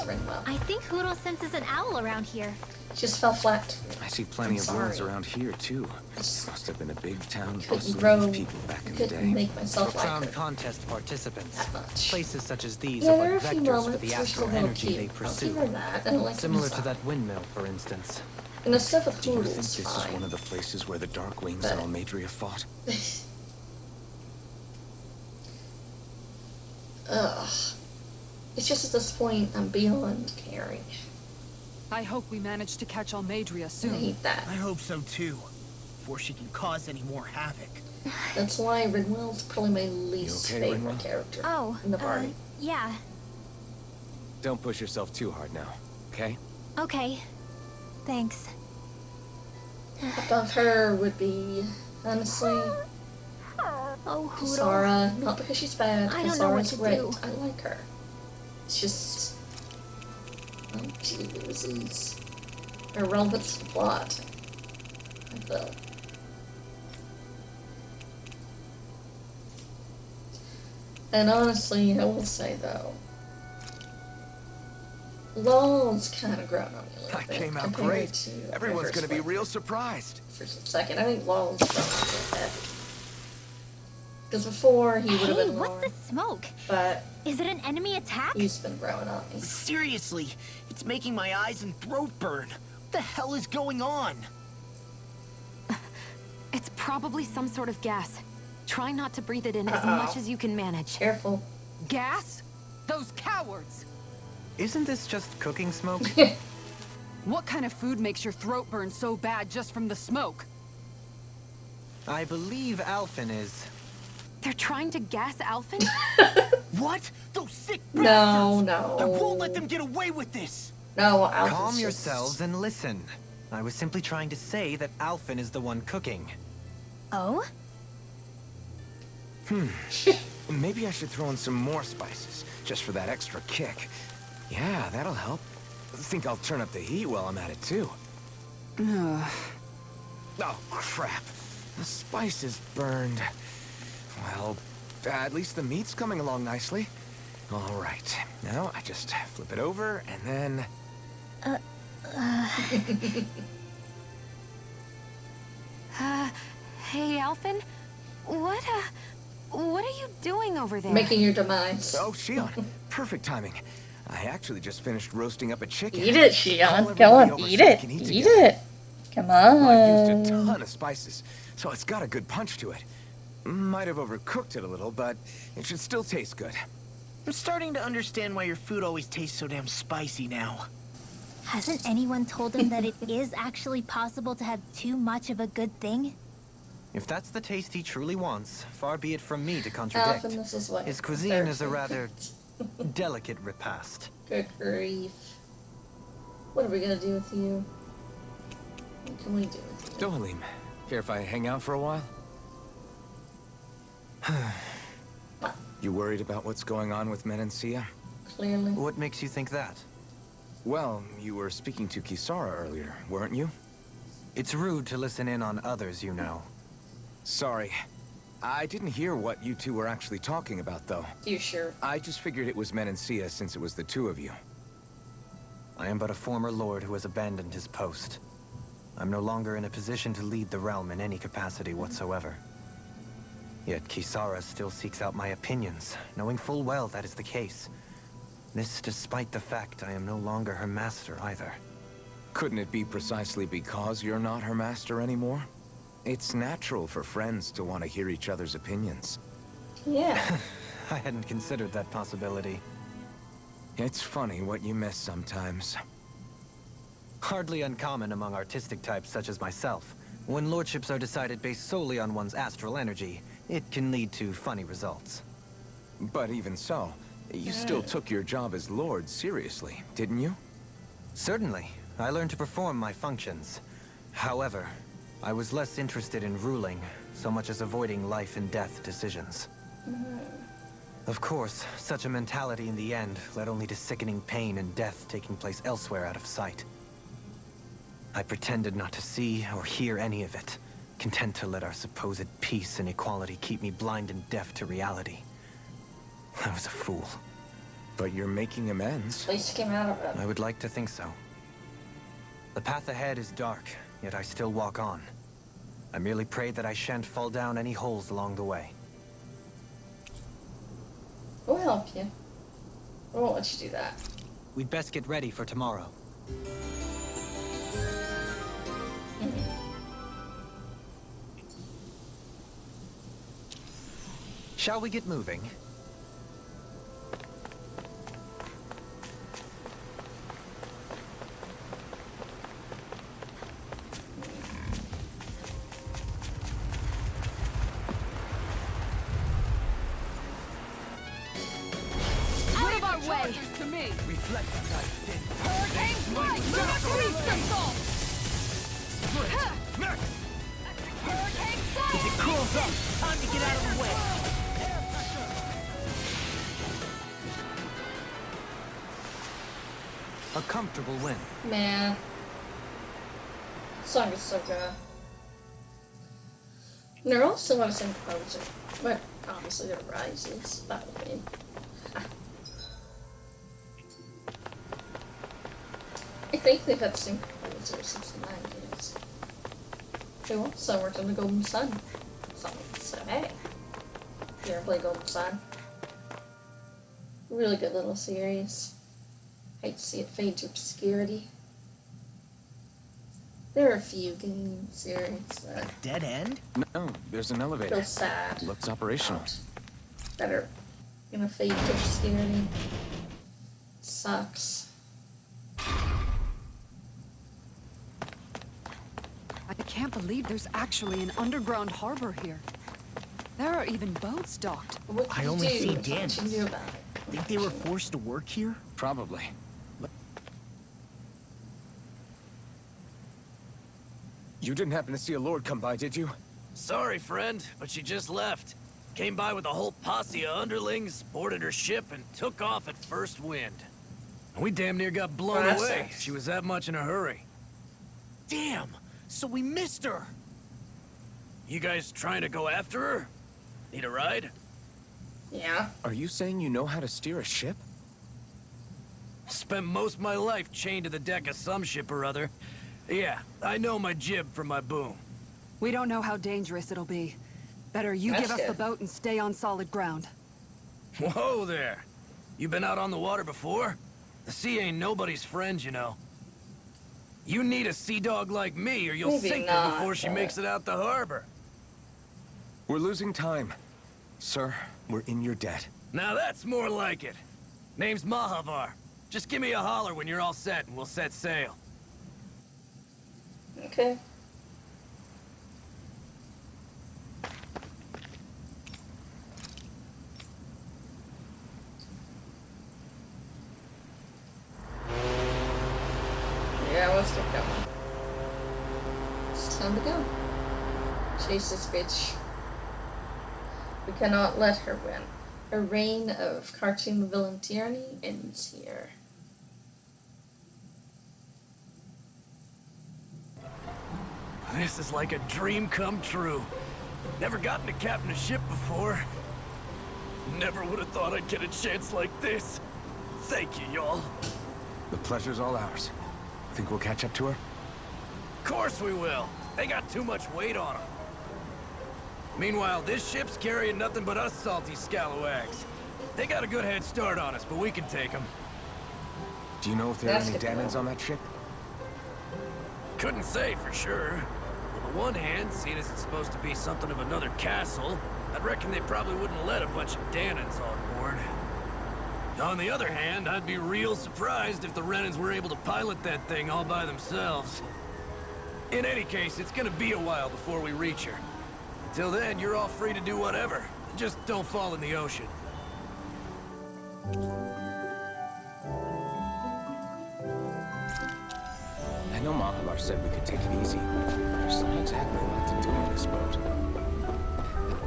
Well. I think Hoodle senses an owl around here. Just fell flat. I see plenty I'm of birds sorry. around here, too. Must have been a big town Couldn't bustling grow. with people back in the Couldn't day. make myself like Profound her contest participants. that much. Places such as these Yeah, are there are a but few vectors for moments the where she's a astral little energy cute. they I'll give pursue. her that. I don't like Similar the to that windmill, for instance. And the stuff with Do you Hoodle's think this fine. is one of the places where the Dark Wings But- and Almadria fought? Ugh. It's just at this point I'm beyond caring. I hope we manage to catch Almadria I soon. hate that. I hope so too, before she can cause any more havoc. That's why Rinwell's probably my least okay, favorite Rinwell? character Oh, in the party. yeah. Don't push yourself too hard now, okay? Okay. Thanks. Above her would be, honestly, Oh, Hoodle. Kisara. Not because she's bad. I don't know what Kisara's to great. do. I like her. It's just, she loses her relevance to the plot. I feel. And honestly, I will say though, Lol's kind of grown on me a little That bit. came out compared great. to the Everyone's first gonna be one. real surprised. For a second, I think Lol's grown on me a bit. Because before he would have Hey, been what's lower, the smoke? but Is it an enemy attack? he's been growing on me. Seriously, it's making my eyes and throat burn. What the hell is going on? It's probably some sort of gas. Try not to breathe it in as Uh-oh. much as you can manage. Careful. Gas? Those cowards! Isn't this just cooking smoke? What kind of food makes your throat burn so bad just from the smoke? I believe Alphen is. They're trying to gas Alphen? What? Those sick No, bastards! I won't let no. them get away with this! No, Alpha's Calm just- yourselves and listen. I was simply trying to say that Alphen is the one cooking. Oh? Maybe I should throw in some more spices, just for that extra kick. Yeah, that'll help. Think I'll turn up the heat while I'm at it, too. Oh, crap. The spice is burned. Well, at least the meat's coming along nicely. All right. Now, I just flip it over, and then... Hey, Alphen? What are you doing over there? Making your demise. Oh, Shion. Perfect timing. I actually just finished roasting up a chicken. Eat it, Call Shion. everybody Go on, over eat so we it. can eat Eat together. it. Come Well, I've used a on. ton of spices, so it's got a good punch to it. Might have overcooked it a little, but it should still taste good. I'm starting to understand why your food always tastes so damn spicy now. Hasn't anyone told him that it is actually possible to have too much of a good thing? If that's the taste he truly wants, far be it from me to contradict. Alphen, this is what His cuisine is a rather delicate repast. Good grief. What are we gonna do with you? What can we do with you? Dohalim, care if I hang out for a while? You worried about what's going on with Menancia? clearly. What makes you think that? Well, you were speaking to Kisara earlier, weren't you? It's rude to listen in on others, you know. Sorry. I didn't hear what you two were actually talking about, though. You sure? I just figured it was Menancia since it was the two of you. I am but a former lord who has abandoned his post. I'm no longer in a position to lead the realm in any capacity whatsoever. Yet Kisara still seeks out my opinions, knowing full well that is the case. This despite the fact I am no longer her master either. Couldn't it be precisely because you're not her master anymore? It's natural for friends to want to hear each other's opinions. Yeah. I hadn't considered that possibility. It's funny what you miss sometimes. Hardly uncommon among artistic types such as myself. When lordships are decided based solely on one's astral energy, it can lead to funny results. But even so, you still took your job as lord seriously, didn't you? Certainly. I learned to perform my functions. However, I was less interested in ruling, so much as avoiding life and death decisions. Of course, such a mentality in the end led only to sickening pain and death taking place elsewhere out of sight. I pretended not to see or hear any of it, content to let our supposed peace and equality keep me blind and deaf to reality. I was a fool. But you're making amends. At least you came out of it. I would like to think so. The path ahead is dark, yet I still walk on. I merely pray that I shan't fall down any holes along the way. We'll help you. We won't let you do that. We'd best get ready for tomorrow. Shall we get moving? Out of our way! To me. Reflect that Hurricane strike! Beast control! Hurricane strike! If it cools up, time to get out of the way. A comfortable win. Man. This song is so good. And they're all still on the same composer. But obviously they're rises. That would mean. I think they've had the same composer since the 90s. They also worked on the Golden Sun. So hey. You ever play Golden Sun? Really good little series. Hate to see it fade to obscurity. There are a few game series that Dead end? No, there's an elevator. feel sad Looks operational. that are gonna fade to obscurity. Sucks. I can't believe there's actually an underground harbor here. There are even boats docked. What I can you only do? see What can dens. you do about it? Think they were forced to work here? Probably. You didn't happen to see a lord come by, did you? Sorry, friend, but she just left. Came by with a whole posse of underlings, boarded her ship, and took off at first wind. We damn near got blown Well, that away. sucks. She was that much in a hurry. Damn! So we missed her! You guys trying to go after her? Need a ride? Yeah. Are you saying you know how to steer a ship? Spent most of my life chained to the deck of some ship or other. Yeah, I know my jib from my boom. We don't know how dangerous it'll be. Better you That's give us good. the boat and stay on solid ground. Whoa there! You been out on the water before? The sea ain't nobody's friend, you know. You need a sea dog like me, or you'll Maybe sink her not, before she but- makes it out the harbor. We're losing time. Sir, we're in your debt. Now that's more like it. Name's Mahavar. Just give me a holler when you're all set, and we'll set sail. Okay. Yeah, let's get going. It's time to go. Chase this bitch. We cannot let her win. A reign of cartoon villain tyranny ends here. This is like a dream come true. Never gotten to captain a ship before. Never would have thought I'd get a chance like this. Thank you, y'all. The pleasure's all ours. Think we'll catch up to her? Of course we will. They got too much weight on them. Meanwhile, this ship's carrying nothing but us salty scalawags. They got a good head start on us, but we can take them. Do you know if there are any Danans on that ship? Couldn't say for sure. On the one hand, seeing as it's supposed to be something of another castle, I'd reckon they probably wouldn't let a bunch of Danans on board. On the other hand, I'd be real surprised if the Renans were able to pilot that thing all by themselves. In any case, it's gonna be a while before we reach her. Until then, you're all free to do whatever. Just don't fall in the ocean. I know Mahalar said we could take it easy, but there's not exactly a lot to do on this boat.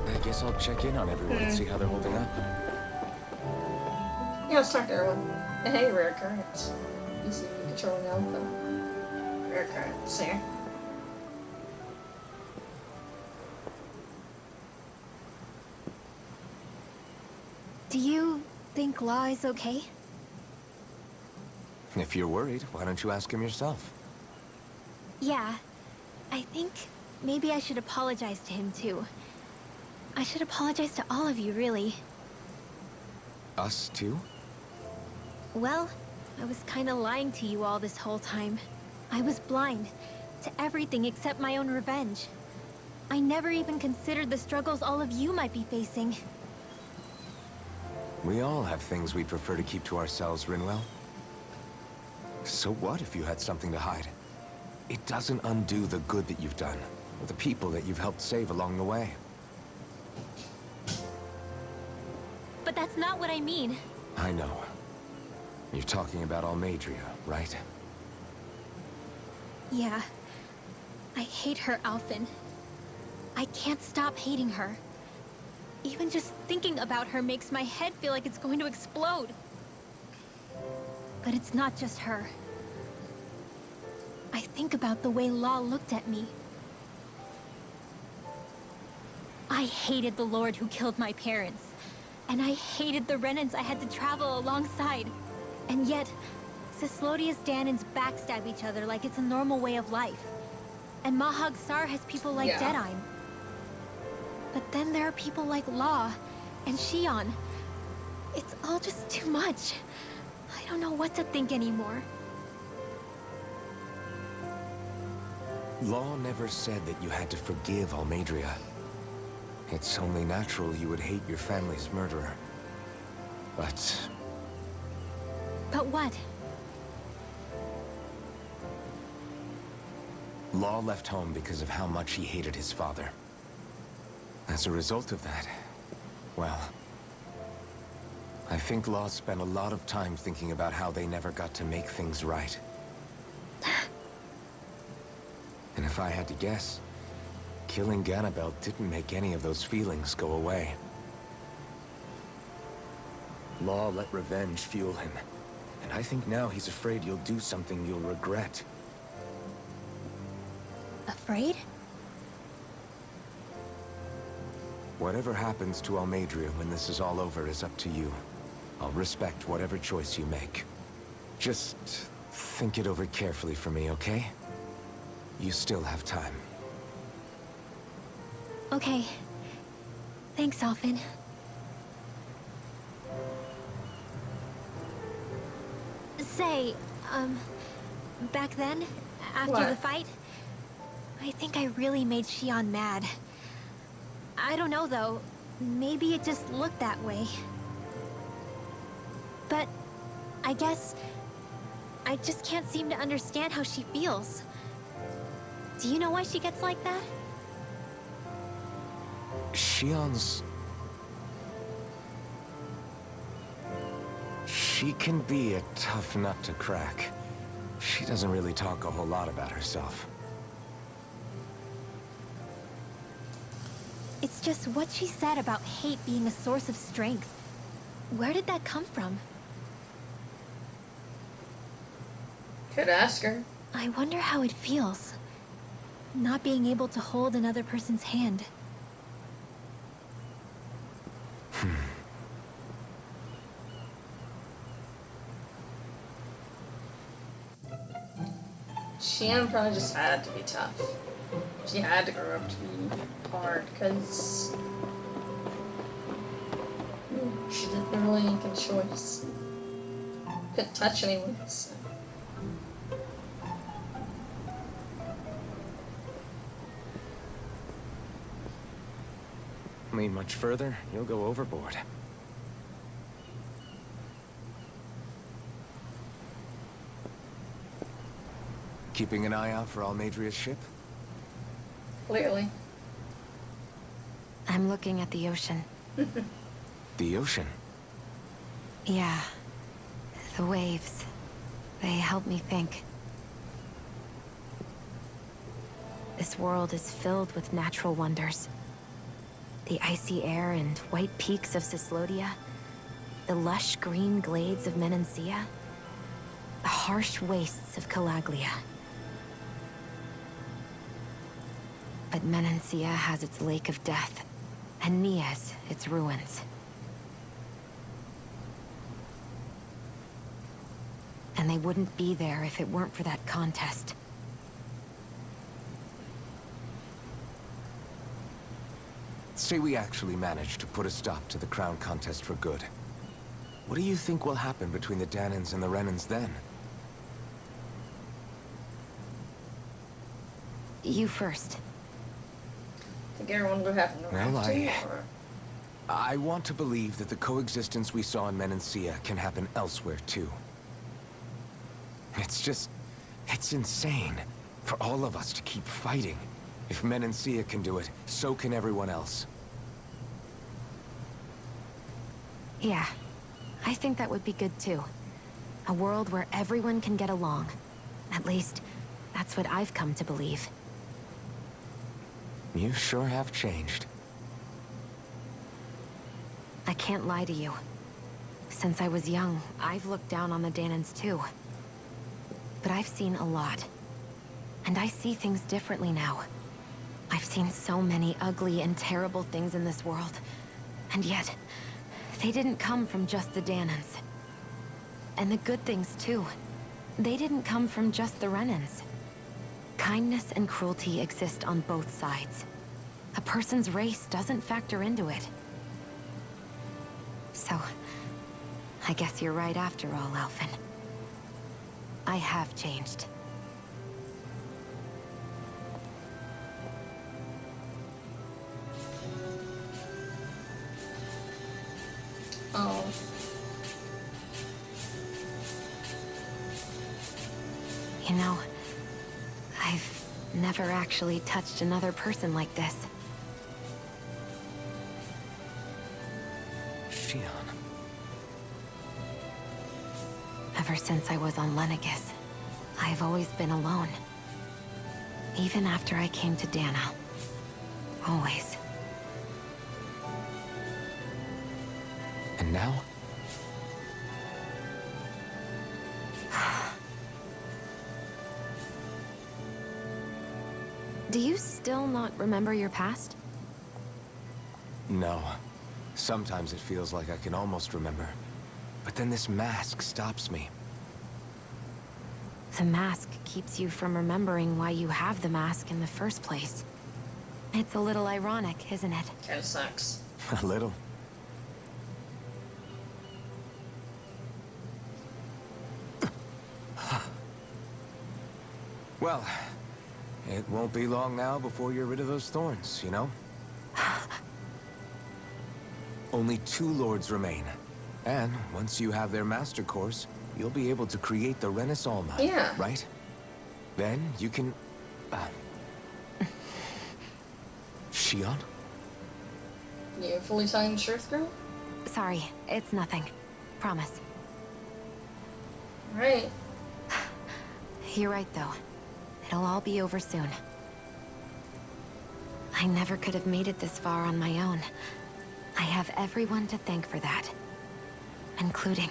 I guess I'll check in on everyone and see how they're holding up. Yeah, let's talk to everyone. And hey, rare currents. Easy controlling Namco. Rare currents here. Do you think Law is okay? If you're worried, why don't you ask him yourself? Yeah. I think maybe I should apologize to him too. I should apologize to all of you, really. Us too? Well, I was kinda lying to you all this whole time. I was blind to everything except my own revenge. I never even considered the struggles all of you might be facing. We all have things we'd prefer to keep to ourselves, Rinwell. So what if you had something to hide? It doesn't undo the good that you've done, or the people that you've helped save along the way. But that's not what I mean. I know. You're talking about Almadria, right? Yeah. I hate her, Alphen. I can't stop hating her. Even just thinking about her makes my head feel like it's going to explode. But it's not just her. I think about the way Law looked at me. I hated the Lord who killed my parents. And I hated the Renans I had to travel alongside. And yet, Cislodius Danans backstab each other like it's a normal way of life. And Mahag Sar has people like Deadeye. But then there are people like Law and Shion. It's all just too much. I don't know what to think anymore. Law never said that you had to forgive Almadria. It's only natural you would hate your family's murderer. But But what? Law left home because of how much he hated his father. As a result of that, well, I think Law spent a lot of time thinking about how they never got to make things right. And if I had to guess, killing Ganabel didn't make any of those feelings go away. Law let revenge fuel him, and I think now he's afraid you'll do something you'll regret. Afraid? Whatever happens to Almadria when this is all over is up to you. I'll respect whatever choice you make. Just think it over carefully for me, okay? You still have time. Okay. Thanks, Alphen. Say, back then, after the fight, I think I really made Shion mad. I don't know, though. Maybe it just looked that way. But I guess I just can't seem to understand how she feels. Do you know why she gets like that? Shion's... She can be a tough nut to crack. She doesn't really talk a whole lot about herself. It's just what she said about hate being a source of strength. Where did that come from? Could ask her. I wonder how it feels, not being able to hold another person's hand. Shion probably just had to be tough. She had to grow up to be hard, because she didn't really make a choice. Couldn't touch anyone, so. Lean much further, you'll go overboard. Keeping an eye out for Almadria's ship? Clearly. I'm looking at the ocean. The ocean? Yeah. The waves. They help me think. This world is filled with natural wonders. The icy air and white peaks of Cislodia. The lush green glades of Menancia. The harsh wastes of Calaglia. But Menancia has its Lake of Death, and Nias its ruins. And they wouldn't be there if it weren't for that contest. Say we actually manage to put a stop to the crown contest for good. What do you think will happen between the Danans and the Renans then? You first. Think everyone would have no Well, right to, I want to believe that the coexistence we saw in Menancia can happen elsewhere too. It's insane for all of us to keep fighting. If Menancia can do it, so can everyone else. Yeah, I think that would be good too. A world where everyone can get along. At least, that's what I've come to believe. You sure have changed. I can't lie to you. Since I was young, I've looked down on the Danans too. But I've seen a lot. And I see things differently now. I've seen so many ugly and terrible things in this world. And yet, they didn't come from just the Danans. And the good things too. They didn't come from just the Renans. Kindness and cruelty exist on both sides. A person's race doesn't factor into it. So, I guess you're right after all, Alphen. I have changed. Oh. You know, I've never actually touched another person like this. Shion. Ever since I was on Lenegis, I've always been alone. Even after I came to Dana. Always. And now? Do you still not remember your past? No. Sometimes it feels like I can almost remember. But then this mask stops me. The mask keeps you from remembering why you have the mask in the first place. It's a little ironic, isn't it? Kinda sucks. A little. Well, it won't be long now before you're rid of those thorns, you know? Only 2 lords remain. And once you have their master course, you'll be able to create the Renis Alma, Yeah. right? Then you can... Shion? You fully telling the truth, girl? Sorry, it's nothing. Promise. Right. You're right, though. It'll all be over soon. I never could have made it this far on my own. I have everyone to thank for that. including...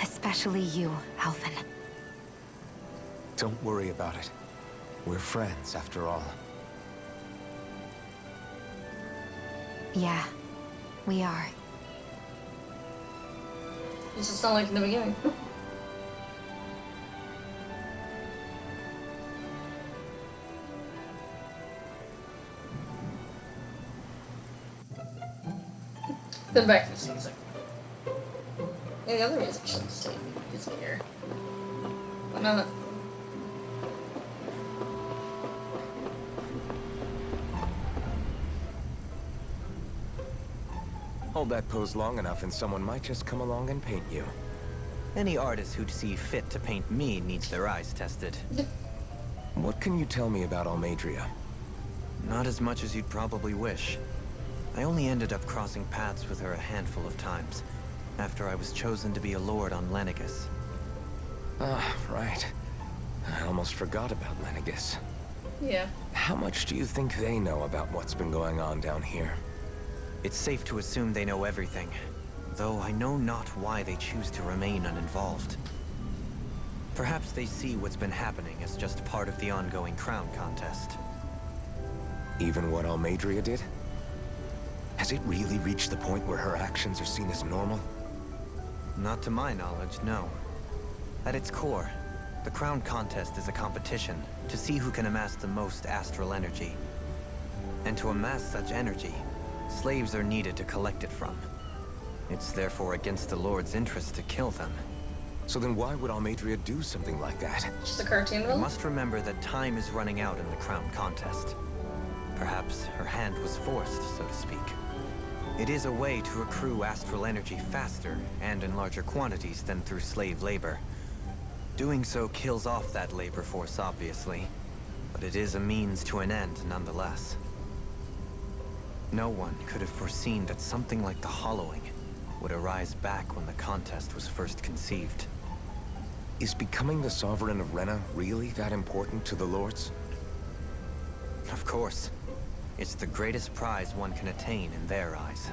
especially you, Alvin. Don't worry about it. We're friends, after all. Yeah, we are. It's just not like in the beginning. Then back to the music. Any other music should stay music here. Why not? Hold that pose long enough and someone might just come along and paint you. Any artist who'd see fit to paint me needs their eyes tested. What can you tell me about Almadria? Not as much as you'd probably wish. I only ended up crossing paths with her a handful of times, after I was chosen to be a lord on Lenegus. Ah, right. I almost forgot about Lenegus. Yeah. How much do you think they know about what's been going on down here? It's safe to assume they know everything, though I know not why they choose to remain uninvolved. Perhaps they see what's been happening as just part of the ongoing crown contest. Even what Almadria did? Has it really reached the point where her actions are seen as normal? Not to my knowledge, no. At its core, the crown contest is a competition to see who can amass the most astral energy. And to amass such energy, slaves are needed to collect it from. It's therefore against the Lord's interest to kill them. So then why would Almadria do something like that? Just a cartoon You villain? must remember that time is running out in the crown contest. Perhaps her hand was forced, so to speak. It is a way to accrue astral energy faster and in larger quantities than through slave labor. Doing so kills off that labor force, obviously, but it is a means to an end nonetheless. No one could have foreseen that something like the Hollowing would arise back when the contest was first conceived. Is becoming the Sovereign of Rena really that important to the Lords? Of course. It's the greatest prize one can attain in their eyes.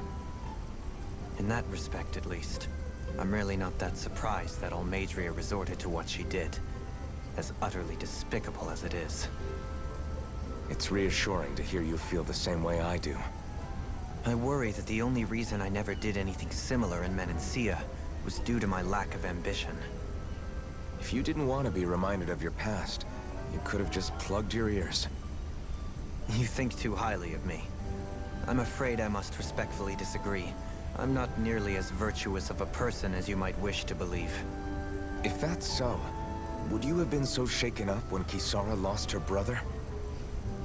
In that respect, at least, I'm really not that surprised that Almadria resorted to what she did, as utterly despicable as it is. It's reassuring to hear you feel the same way I do. I worry that the only reason I never did anything similar in Menancia was due to my lack of ambition. If you didn't want to be reminded of your past, you could have just plugged your ears. You think too highly of me. I'm afraid I must respectfully disagree. I'm not nearly as virtuous of a person as you might wish to believe. If that's so, would you have been so shaken up when Kisara lost her brother?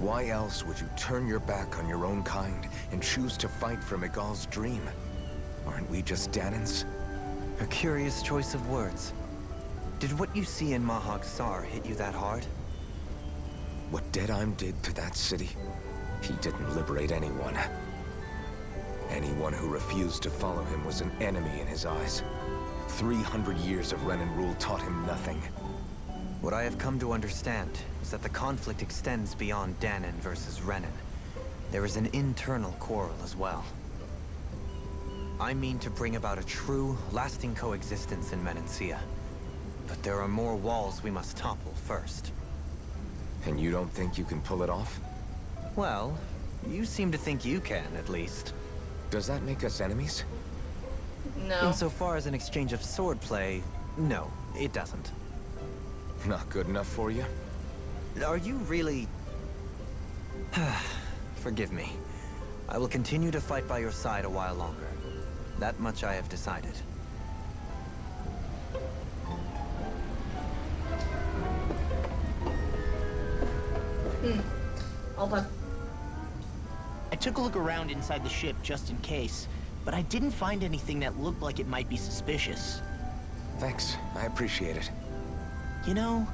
Why else would you turn your back on your own kind and choose to fight for Miguel's dream? Aren't we just Danans? A curious choice of words. Did what you see in Mahag Sar hit you that hard? What Deadheim did to that city, he didn't liberate anyone. Anyone who refused to follow him was an enemy in his eyes. 300 years of Renan rule taught him nothing. What I have come to understand is that the conflict extends beyond Danan versus Renan. There is an internal quarrel as well. I mean to bring about a true, lasting coexistence in Menancia. But there are more walls we must topple first. And you don't think you can pull it off? Well, you seem to think you can, at least. Does that make us enemies? No. Insofar as an exchange of swordplay, no, it doesn't. Not good enough for you? Are you really... Forgive me. I will continue to fight by your side a while longer. That much I have decided. All done. I took a look around inside the ship just in case, but I didn't find anything that looked like it might be suspicious. Thanks, I appreciate it. You know,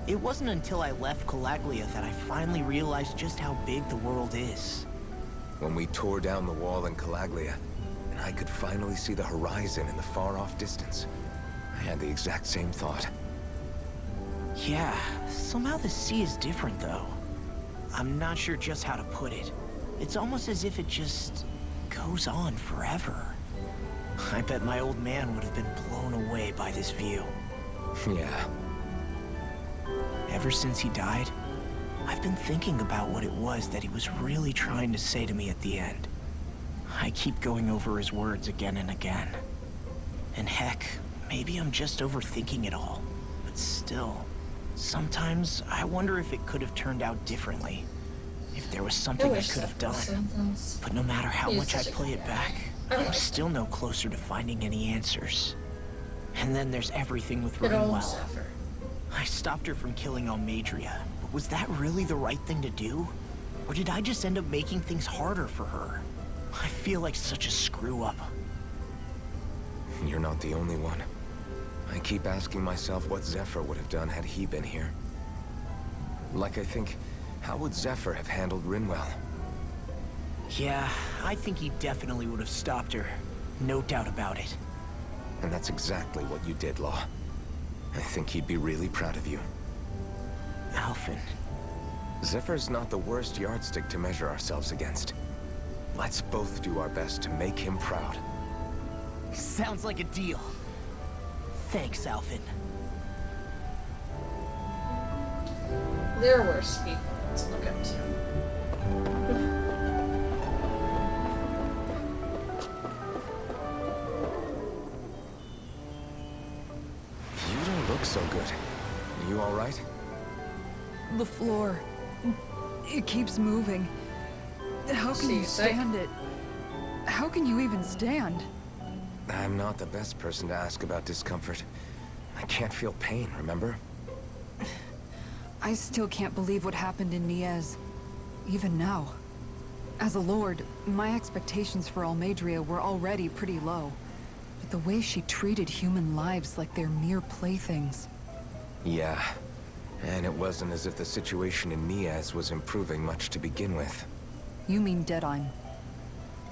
it wasn't until I left Calaglia that I finally realized just how big the world is. When we tore down the wall in Calaglia, and I could finally see the horizon in the far-off distance, I had the exact same thought. Yeah, somehow the sea is different though. I'm not sure just how to put it. It's almost as if it just goes on forever. I bet my old man would have been blown away by this view. Yeah. Ever since he died, I've been thinking about what it was that he was really trying to say to me at the end. I keep going over his words again and again. And heck, maybe I'm just overthinking it all. But still, sometimes I wonder if it could have turned out differently. If there was something I could have done. But no matter how much I play it back, I'm still no closer to finding any answers. And then there's everything with Rinwell. I stopped her from killing Almadria, but was that really the right thing to do? Or did I just end up making things harder for her? I feel like such a screw-up. You're not the only one. I keep asking myself what Zephyr would have done had he been here. Like I think, how would Zephyr have handled Rinwell? Yeah, I think he definitely would have stopped her. No doubt about it. And that's exactly what you did, Law. I think he'd be really proud of you. Alphen. Zephyr's not the worst yardstick to measure ourselves against. Let's both do our best to make him proud. Sounds like a deal. Thanks, Alphen. There are worse people to look up to. You don't look so good. You all right? The floor. It keeps moving. How can you stand it? How can you even stand? I'm not the best person to ask about discomfort. I can't feel pain, remember? I still can't believe what happened in Niez. Even now. As a lord, my expectations for Almadria were already pretty low. But the way she treated human lives like they're mere playthings. Yeah. And it wasn't as if the situation in Niez was improving much to begin with. You mean Deadheim?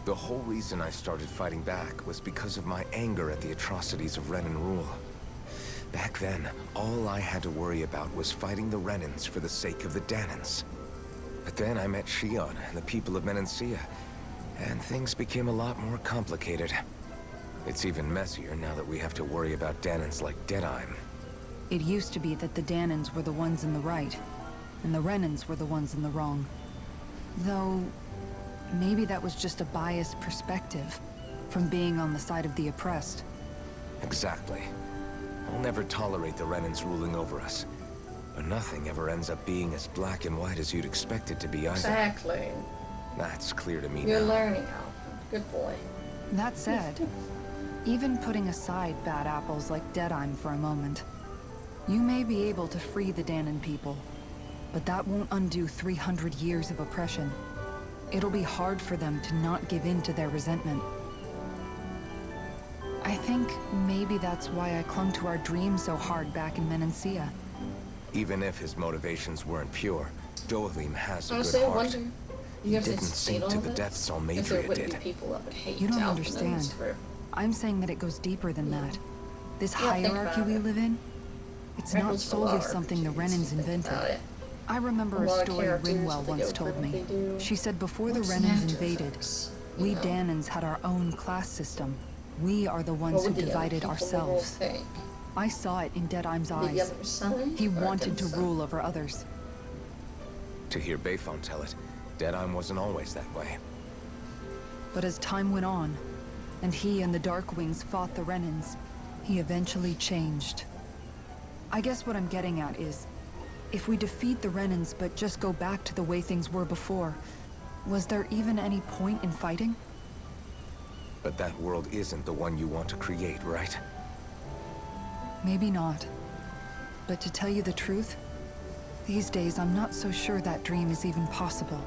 The whole reason I started fighting back was because of my anger at the atrocities of Renan rule. Back then, all I had to worry about was fighting the Renans for the sake of the Danans. But then I met Shion and the people of Menancia, and things became a lot more complicated. It's even messier now that we have to worry about Danans like Deadheim. It used to be that the Danans were the ones in the right, and the Renans were the ones in the wrong. Though, maybe that was just a biased perspective, from being on the side of the oppressed. Exactly. I'll never tolerate the Renans ruling over us. But nothing ever ends up being as black and white as you'd expect it to be either. Exactly. That's clear to me You're now. learning, Alphen. Good boy. That said, even putting aside bad apples like Deadheim for a moment, you may be able to free the Danan people, but that won't undo 300 years of oppression. It'll be hard for them to not give in to their resentment. I think maybe that's why I clung to our dream so hard back in Menancia. Even if his motivations weren't pure, Dohalim has a Honestly, good I heart. wonder. He You have didn't seen sink all to of the this? depths If there Almadria wouldn't did. be people that would hate You don't Alphen understand. for- I'm saying that it goes deeper than that. This Yeah, think hierarchy about we it. live in, it's There not goes a solely lot of something the RPGs, Renans if you think invented. about it. I remember A lot a of story characters, Rinwell what they once go told for, me. what they do. She said before the What's the Renans after invaded, effects, we you know? Danans had our own class system. We are the ones What who would the other divided people in the world ourselves. think? I saw it in Deadheim's The eyes. other side? He or wanted to against them? rule over others. To hear Bayfon tell it, Deadheim wasn't always that way. But as time went on, and he and the Darkwings fought the Renans, he eventually changed. I guess what I'm getting at is, if we defeat the Renans but just go back to the way things were before, was there even any point in fighting? But that world isn't the one you want to create, right? Maybe not. But to tell you the truth, these days I'm not so sure that dream is even possible.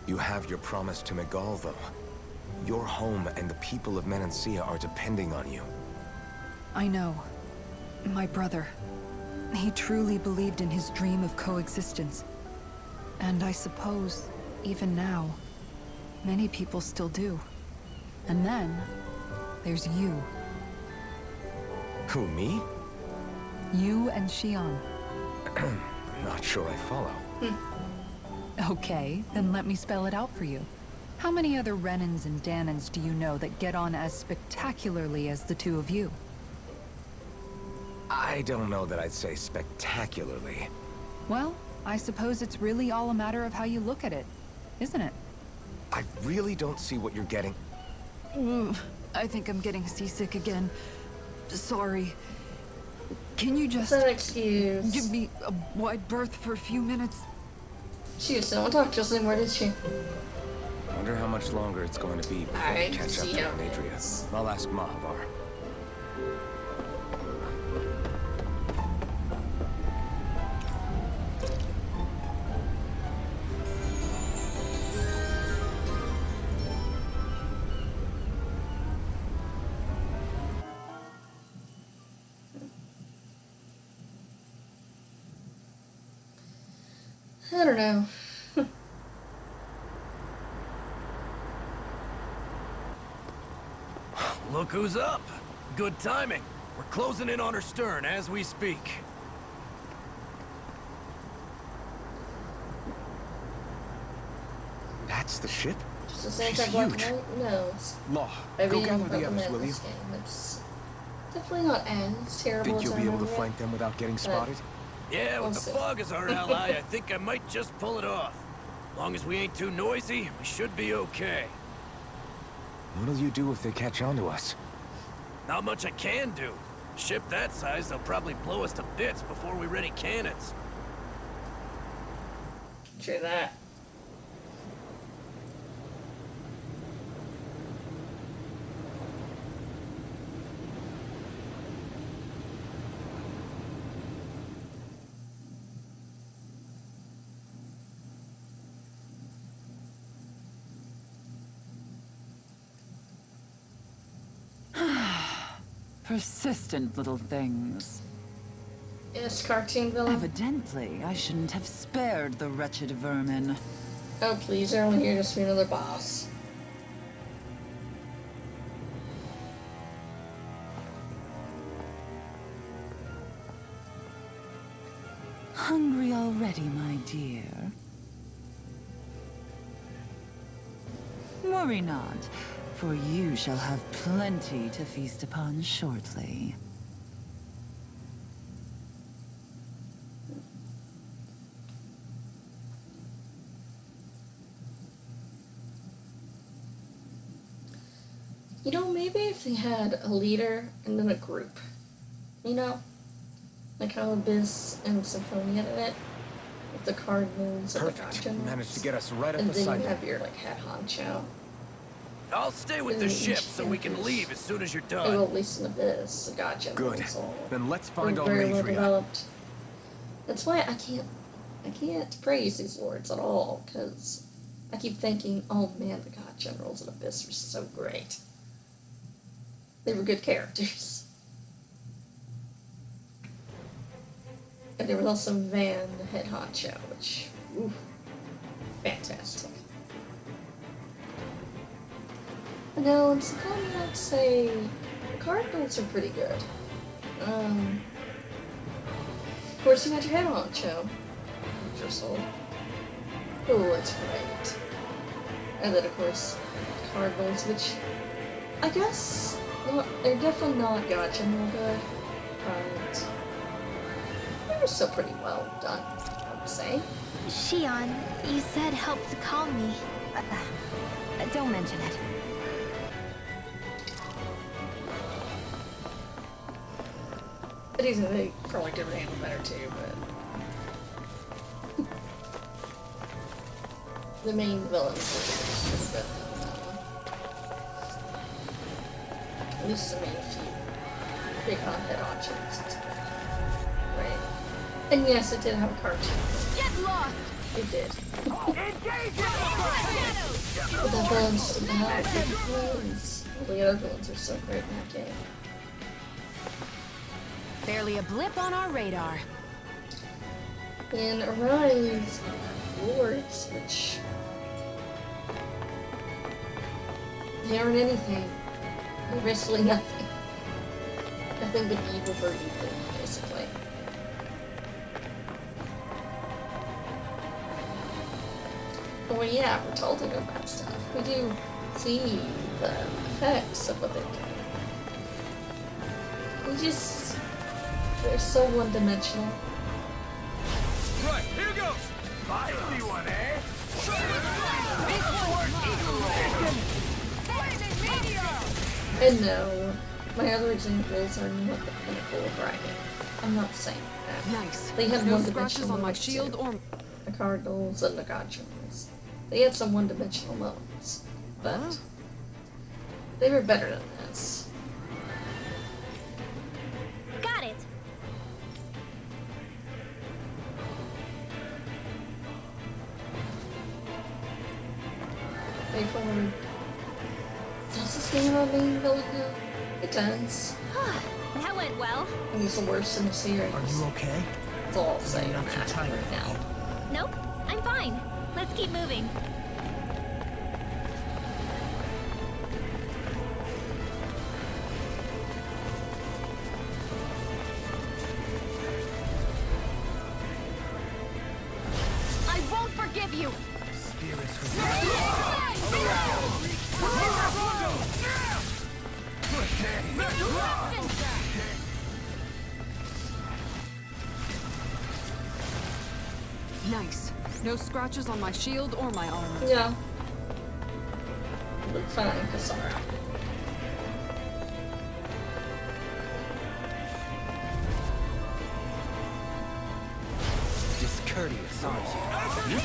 You have your promise to Megal, though. Your home and the people of Menancia are depending on you. I know. My brother. He truly believed in his dream of coexistence. And I suppose, even now, many people still do. And then, there's you. Who, me? You and Shion. Not sure I follow. Okay, then let me spell it out for you. How many other Renans and Danans do you know that get on as spectacularly as the two of you? I don't know that I'd say spectacularly. Well, I suppose it's really all a matter of how you look at it, isn't it? I really don't see what you're getting. I think I'm getting seasick again. Sorry. Can you just... What's that excuse? give me a wide berth for a few minutes? She just didn't want to talk to us anymore, did she? Wonder how much longer it's going to be before we Alright, catch up see to how it Adria. is. I'll ask Mahavar. I don't know. Look who's up. Good timing. We're closing in on her stern as we speak. That's the ship? Just the same She's type black and huge. white? No. It's, Law, I go mean, gather the the others, will you? this game. It's definitely not as terrible Think as you'll I be able to remember it. flank them without getting spotted? Yeah, with the Also- fog as our ally, I think I might just pull it off. Long as we ain't too noisy, we should be okay. What'll you do if they catch on to us? Not much I can do. Ship that size, they'll probably blow us to bits before we ready cannons. True that. Persistent little things. Yes, cartoon villain. Evidently, I shouldn't have spared the wretched vermin. Oh, please, they're only here just to be another boss. Hungry already, my dear? Worry not, for you shall have plenty to feast upon shortly. You know, maybe if they had a leader and then a group. You know? Like how Abyss and Symphonia did it. With the cardinals and the god Perfect. generals. Managed to get us right up And then beside you them. have your, like, head honcho. I'll stay with the Mm, ship so we can yes. leave as soon as you're Well, done. at least in Abyss, the god generals Good. all Then let's were find very well Adria. developed. That's why I can't praise these lords at all, because I keep thinking, oh man, the god generals in Abyss were so great. They were good characters. And there was also Van, the head honcho, which, oof, fantastic. No, in Symphonia, I'd say the Cardinals are pretty good. Of course, you got your head honcho, Driscoll. Oh, it's great. And then, of course, Cardinals, which I guess they're definitely not God General good, but they were still pretty well done, I would say. Shion, you said help to calm me. Don't mention it. But even they probably could have handled better too, but the main villains were pretty good on that one. At least the main few big head options. Right. And yes, it did have a cartoon. Get lost! It did. But the villains stood out. The villains. All the other villains are so great in that game. Barely a blip on our radar. And Arise Lords, which they aren't anything. They're basically nothing. Nothing but evil for evil, basically. Well, yeah, we're told to do bad stuff. We do see the effects of what they do. They're so one-dimensional. Right, here goes! I see one, eh? And no, my other examples are not the pinnacle of writing. I'm not saying that. Nice. They had No one-dimensional scratches on my moments shield too. or... The Cardinals and the Godchums. They had some one-dimensional moments, but they were better than this. Got it. They forward. Does this game about being really good? It does. That went well. And he's the worst in the series. Are you okay? That's all I'll say You're on not too that tired, right now. Nope, I'm fine. Let's keep moving. I won't forgive you! Nice. No scratches on my shield or my armor. Yeah. Look fine, Kasara. Discourteous, aren't you?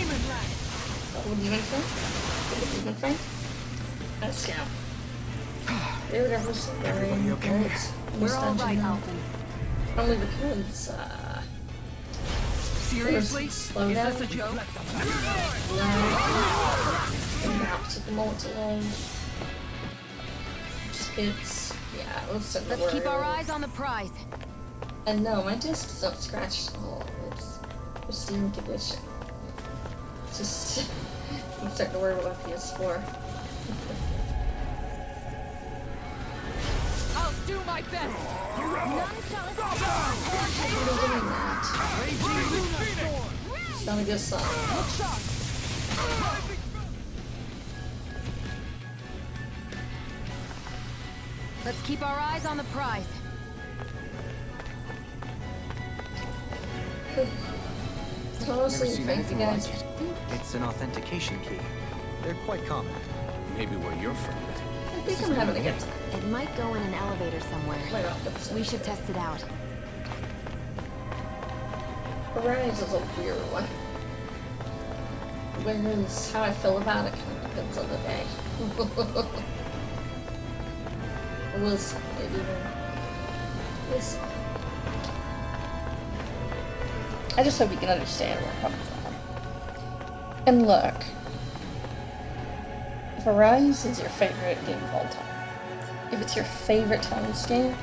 Double Demon Fang? Double Demon Fang? Let's go. They were never so very okay? We're all right, Alvin. Only because, Seriously? slow Is down. this a joke? And now took a moment to load. It's, yeah, it was sort of Let's keep our worried. eyes on the prize. And no, my discs don't scratch at all. It's pristine condition. It's just, I'm starting to worry about PS4. I'll do my best. It's not a good sign. Let's keep our eyes on the prize. Honestly, Never seen thank you anything guys. like it. It's an authentication key. They're quite common. Maybe where you're from. I think I'm having a good time. It might go in an elevator somewhere. Might not good time. We should test it out. Arise is a weird one. Whereas how I feel about it kind of depends on the day. We'll see, maybe we'll see. I just hope you can understand where I'm coming from. And look, if Arise is your favorite game of all time, if it's your favorite Timeless game,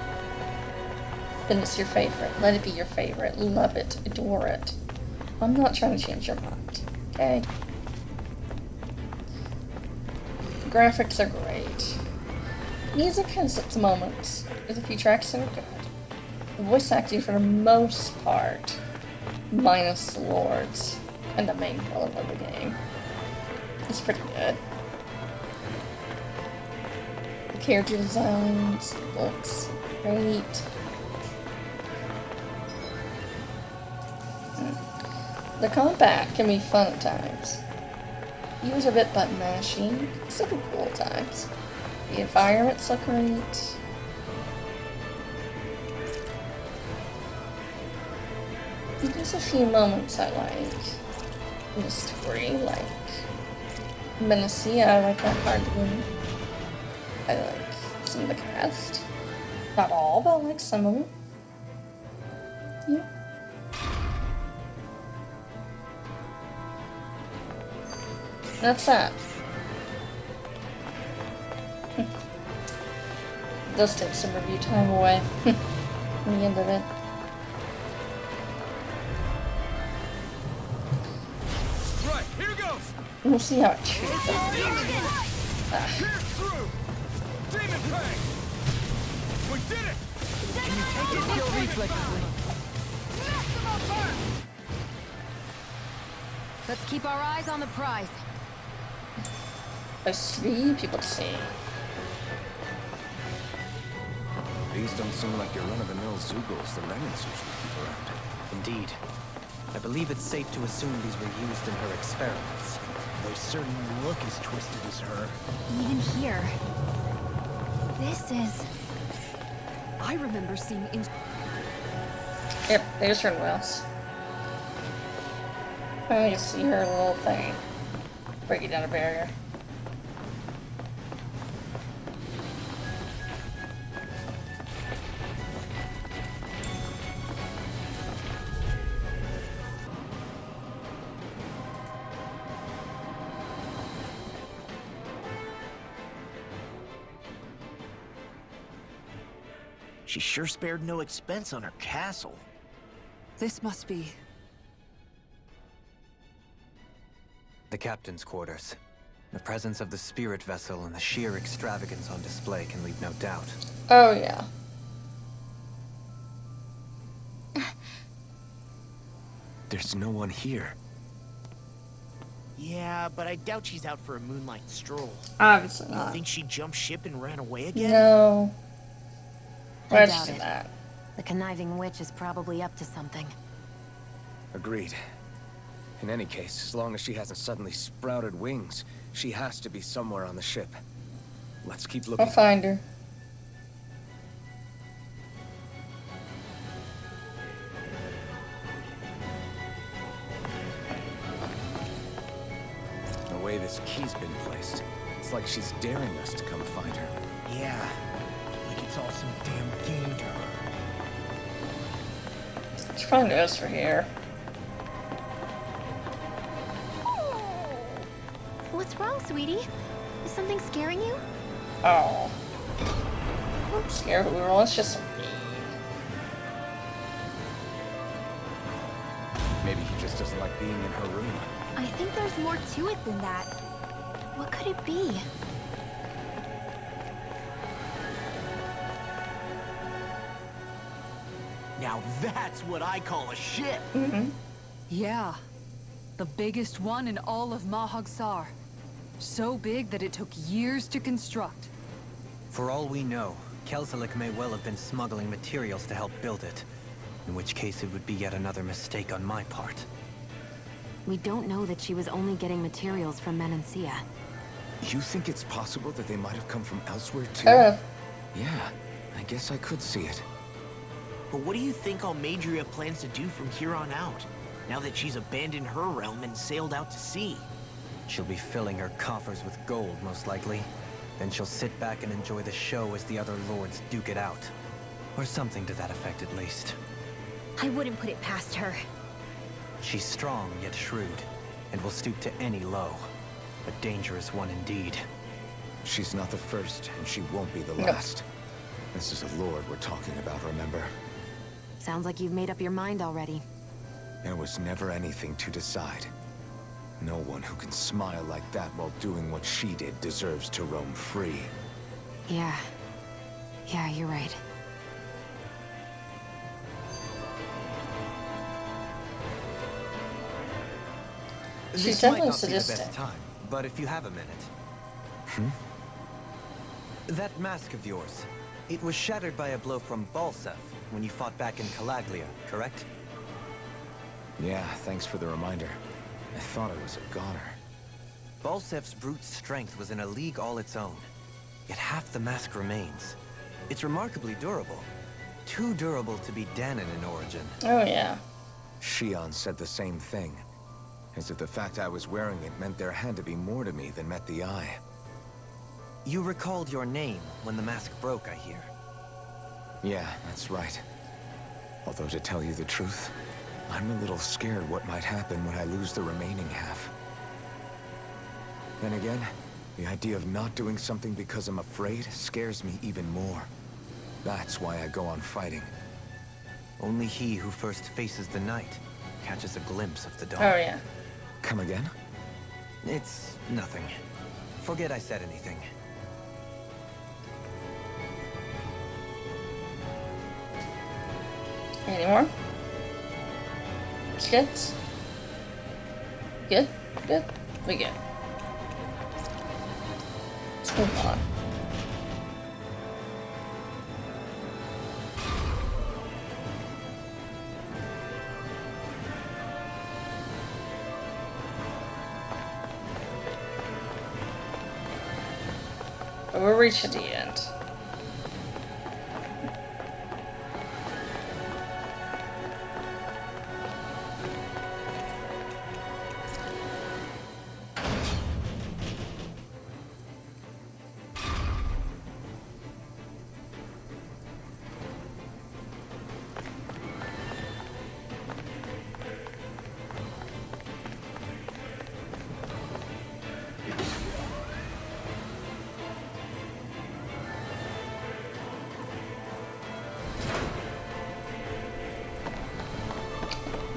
then it's your favorite. Let it be your favorite. Love it. Adore it. I'm not trying to change your mind, okay? The graphics are great. Music has its moments. There's a few tracks that are good. The voice acting, for the most part, minus the lords and the main villain of the game, is pretty good. The character designs looks great. The combat can be fun at times. Use a bit button mashing, super cool at times. The environments look great. And there's a few moments I like in the story, like Menacia. I like that part of the game. I like some of the cast. Not all, but I like some of them. Yeah. That's that. Does take some review time away. In the end of it. Right, here goes! We'll see how it treats us. Pierce through! Demon Fang! We did it! Can you take it? Feel reflexes. Let's keep our eyes on the prize. I see people to see. These don't seem like your run-of-the-mill Zoogles the Renans usually keep around. Indeed. I believe it's safe to assume these were used in her experiments. They certainly look as twisted as her. Even here. This is... I remember seeing Yep, there's her wells. Oh, you see her little thing breaking down a barrier. She sure spared no expense on her castle. This must be... The captain's quarters. The presence of the spirit vessel and the sheer extravagance on display can leave no doubt. Oh, yeah. There's no one here. Yeah, but I doubt she's out for a moonlight stroll. Obviously You not. think she jumped ship and ran away again? No. I Where'd doubt she it. do that? The conniving witch is probably up to something. Agreed. In any case, as long as she hasn't suddenly sprouted wings, she has to be somewhere on the ship. Let's keep looking. I'll find her. The way this key's been placed, it's like she's daring us to come find her. Yeah, like it's all some damn game to her. She probably knows for here. What's wrong, sweetie? Is something scaring you? Oh. I'm scared of her. It's just Maybe he just doesn't like being in her room. I think there's more to it than that. What could it be? Now that's what I call a ship. Yeah. The biggest one in all of Mahagsar. So big that it took years to construct. For all we know, Kelzelik may well have been smuggling materials to help build it. In which case it would be yet another mistake on my part. We don't know that she was only getting materials from Menancia. You think it's possible that they might have come from elsewhere too? Yeah, I guess I could see it. But what do you think Almadria plans to do from here on out? Now that she's abandoned her realm and sailed out to sea? She'll be filling her coffers with gold, most likely. Then she'll sit back and enjoy the show as the other lords duke it out. Or something to that effect, at least. I wouldn't put it past her. She's strong, yet shrewd, and will stoop to any low. A dangerous one indeed. She's not the first, and she won't be the last. This is a lord we're talking about, remember? Sounds like you've made up your mind already. There was never anything to decide. No one who can smile like that while doing what she did deserves to roam free. Yeah. Yeah, you're right. She's This might definitely not be the sadistic. best time, but if you have a minute. That mask of yours, it was shattered by a blow from Balsef when you fought back in Calaglia, correct? Yeah, thanks for the reminder. I thought it was a goner. Balsef's brute strength was in a league all its own. Yet half the mask remains. It's remarkably durable. Too durable to be Danon in origin. Oh, yeah. Shion said the same thing. As if the fact I was wearing it meant there had to be more to me than met the eye. You recalled your name when the mask broke, I hear. Yeah, that's right. Although to tell you the truth, I'm a little scared what might happen when I lose the remaining half. Then again, the idea of not doing something because I'm afraid scares me even more. That's why I go on fighting. Only he who first faces the night catches a glimpse of the dawn. Oh, yeah. Come again? It's nothing. Forget I said anything. Any more? Skits? Good? Good? We good. Let's move on. But we're reaching the end.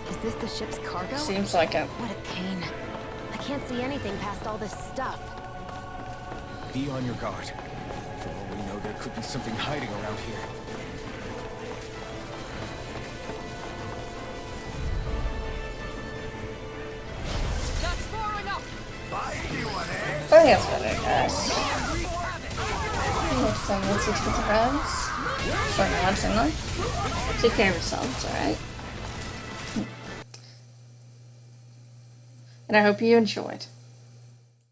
Is this the ship's cargo? Seems like it. What a pain. I can't see anything past all this stuff. Be on your guard. For all we know, there could be something hiding around here. I think that's about it, guys. Next time, let's see the rounds. Or not, anyway. Take care of yourselves, alright? And I hope you enjoyed.